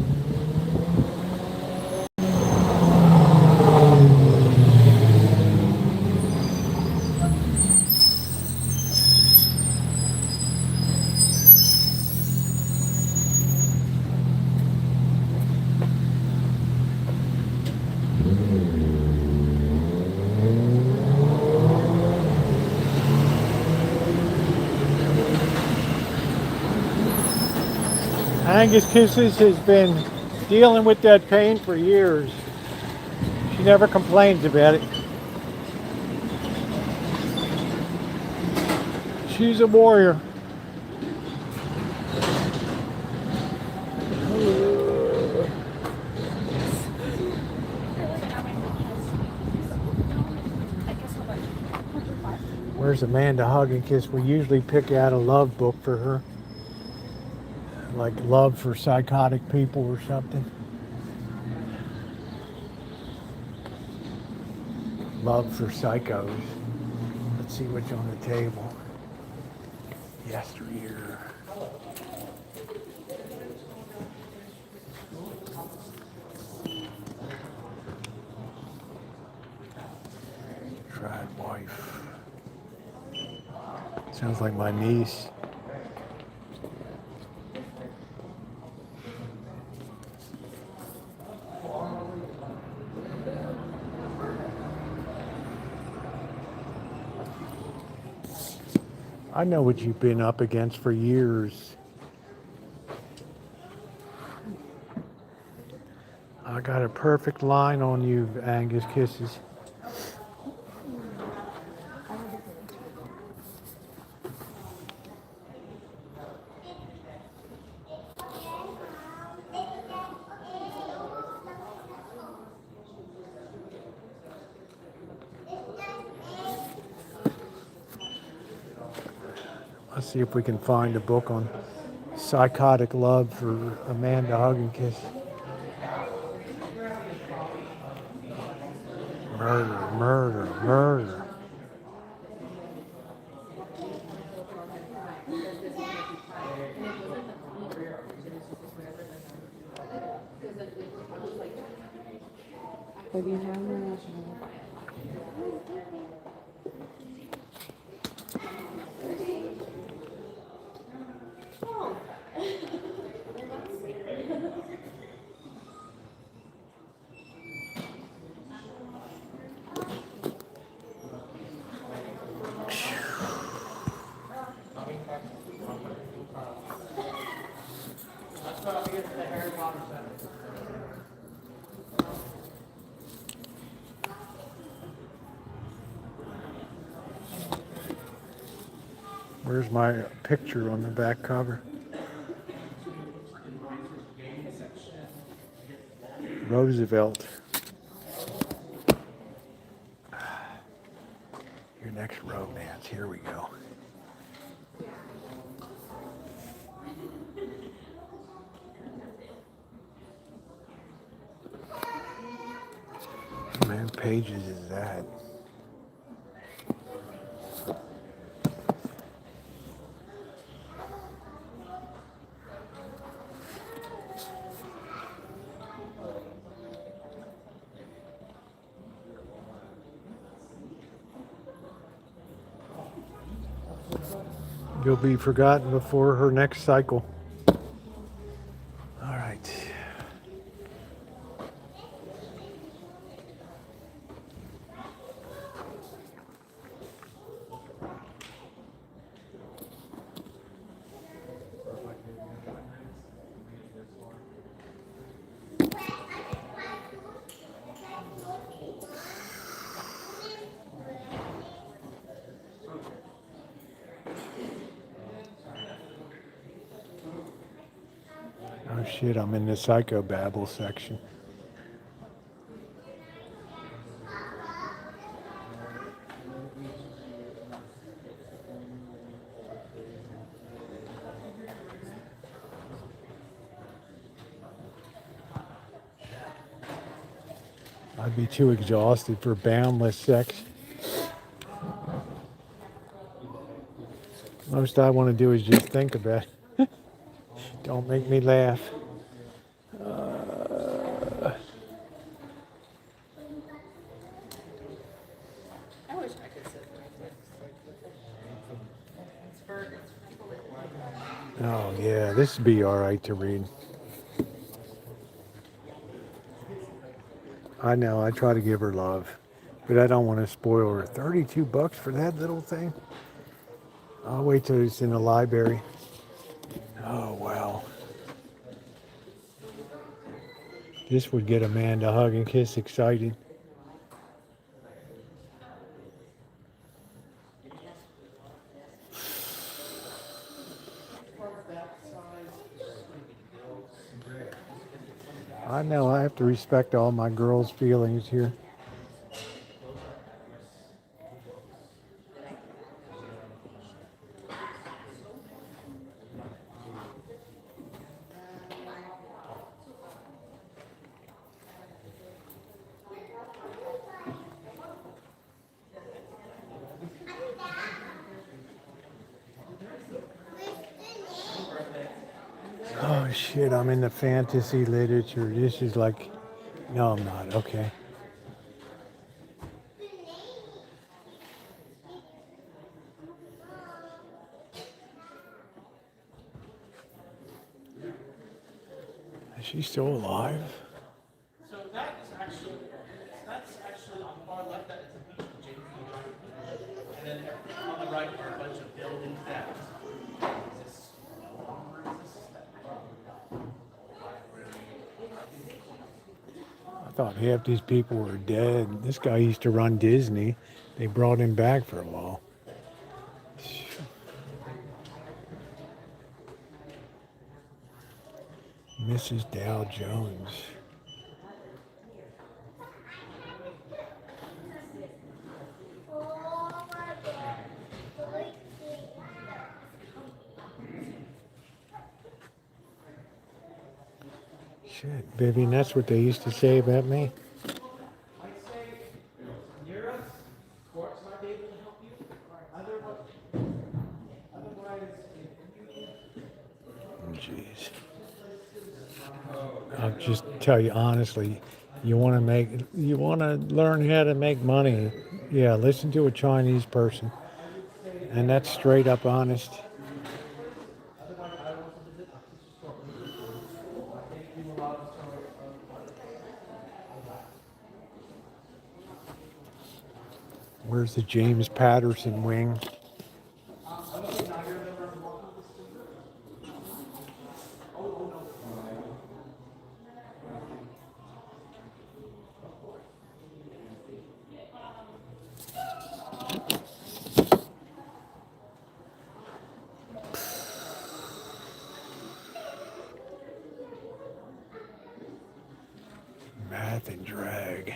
Angus Kisses has been dealing with that pain for years. She never complains about it. She's a warrior. Where's Amanda Hug and Kiss? We usually pick out a love book for her. Like Love for Psychotic People or something. Love for Psychos. Let's see what's on the table. Yesteryear. Tried Wife. Sounds like my niece. I know what you've been up against for years. I got a perfect line on you, Angus Kisses. Let's see if we can find a book on psychotic love for Amanda Hug and Kiss. Murder, murder, murder. Where's my picture on the back cover? Roosevelt. Your next romance. Here we go. How many pages is that? You'll be forgotten before her next cycle. All right. Oh shit, I'm in the psychobabble section. I'd be too exhausted for boundless sex. Most I want to do is just think about it. Don't make me laugh. I wish I could sit like this. It's for people that Oh yeah, this would be all right to read. I know, I try to give her love, but I don't want to spoil her. $32 for that little thing? I'll wait till it's in the library. Oh wow. This would get a man to hug and kiss excited. I know I have to respect all my girls' feelings here. Oh shit, I'm in the fantasy literature. This is like, no, I'm not. Okay. Is she still alive? So that's actually on the far left. That is a beach in Jamestown Drive. And then on the right are a bunch of buildings that exist no longer exist. I thought half these people were dead. This guy used to run Disney. They brought him back for a while. Mrs. Dow Jones. Shit, Vivian, that's what they used to say about me. I'd say near us, courts might be able to help you. Otherwise, Jeez. I'll just tell you honestly, you want to learn how to make money. Yeah, listen to a Chinese person, and that's straight up honest. Where's the James Patterson wing? Math and drag.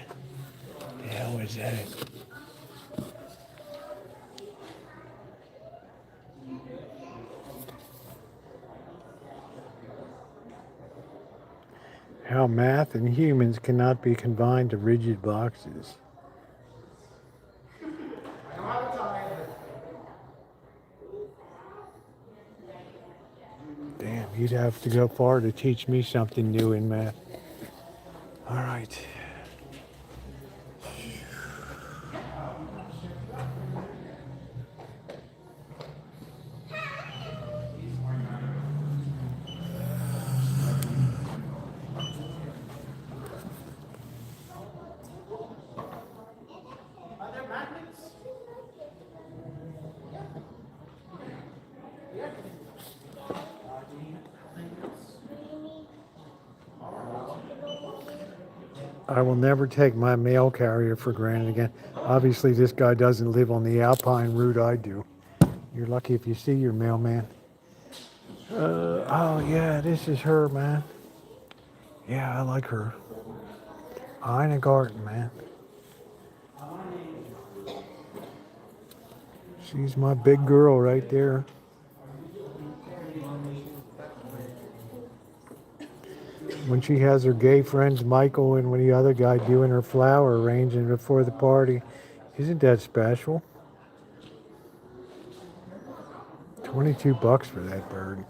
The hell is that? How math and humans cannot be confined to rigid boxes. Damn, you'd have to go far to teach me something new in math. All right. Are there magnets? I will never take my mail carrier for granted again. Obviously, this guy doesn't live on the Alpine route I do. You're lucky if you see your mailman. Oh, yeah, this is her, man. Yeah, I like her. Ina Garten, man. She's my big girl right there. When she has her gay friends, Michael and the other guy doing her flower arranging before the party. Isn't that special? $22 for that bird.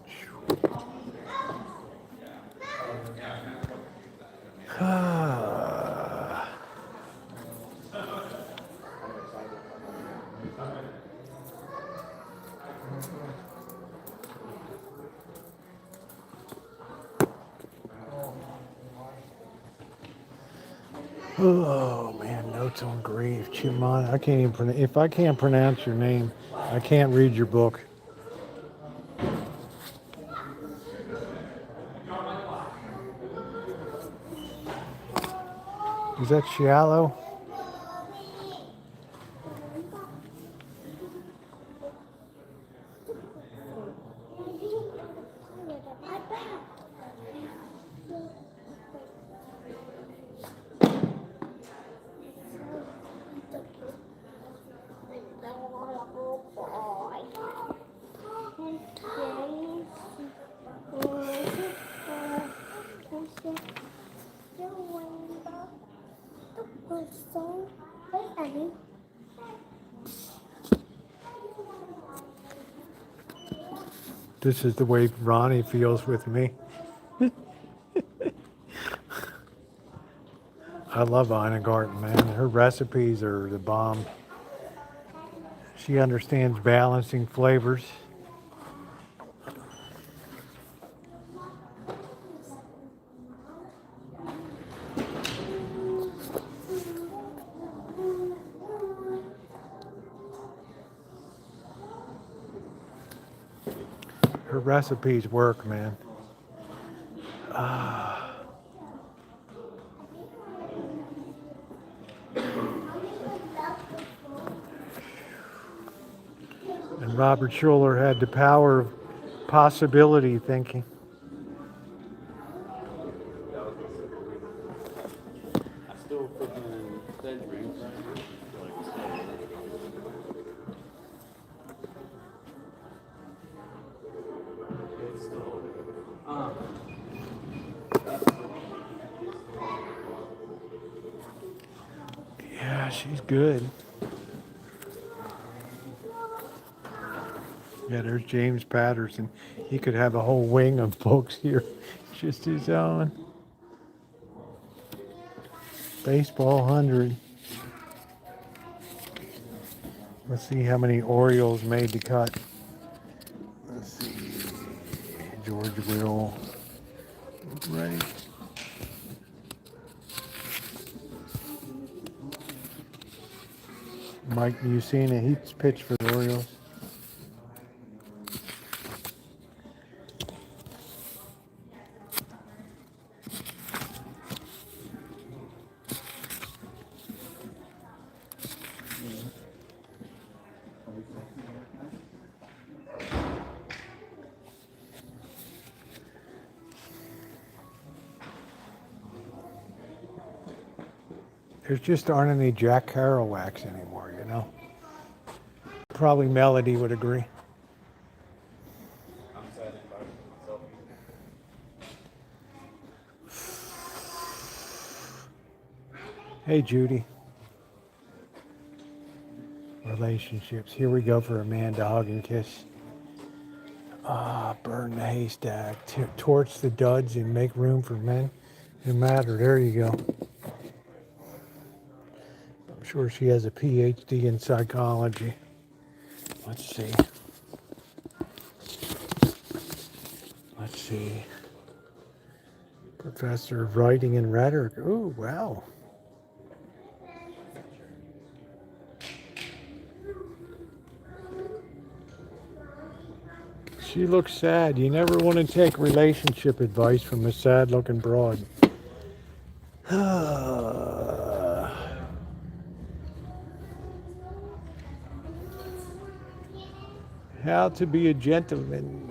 Oh man, notes on grief. Chimon, I can't even pronounce. If I can't pronounce your name, I can't read your book. Is that shallow? This is the way Ronnie feels with me. I love Ina Garten, man. Her recipes are the bomb. She understands balancing flavors. Her recipes work, man. And Robert Schuller had the power of possibility thinking. I still freaking dead drinks. Yeah, she's good. Yeah, there's James Patterson. He could have a whole wing of books here, just his own. Baseball 100. Let's see how many Orioles made the cut. Let's see. George Will. Right. Mike, you seen it? He's pitched for the Orioles. There just aren't any Jack Kerouacs anymore, you know. Probably Melody would agree. I'm sad about selfie. Hey, Judy. Relationships. Here we go for Amanda hug and kiss. Burn the haystack. Torch the duds and make room for men who matter. There you go. I'm sure she has a PhD in psychology. Let's see. Let's see. Professor of Writing and Rhetoric. Oh, wow. She looks sad. You never want to take relationship advice from a sad-looking broad. How to be a gentleman.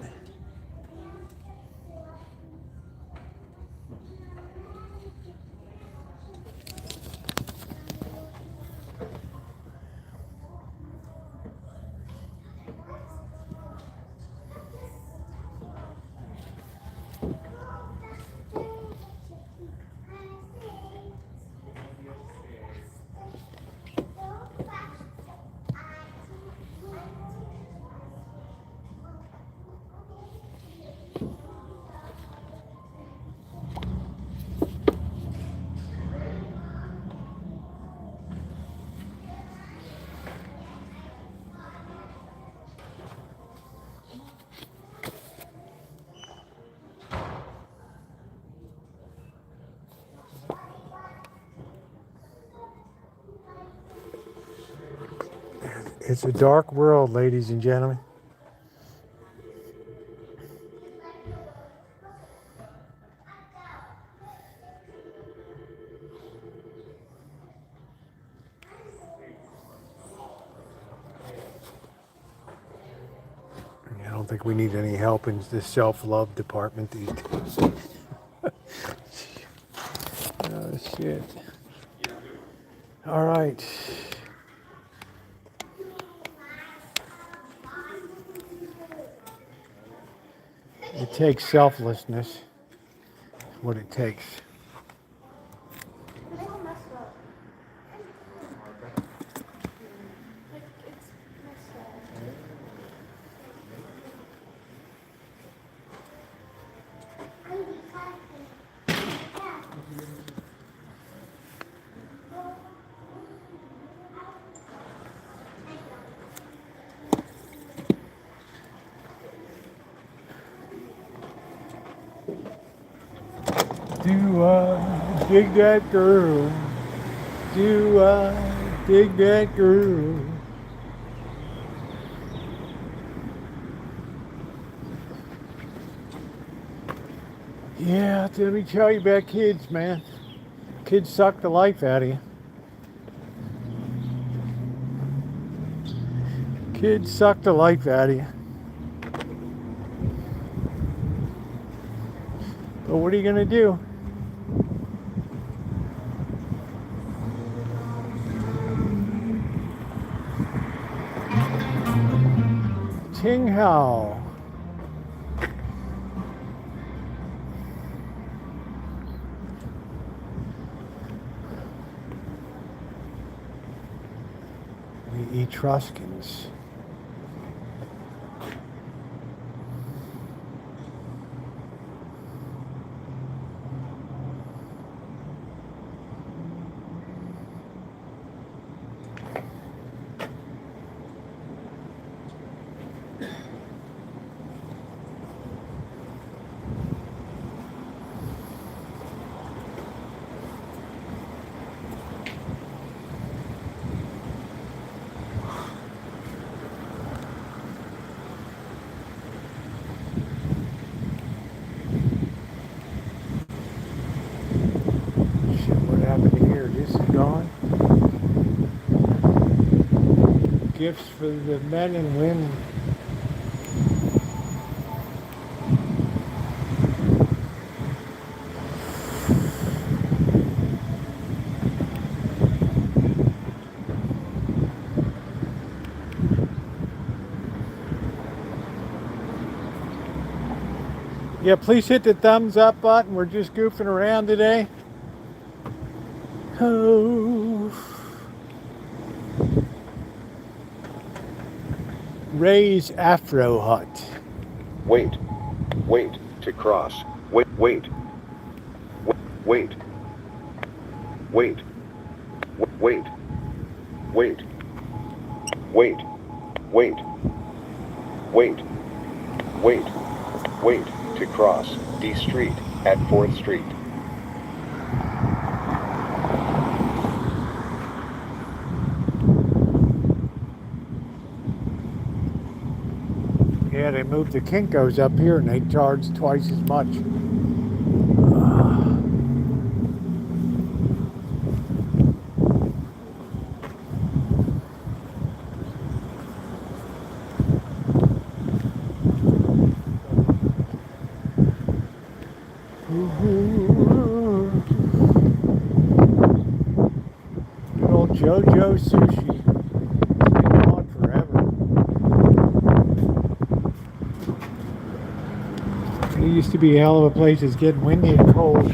It's a dark world, ladies and gentlemen. I don't think we need any help in the self-love department these days. Oh, shit. All right. It takes selflessness, what it takes. They all messed up. Like, it's messed up. Do I dig that girl? Do I dig that girl? Yeah, let me tell you about kids, man. Kids suck the life out of you. Kids suck the life out of you. But what are you gonna do? Ting Hao. The Etruscans. Gifts for the men and women. Yeah, please hit the thumbs up button. We're just goofing around today. Oh. Ray's Afro Hut. Wait. Wait to cross. Wait. Wait. Wait. Wait. Wait. Wait. Wait. Wait. Wait. Wait. Wait to cross D Street at 4th Street. Yeah, they moved the Kinkos up here and they charge twice as much. Good old JoJo Sushi. It's been gone forever. It used to be a hell of a place. It's getting windy and cold.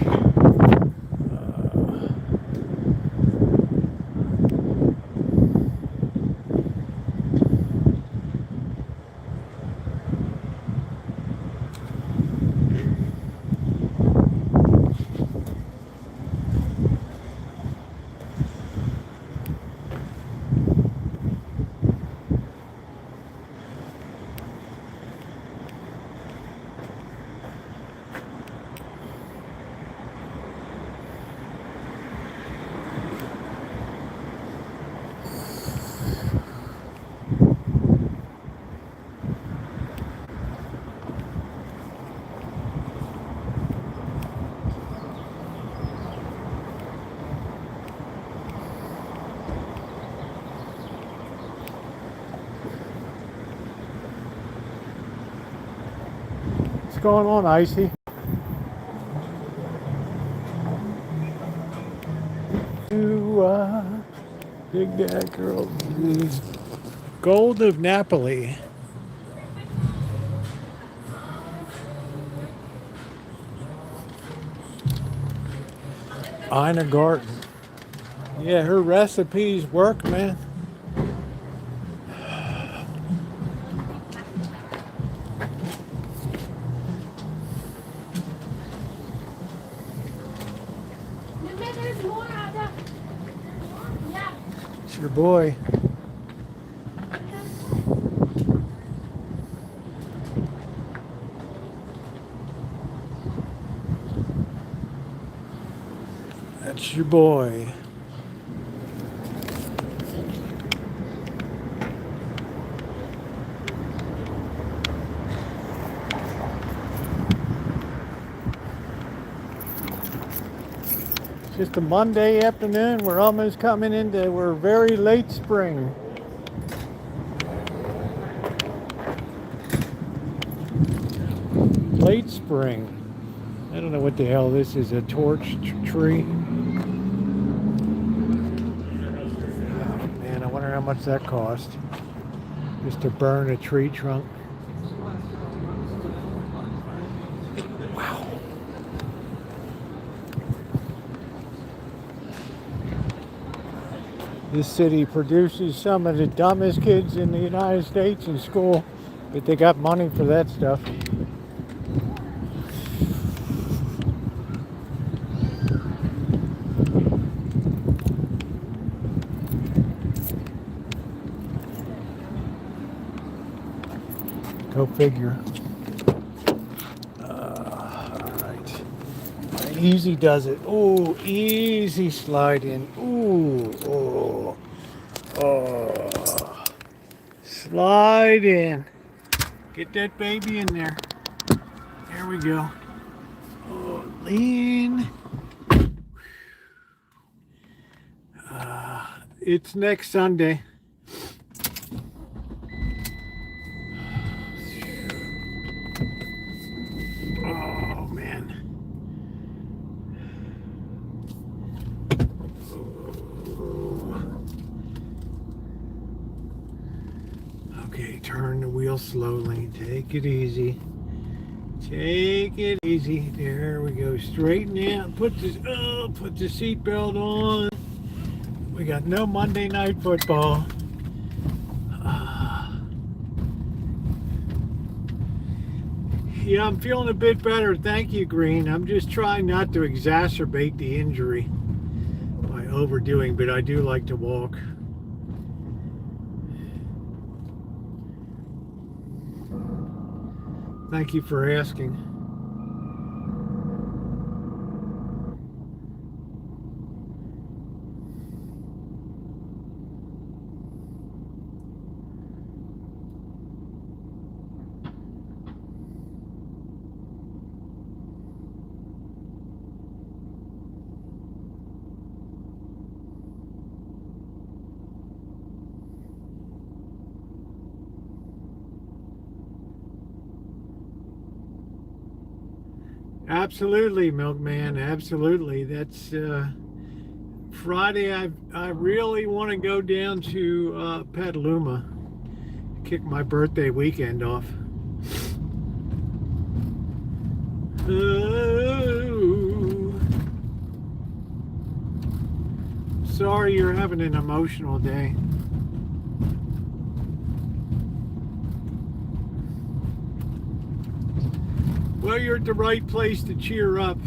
What's going on, Icy? Big Dad Girl. Gold of Napoli. Ina Garten. Yeah, her recipes work, man. There's more out there. Yeah. It's your boy. That's your boy. It's just a Monday afternoon. We're almost coming into, we're very late spring. Late spring. I don't know what the hell this is, a torch tree. Oh man, I wonder how much that cost. Just to burn a tree trunk. Wow. This city produces some of the dumbest kids in the United States in school, but they got money for that stuff. Go figure. All right. Easy does it. Ooh, easy slide in. Ooh, oh, oh. Slide in. Get that baby in there. There we go. Oh, lean. It's next Sunday. Oh man. Okay, turn the wheel slowly. Take it easy. Take it easy. There we go. Straighten out. Put the seatbelt on. We got no Monday Night Football. Yeah, I'm feeling a bit better. Thank you, Green. I'm just trying not to exacerbate the injury by overdoing, but I do like to walk. Thank you for asking. Absolutely, Milkman. Absolutely. That's Friday. I really want to go down to Petaluma, kick my birthday weekend off. Oh. Sorry you're having an emotional day. Well, you're at the right place to cheer up.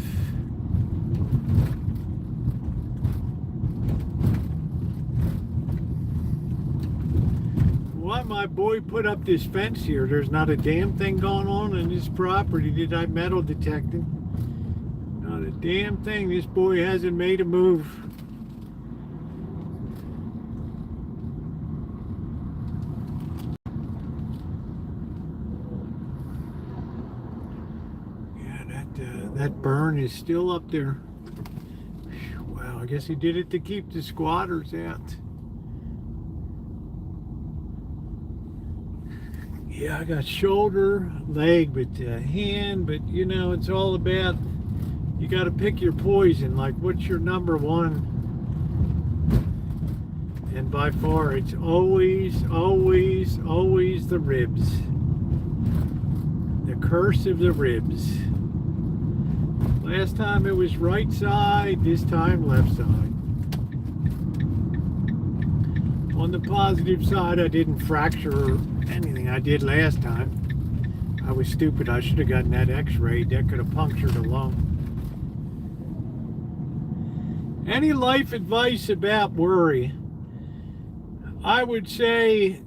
Why my boy put up this fence here? There's not a damn thing going on this property that I metal detected. Not a damn thing. This boy hasn't made a move. That burn is still up there. Wow, I guess he did it to keep the squatters out. Yeah, I got shoulder, leg, but hand, but you know, it's all about, you got to pick your poison. Like, what's your number one? And by far, it's always, always, always the ribs. The curse of the ribs. Last time it was right side, this time left side. On the positive side, I didn't fracture anything I did last time. I was stupid. I should have gotten that x-ray. That could have punctured a lung. Any life advice about worry? I would say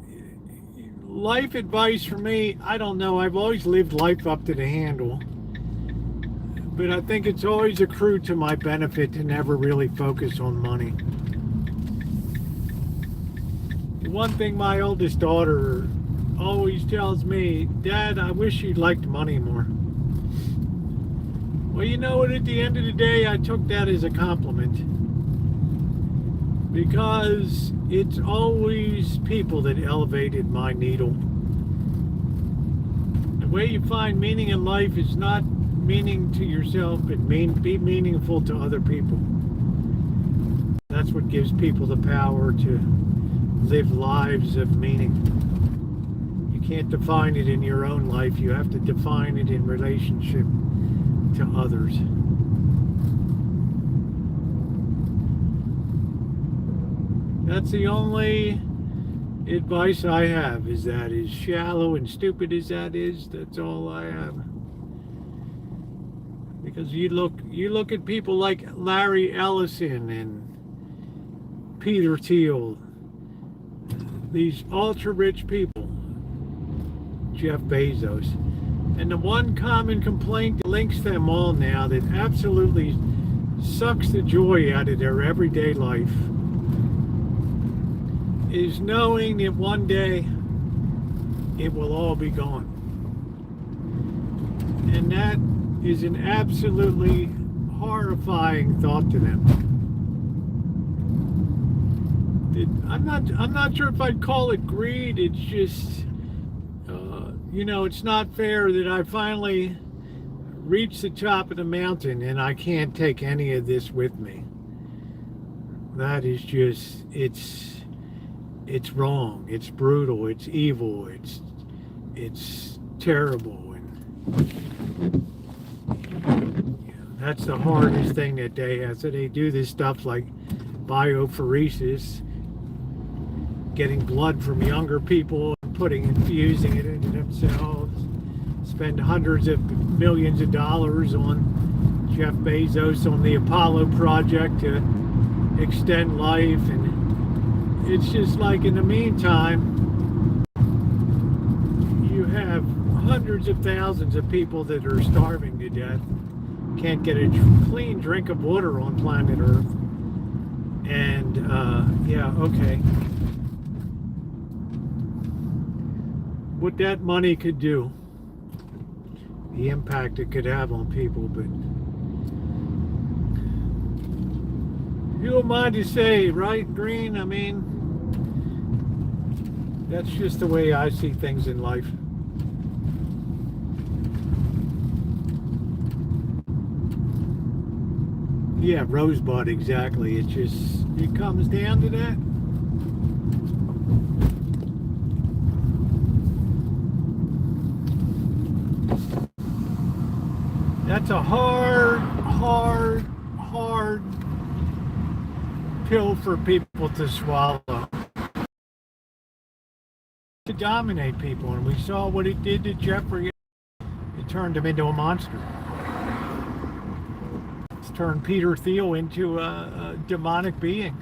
life advice for me, I don't know. I've always lived life up to the handle. But I think it's always accrued to my benefit to never really focus on money. The one thing my oldest daughter always tells me, Dad, I wish you liked money more. Well, you know what, at the end of the day, I took that as a compliment. Because it's always people that elevated my needle. The way you find meaning in life is not meaning to yourself, but be meaningful to other people. That's what gives people the power to live lives of meaning. You can't define it in your own life. You have to define it in relationship to others. That's the only advice I have, is that as shallow and stupid as that is, that's all I have. Because you look at people like Larry Ellison and Peter Thiel, these ultra rich people, Jeff Bezos, and the one common complaint that links them all now, that absolutely sucks the joy out of their everyday life, is knowing that one day it will all be gone. And that is an absolutely horrifying thought to them. I'm not sure if I'd call it greed. It's just, you know, it's not fair that I finally reached the top of the mountain and I can't take any of this with me. That is just, it's wrong. It's brutal. It's evil. It's terrible. And That's the hardest thing that they have. So they do this stuff like biophoresis, getting blood from younger people and infusing it into themselves. Spend hundreds of millions of dollars on Jeff Bezos on the Apollo project to extend life, and it's just like in the meantime you have hundreds of thousands of people that are starving to death, can't get a clean drink of water on planet Earth. And yeah, okay, what that money could do, the impact it could have on people, but who am I to say, right, Green? I mean, that's just the way I see things in life. Yeah, Rosebud, exactly. It comes down to that. That's a hard pill for people to swallow. To dominate people, and we saw what it did to Jeffrey. It turned him into a monster. It's turned Peter Thiel into a demonic being.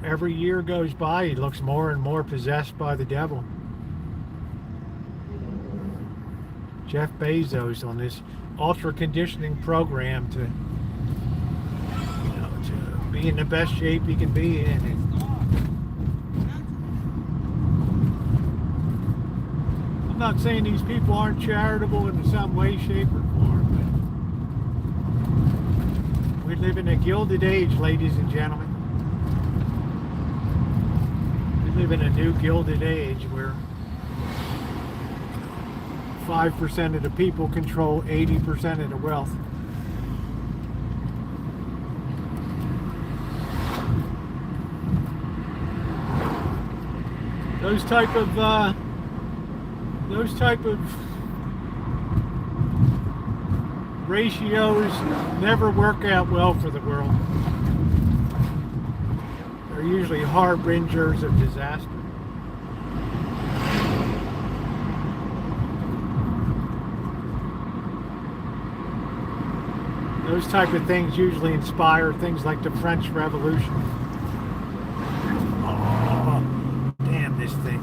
Every year goes by, he looks more and more possessed by the devil. Jeff Bezos on this ultra conditioning program to be in the best shape he can be in. I'm not saying these people aren't charitable in some way, shape, or form, but we live in a gilded age, ladies and gentlemen. We live in a new gilded age where 5% of the people control 80% of the wealth. Those type of ratios never work out well for the world. They're usually harbingers of disaster. Those type of things usually inspire things like the French Revolution. Oh, damn this thing.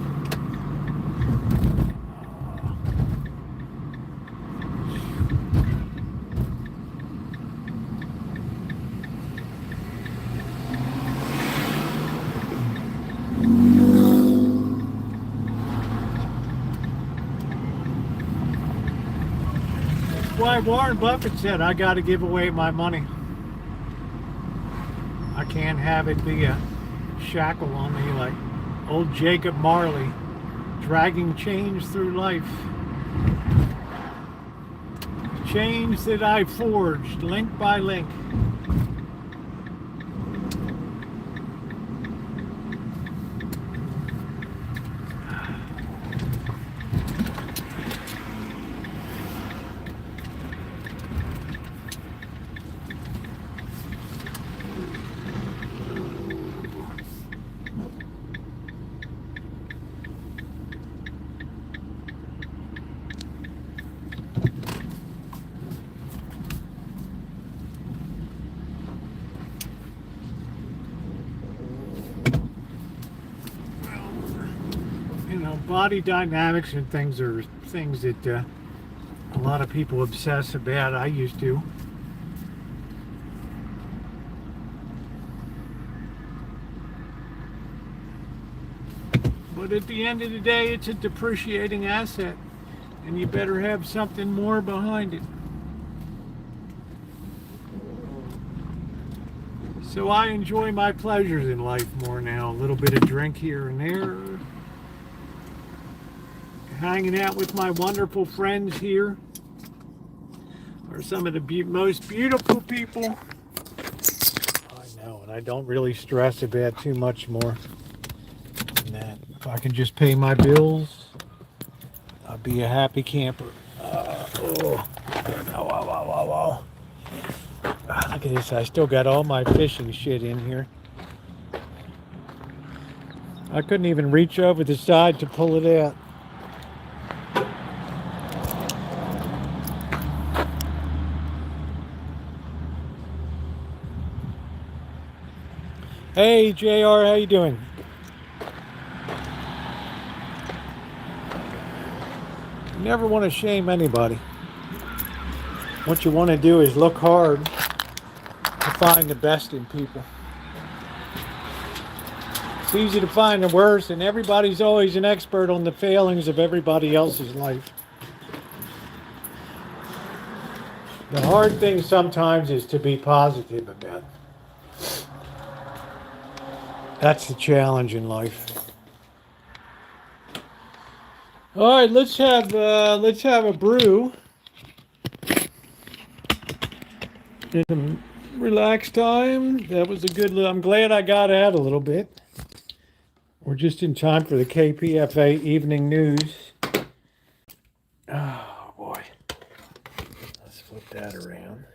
Why Warren Buffett said, I got to give away my money. I can't have it be a shackle on me like old Jacob Marley dragging chains through life. Chains that I forged link by link. Body dynamics and things are things that a lot of people obsess about. I used to. But at the end of the day, it's a depreciating asset, and you better have something more behind it. So I enjoy my pleasures in life more now. A little bit of drink here and there. Hanging out with my wonderful friends here are some of the most beautiful people. I know, and I don't really stress about too much more than that. If I can just pay my bills, I'll be a happy camper. Oh, oh, wow, wow, wow, wow. Ah, look at this. I still got all my fishing shit in here. I couldn't even reach over the side to pull it out. Hey, JR, how you doing? You never want to shame anybody. What you want to do is look hard to find the best in people. It's easy to find the worst, and everybody's always an expert on the failings of everybody else's life. The hard thing sometimes is to be positive about it. That's the challenge in life. All right, let's have a brew. In a relaxed time. That was a good. I'm glad I got out a little bit. We're just in time for the KPFA evening news. Oh boy, let's flip that around.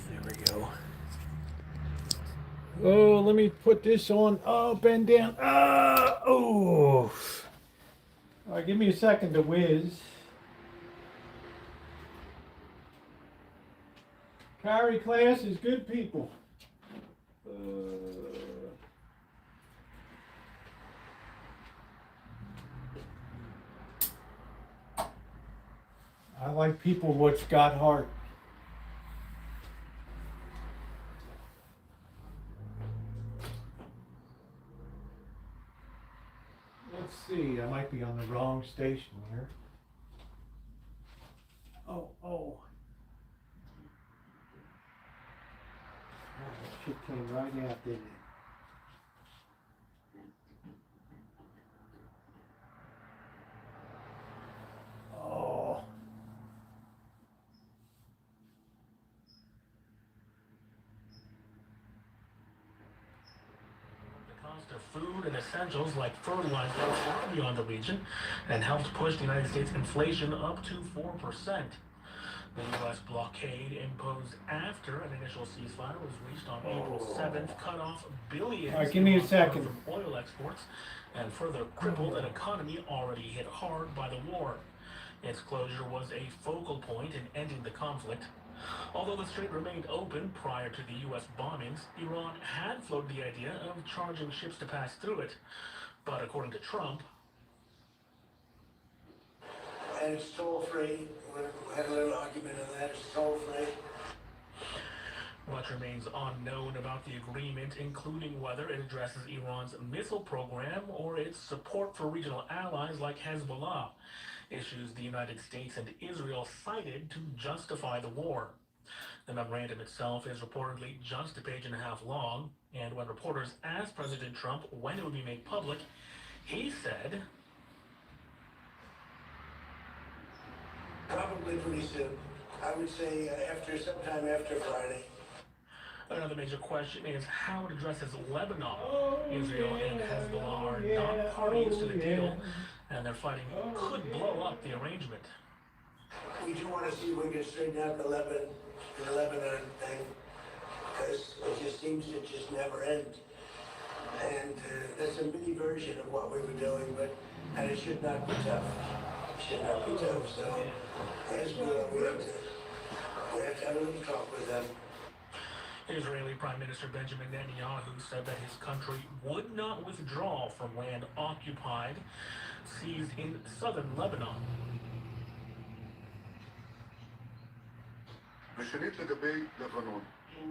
There we go. Oh, let me put this on. Oh, bend down. Oh. All right, give me a second to whiz. Carry class is good people. I like people what's got heart. Let's see, I might be on the wrong station here. Oh. Oh, that shit came right out, didn't it? Oh. The cost of food and essentials like fertilizer far beyond the region and helped push the United States inflation up to 4%. The U.S. blockade imposed after an initial ceasefire was reached on April 7th cut off billions All right, give me a second. from oil exports and further crippled an economy already hit hard by the war. Its closure was a focal point in ending the conflict. Although the strait remained open prior to the U.S. bombings, Iran had floated the idea of charging ships to pass through it. But according to Trump, and it's toll-free. We had a little argument on that. It's toll-free. much remains unknown about the agreement, including whether it addresses Iran's missile program or its support for regional allies like Hezbollah, issues the United States and Israel cited to justify the war. The memorandum itself is reportedly just a page and a half long, and when reporters asked President Trump when it would be made public, he said, Probably pretty soon. I would say sometime after Friday. Another major question is how it addresses Lebanon. Israel and Hezbollah are not parties to the deal, and their fighting could blow up the arrangement. We do want to see if we can straighten out the Lebanon thing, because it just seems to just never end. And that's a mini version of what we were doing, and it should not be tough. It should not be tough. So Hezbollah, we have to have a little talk with them. Israeli Prime Minister Benjamin Netanyahu said that his country would not withdraw from land occupied, seized in southern Lebanon.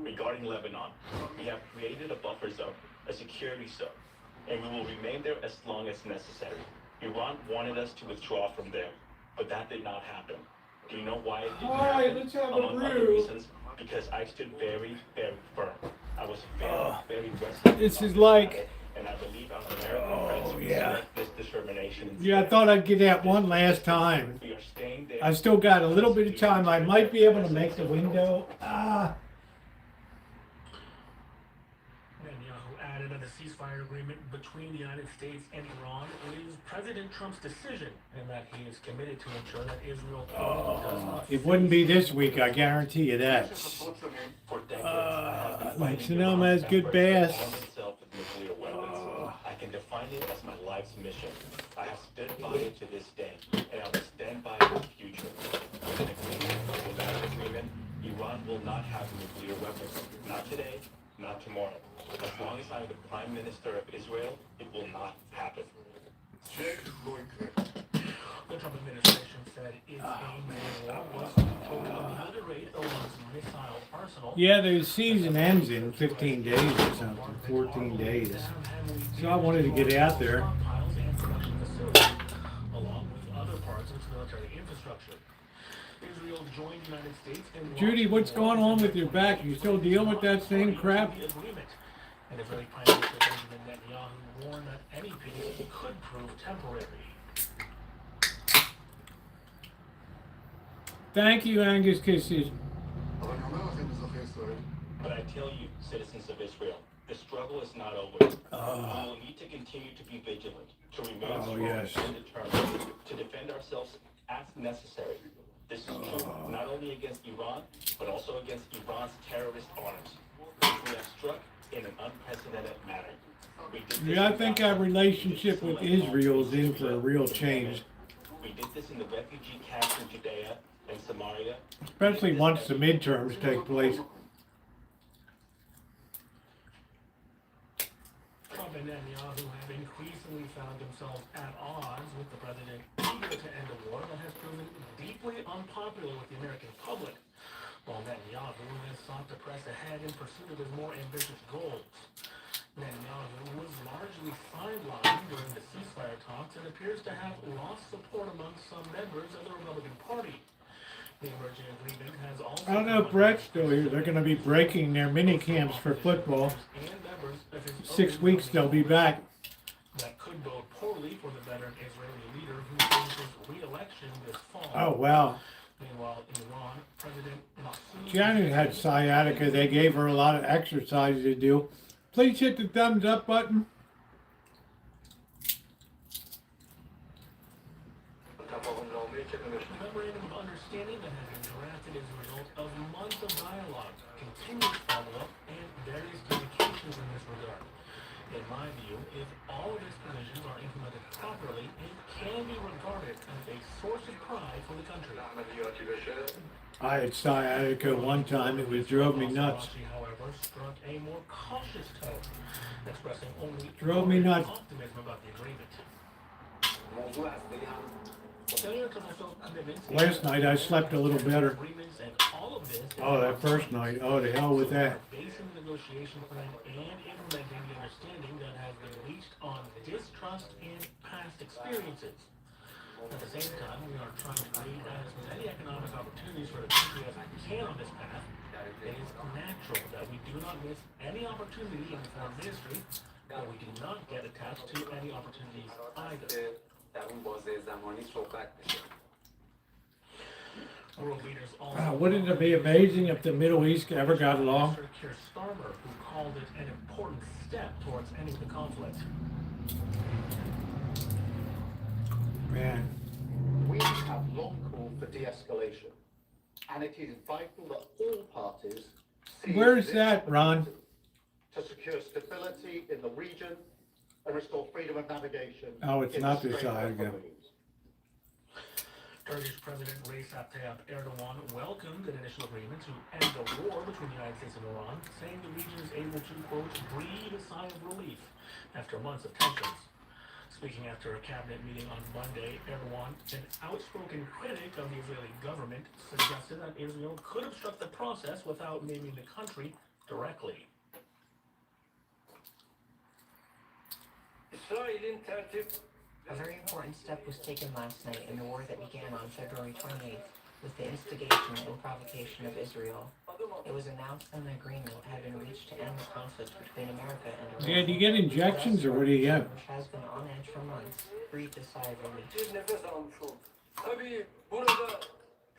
Regarding Lebanon, we have created a buffer zone, a security zone, and we will remain there as long as necessary. Iran wanted us to withdraw from there, but that did not happen. Do you know why it didn't happen? Let's have Among a other brew. reasons, because I stood very, very firm. I was very restless. This is like, and I believe our American friends respect this determination. yeah, I thought I'd get that one last time. We are staying there. I still got a little bit of time. I might be able to make the window. ceasefire agreement between the United States and Iran is President Trump's decision, and that he is committed to ensure that Israel does not. It wouldn't be this week, I guarantee you that. Like Sonoma's good bass. I can define it as my life's mission. I have stood by it to this day, and I will stand by it in the future. With an agreement or without an agreement, Iran will not have nuclear weapons. Not today, not tomorrow. As long as I'm the Prime Minister of Israel, it will not happen. The Trump administration said its aim in the war was to obliterate Iran's missile arsenal. Yeah, the season ends in 15 days or something, 14 days. So I wanted to get out there. Along with other parts of its military infrastructure. Israel joined the United States in Judy, what's going on with your back? You still dealing with that same crap? And Israeli Prime Minister Benjamin Netanyahu warned that any peace could prove temporary. Thank you, Angus Kisses. But I tell you, citizens of Israel, the struggle is not over. We will need to continue to be vigilant, to remain strong and determined, to defend ourselves as necessary. This is true not only against Iran, but also against Iran's terrorist arms, which we have struck in an unprecedented manner. Yeah, I think our relationship with Israel is in for a real change. We did this in the refugee camps in Judea and Samaria. Especially once the midterms take place. Trump and Netanyahu have increasingly found themselves at odds with the president, eager to end a war that has proven deeply unpopular with the American public, while Netanyahu has sought to press ahead in pursuit of his more ambitious goals. Netanyahu was largely sidelined during the ceasefire talks and appears to have lost support among some members of the Republican Party. The emerging agreement has also... I don't know if Brett's still here. They're going to be breaking their mini camps for football. 6 weeks they'll be back. That could bode poorly for the veteran Israeli leader who faces re-election this fall. Oh, wow. Meanwhile, in Iran, President Massoud... Janet had sciatica. They gave her a lot of exercise to do. Please hit the thumbs up button. The memorandum of understanding that has been drafted as a result of months of dialogue, continuous follow-up, and various communications in this regard. In my view, if all of its provisions are implemented properly, it can be regarded as a source of pride for the country. I had sciatica one time. It drove me nuts. However, struck a more cautious tone, expressing only Drove me nuts. optimism about the agreement. Last night I slept a little better. Oh, that first night. Oh, the hell with that. Basing the negotiation plan and implementing the understanding that has been reached on distrust and past experiences. At the same time, we are trying to create as many economic opportunities for the country as we can on this path. It is natural that we do not miss any opportunity in the foreign ministry, but we do not get attached to any opportunities either. World leaders also Wouldn't it be amazing if the Middle East ever got along? Keir Starmer, who called it an important step towards ending the conflict. Man. We have long called for de-escalation, and it is vital that all parties see Where's this that, Ron? to secure stability in the region and restore freedom of navigation. Oh, it's in not the this Strait of side again. Hormuz. Turkish President Recep Tayyip Erdogan welcomed an initial agreement to end the war between the United States and Iran, saying the region is able to, quote, breathe a sigh of relief after months of tensions. Speaking after a cabinet meeting on Monday, Erdogan, an outspoken critic of the Israeli government, suggested that Israel could obstruct the process without naming the country directly. A very important step was taken last night in the war that began on February 28th with the instigation and provocation of Israel. It was announced that an agreement had been reached to end the conflict between America and Iran. Yeah, do you get injections or what do you get? Which has been on edge for months, breathed a sigh of relief.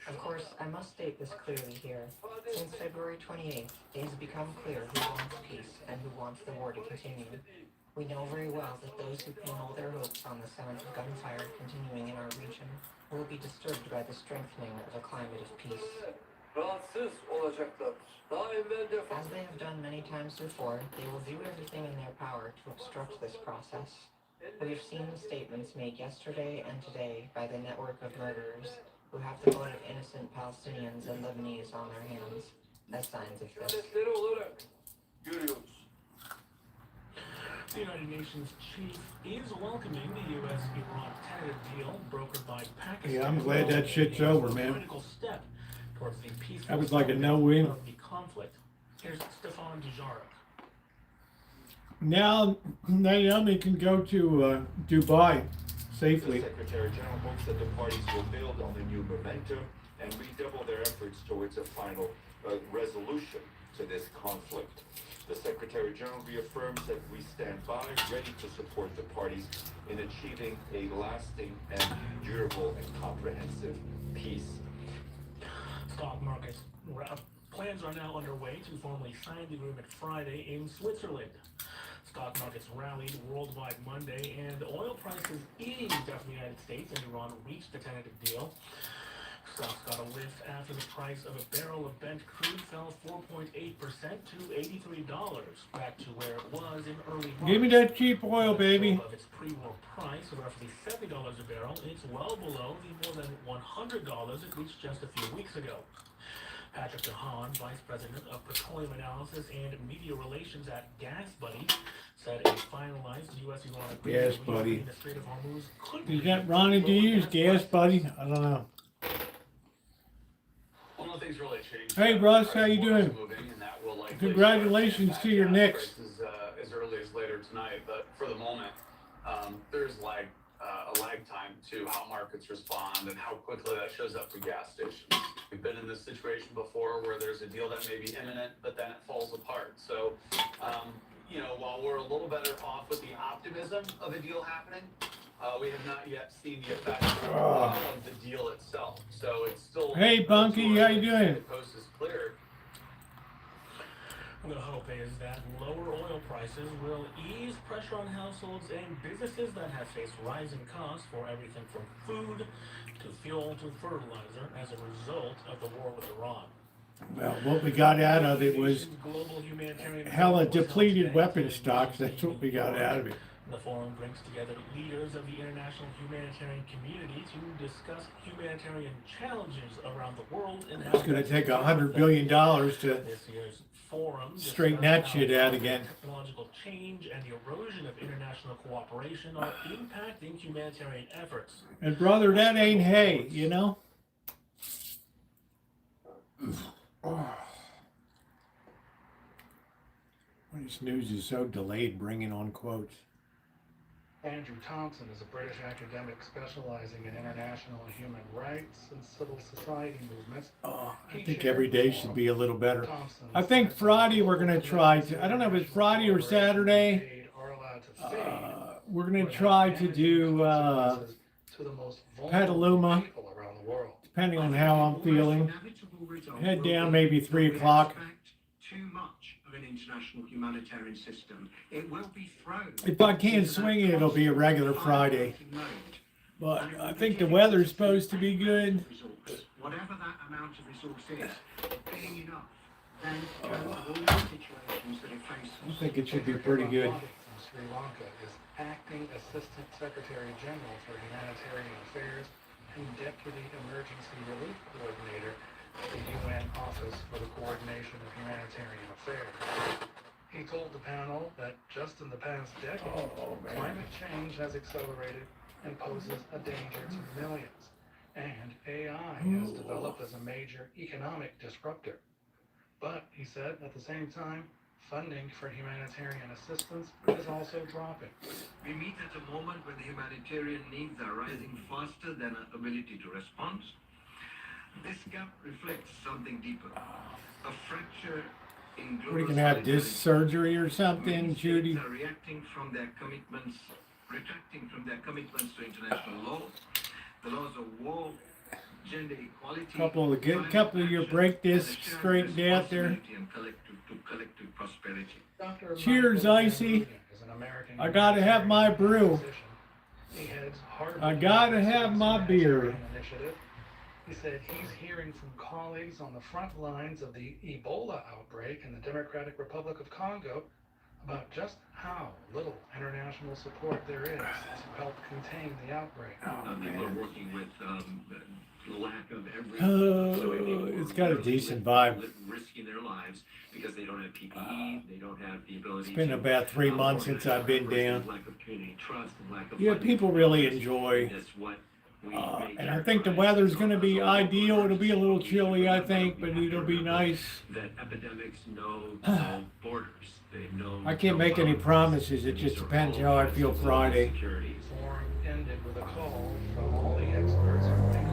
Of course, I must state this clearly here. Since February 28th, it has become clear who wants peace and who wants the war to continue. We know very well that those who pin all their hopes on the sound of gunfire continuing in our region will be disturbed by the strengthening of a climate of peace. As they have done many times before, they will do everything in their power to obstruct this process. We have seen the statements made yesterday and today by the network of murderers who have the blood of innocent Palestinians and Lebanese on their hands as signs of this. The United Nations chief is welcoming the U.S.-Iran tentative deal brokered by Pakistan. Yeah, I'm glad that shit's over, man. Critical step towards the peaceful That was like a settlement no-win. of the conflict. Here's Stefan Dujarric. Now Naomi can go to Dubai safely. The Secretary General hopes that the parties will build on the new momentum and redouble their efforts towards a final resolution to this conflict. The Secretary General reaffirms that we stand by, ready to support the parties in achieving a lasting and durable and comprehensive peace. Stock markets. Plans are now underway to formally sign the agreement Friday in Switzerland. Stock markets rallied worldwide Monday, and oil prices eased after the United States and Iran reached the tentative deal. Stocks got a lift after the price of a barrel of Brent crude fell 4.8% to $83, back to where it was in early March. Give me that cheap oil, baby. Of its pre-war price of roughly $70 a barrel, it's well below the more than $100 it reached just a few weeks ago. Patrick DeHaan, Vice President of Petroleum Analysis and Media Relations at Gas Buddy, said a finalized U.S.-Iran agreement Buddy. the Strait of Hormuz could Is that Ronnie D's Gas Buddy? I don't know. Well, nothing's really changed. Hey Russ, how you doing? Congratulations to your Knicks. As early as later tonight, but for the moment, there's a lag time to how markets respond and how quickly that shows up for gas stations. We've been in this situation before where there's a deal that may be imminent, but then it falls apart. So, while we're a little better off with the optimism of a deal happening, we have not yet seen the effect of the deal itself. So it's still. Hey Bunky, how you doing? The coast is clear. The hope is that lower oil prices will ease pressure on households and businesses that have faced rising costs for everything from food to fuel to fertilizer as a result of the war with Iran. Well, what we got out of it was hella depleted weapon stocks. That's what we got out of it. The forum brings together leaders of the international humanitarian community to discuss humanitarian challenges around the world and how It's going to take $100 billion to this year's forum straighten that shit out again. Technological change and the erosion of international cooperation are impacting humanitarian efforts. And brother, that ain't hay, you know? This news is so delayed bringing on quotes. Andrew Thompson is a British academic specializing in international and human rights and civil society movements. I think every day should be a little better. I think Friday we're going to try to, I don't know if it's Friday or Saturday, we're going to try to do Petaluma, depending on how I'm feeling. Head down maybe 3 o'clock. Too much of an international humanitarian system. It will be thrown. If I can't swing it, it'll be a regular Friday. But I think the weather's supposed to be good. Whatever that amount of resource is, being enough, then all the situations that it faces. I think it should be pretty good. Sri Lanka is acting Assistant Secretary General for Humanitarian Affairs and Deputy Emergency Relief Coordinator at the UN Office for the Coordination of Humanitarian Affairs. He told the panel that just in the past decade, climate change has accelerated and poses a danger to millions, and AI has developed as a major economic disruptor. But, he said, at the same time, funding for humanitarian assistance is also dropping. We meet at a moment when the humanitarian needs are rising faster than our ability to respond. This gap reflects something deeper. A fracture in global We're going to have disc surgery or something, Judy. are retracting from their commitments to international law, the laws of war, gender equality, Couple of your brake discs straightened out there. and collective prosperity. Dr. Cheers, Michael Icy. Is an American I gotta have my brew. position. He heads Harvard I gotta have my beer. Initiative. He said he's hearing from colleagues on the front lines of the Ebola outbreak in the Democratic Republic of Congo about just how little international support there is to help contain the outbreak. People are working with lack of every. It's got a decent vibe. Risking their lives because they don't have PPE, they don't have the ability. It's been about 3 months since I've been down. Lack of community trust and lack of. Yeah, people really enjoy. And I think the weather's going to be ideal. It'll be a little chilly, I think, but it'll be nice. That epidemics know no borders. They know. I can't make any promises. It just depends how I feel Friday. Forum ended with a call from all the experts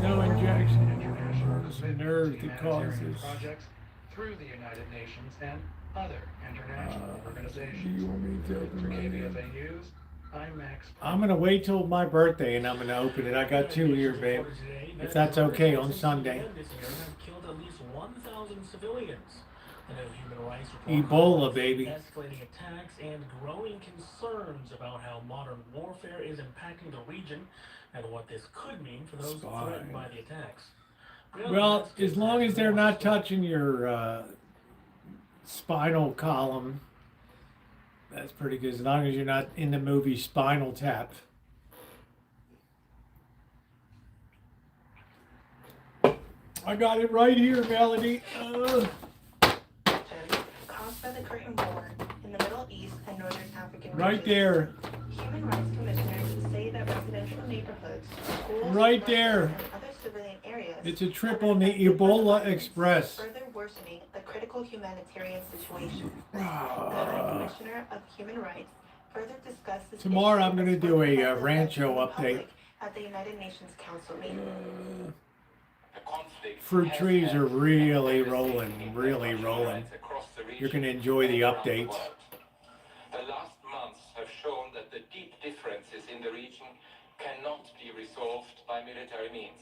No injection. international It's the nerve that causes. projects through the United Nations and other international organizations. Do you want me to open For my KBFA News, I'm Max. I'm going to wait till my birthday and I'm going to open it. I got 2 here, babe. If that's okay on Sunday. This year have killed at least 1,000 civilians. And Human Rights Ebola, baby. Escalating attacks and growing concerns about how modern warfare is impacting the region and what this could mean for those threatened by the attacks. Well, as long as they're not touching your spinal column, that's pretty good. As long as you're not in the movie Spinal Tap. I got it right here, Melody. Caused by the Curtain War in the Middle East and Northern African Right regions. there. Human rights commissioners say that residential neighborhoods, schools, Right there. and other civilian areas It's a trip on the Ebola Express. further worsening the critical humanitarian situation. The High Commissioner of Human Rights further discussed this Tomorrow issue I'm going to as do well a as Rancho the update. public at the United Nations Council meeting. Fruit trees are really rolling, really rolling. You're going to enjoy the updates. The last months have shown that the deep differences in the region cannot be resolved by military means.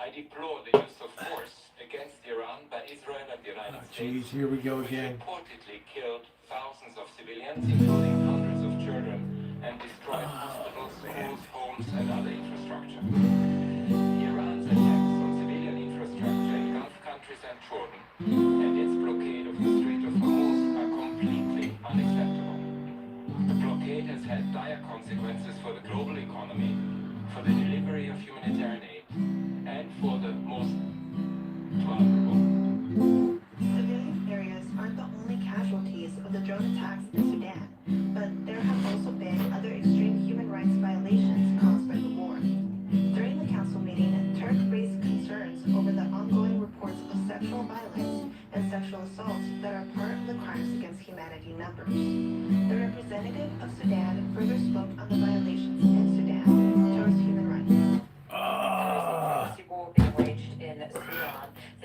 I deplore the use of force against Iran by Israel and the United Jeez, States, here we go which again. reportedly killed thousands of civilians, including hundreds of children, and destroyed hospitals, schools, homes, and other infrastructure. Iran's attacks on civilian infrastructure in Gulf countries and Jordan, and its blockade of the Strait of Hormuz are completely unacceptable. The blockade has had dire consequences for the global economy, for the delivery of humanitarian aid, and for the most vulnerable. Civilian areas aren't the only casualties of the drone attacks in Sudan, but there have also been other extreme human rights violations caused by the war. During the council meeting, Turk raised concerns over the ongoing reports of sexual violence and sexual assaults that are part of the crimes against humanity numbers. The representative of Sudan further spoke on the violations in Sudan towards human rights.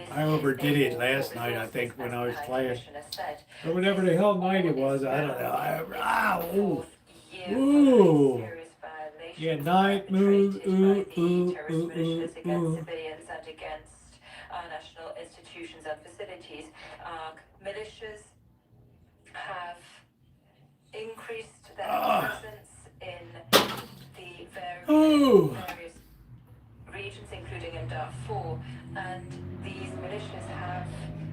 I overdid it last night, I think, when I was playing. Or whatever the hell night it was, I don't know. Ooh. Yeah, night move, ooh, Against civilians and against national institutions and facilities. Militias have increased their presence in the various regions, including in Darfur, and these militias have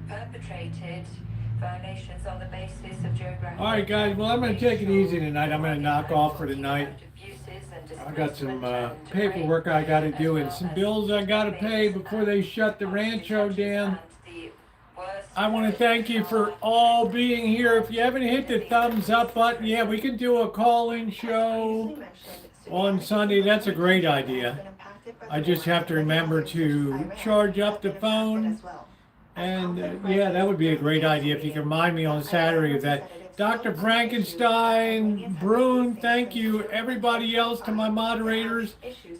perpetrated violations on the basis of geographic. All right, guys. Well, I'm going to take it easy tonight. I'm going to knock off for the night. I got some paperwork I got to do and some bills I got to pay before they shut the Rancho down. I want to thank you for all being here. If you haven't hit the thumbs up button, yeah, we can do a call-in show on Sunday. That's a great idea. I just have to remember to charge up the phone. And yeah, that would be a great idea if you can remind me on Saturday of that. Dr. Frankenstein, Brune, thank you. Everybody else, to my moderators,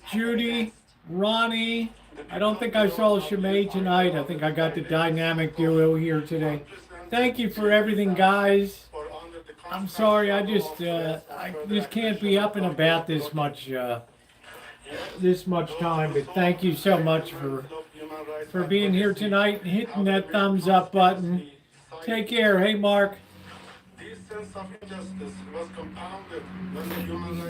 Judy, Ronnie. I don't think I saw Shimei tonight. I think I got the dynamic duo here today. Thank you for everything, guys. I'm sorry, I just can't be up and about this much time. But thank you so much for being here tonight and hitting that thumbs up button. Take care. Hey, Mark. These sense of injustice was compounded when the human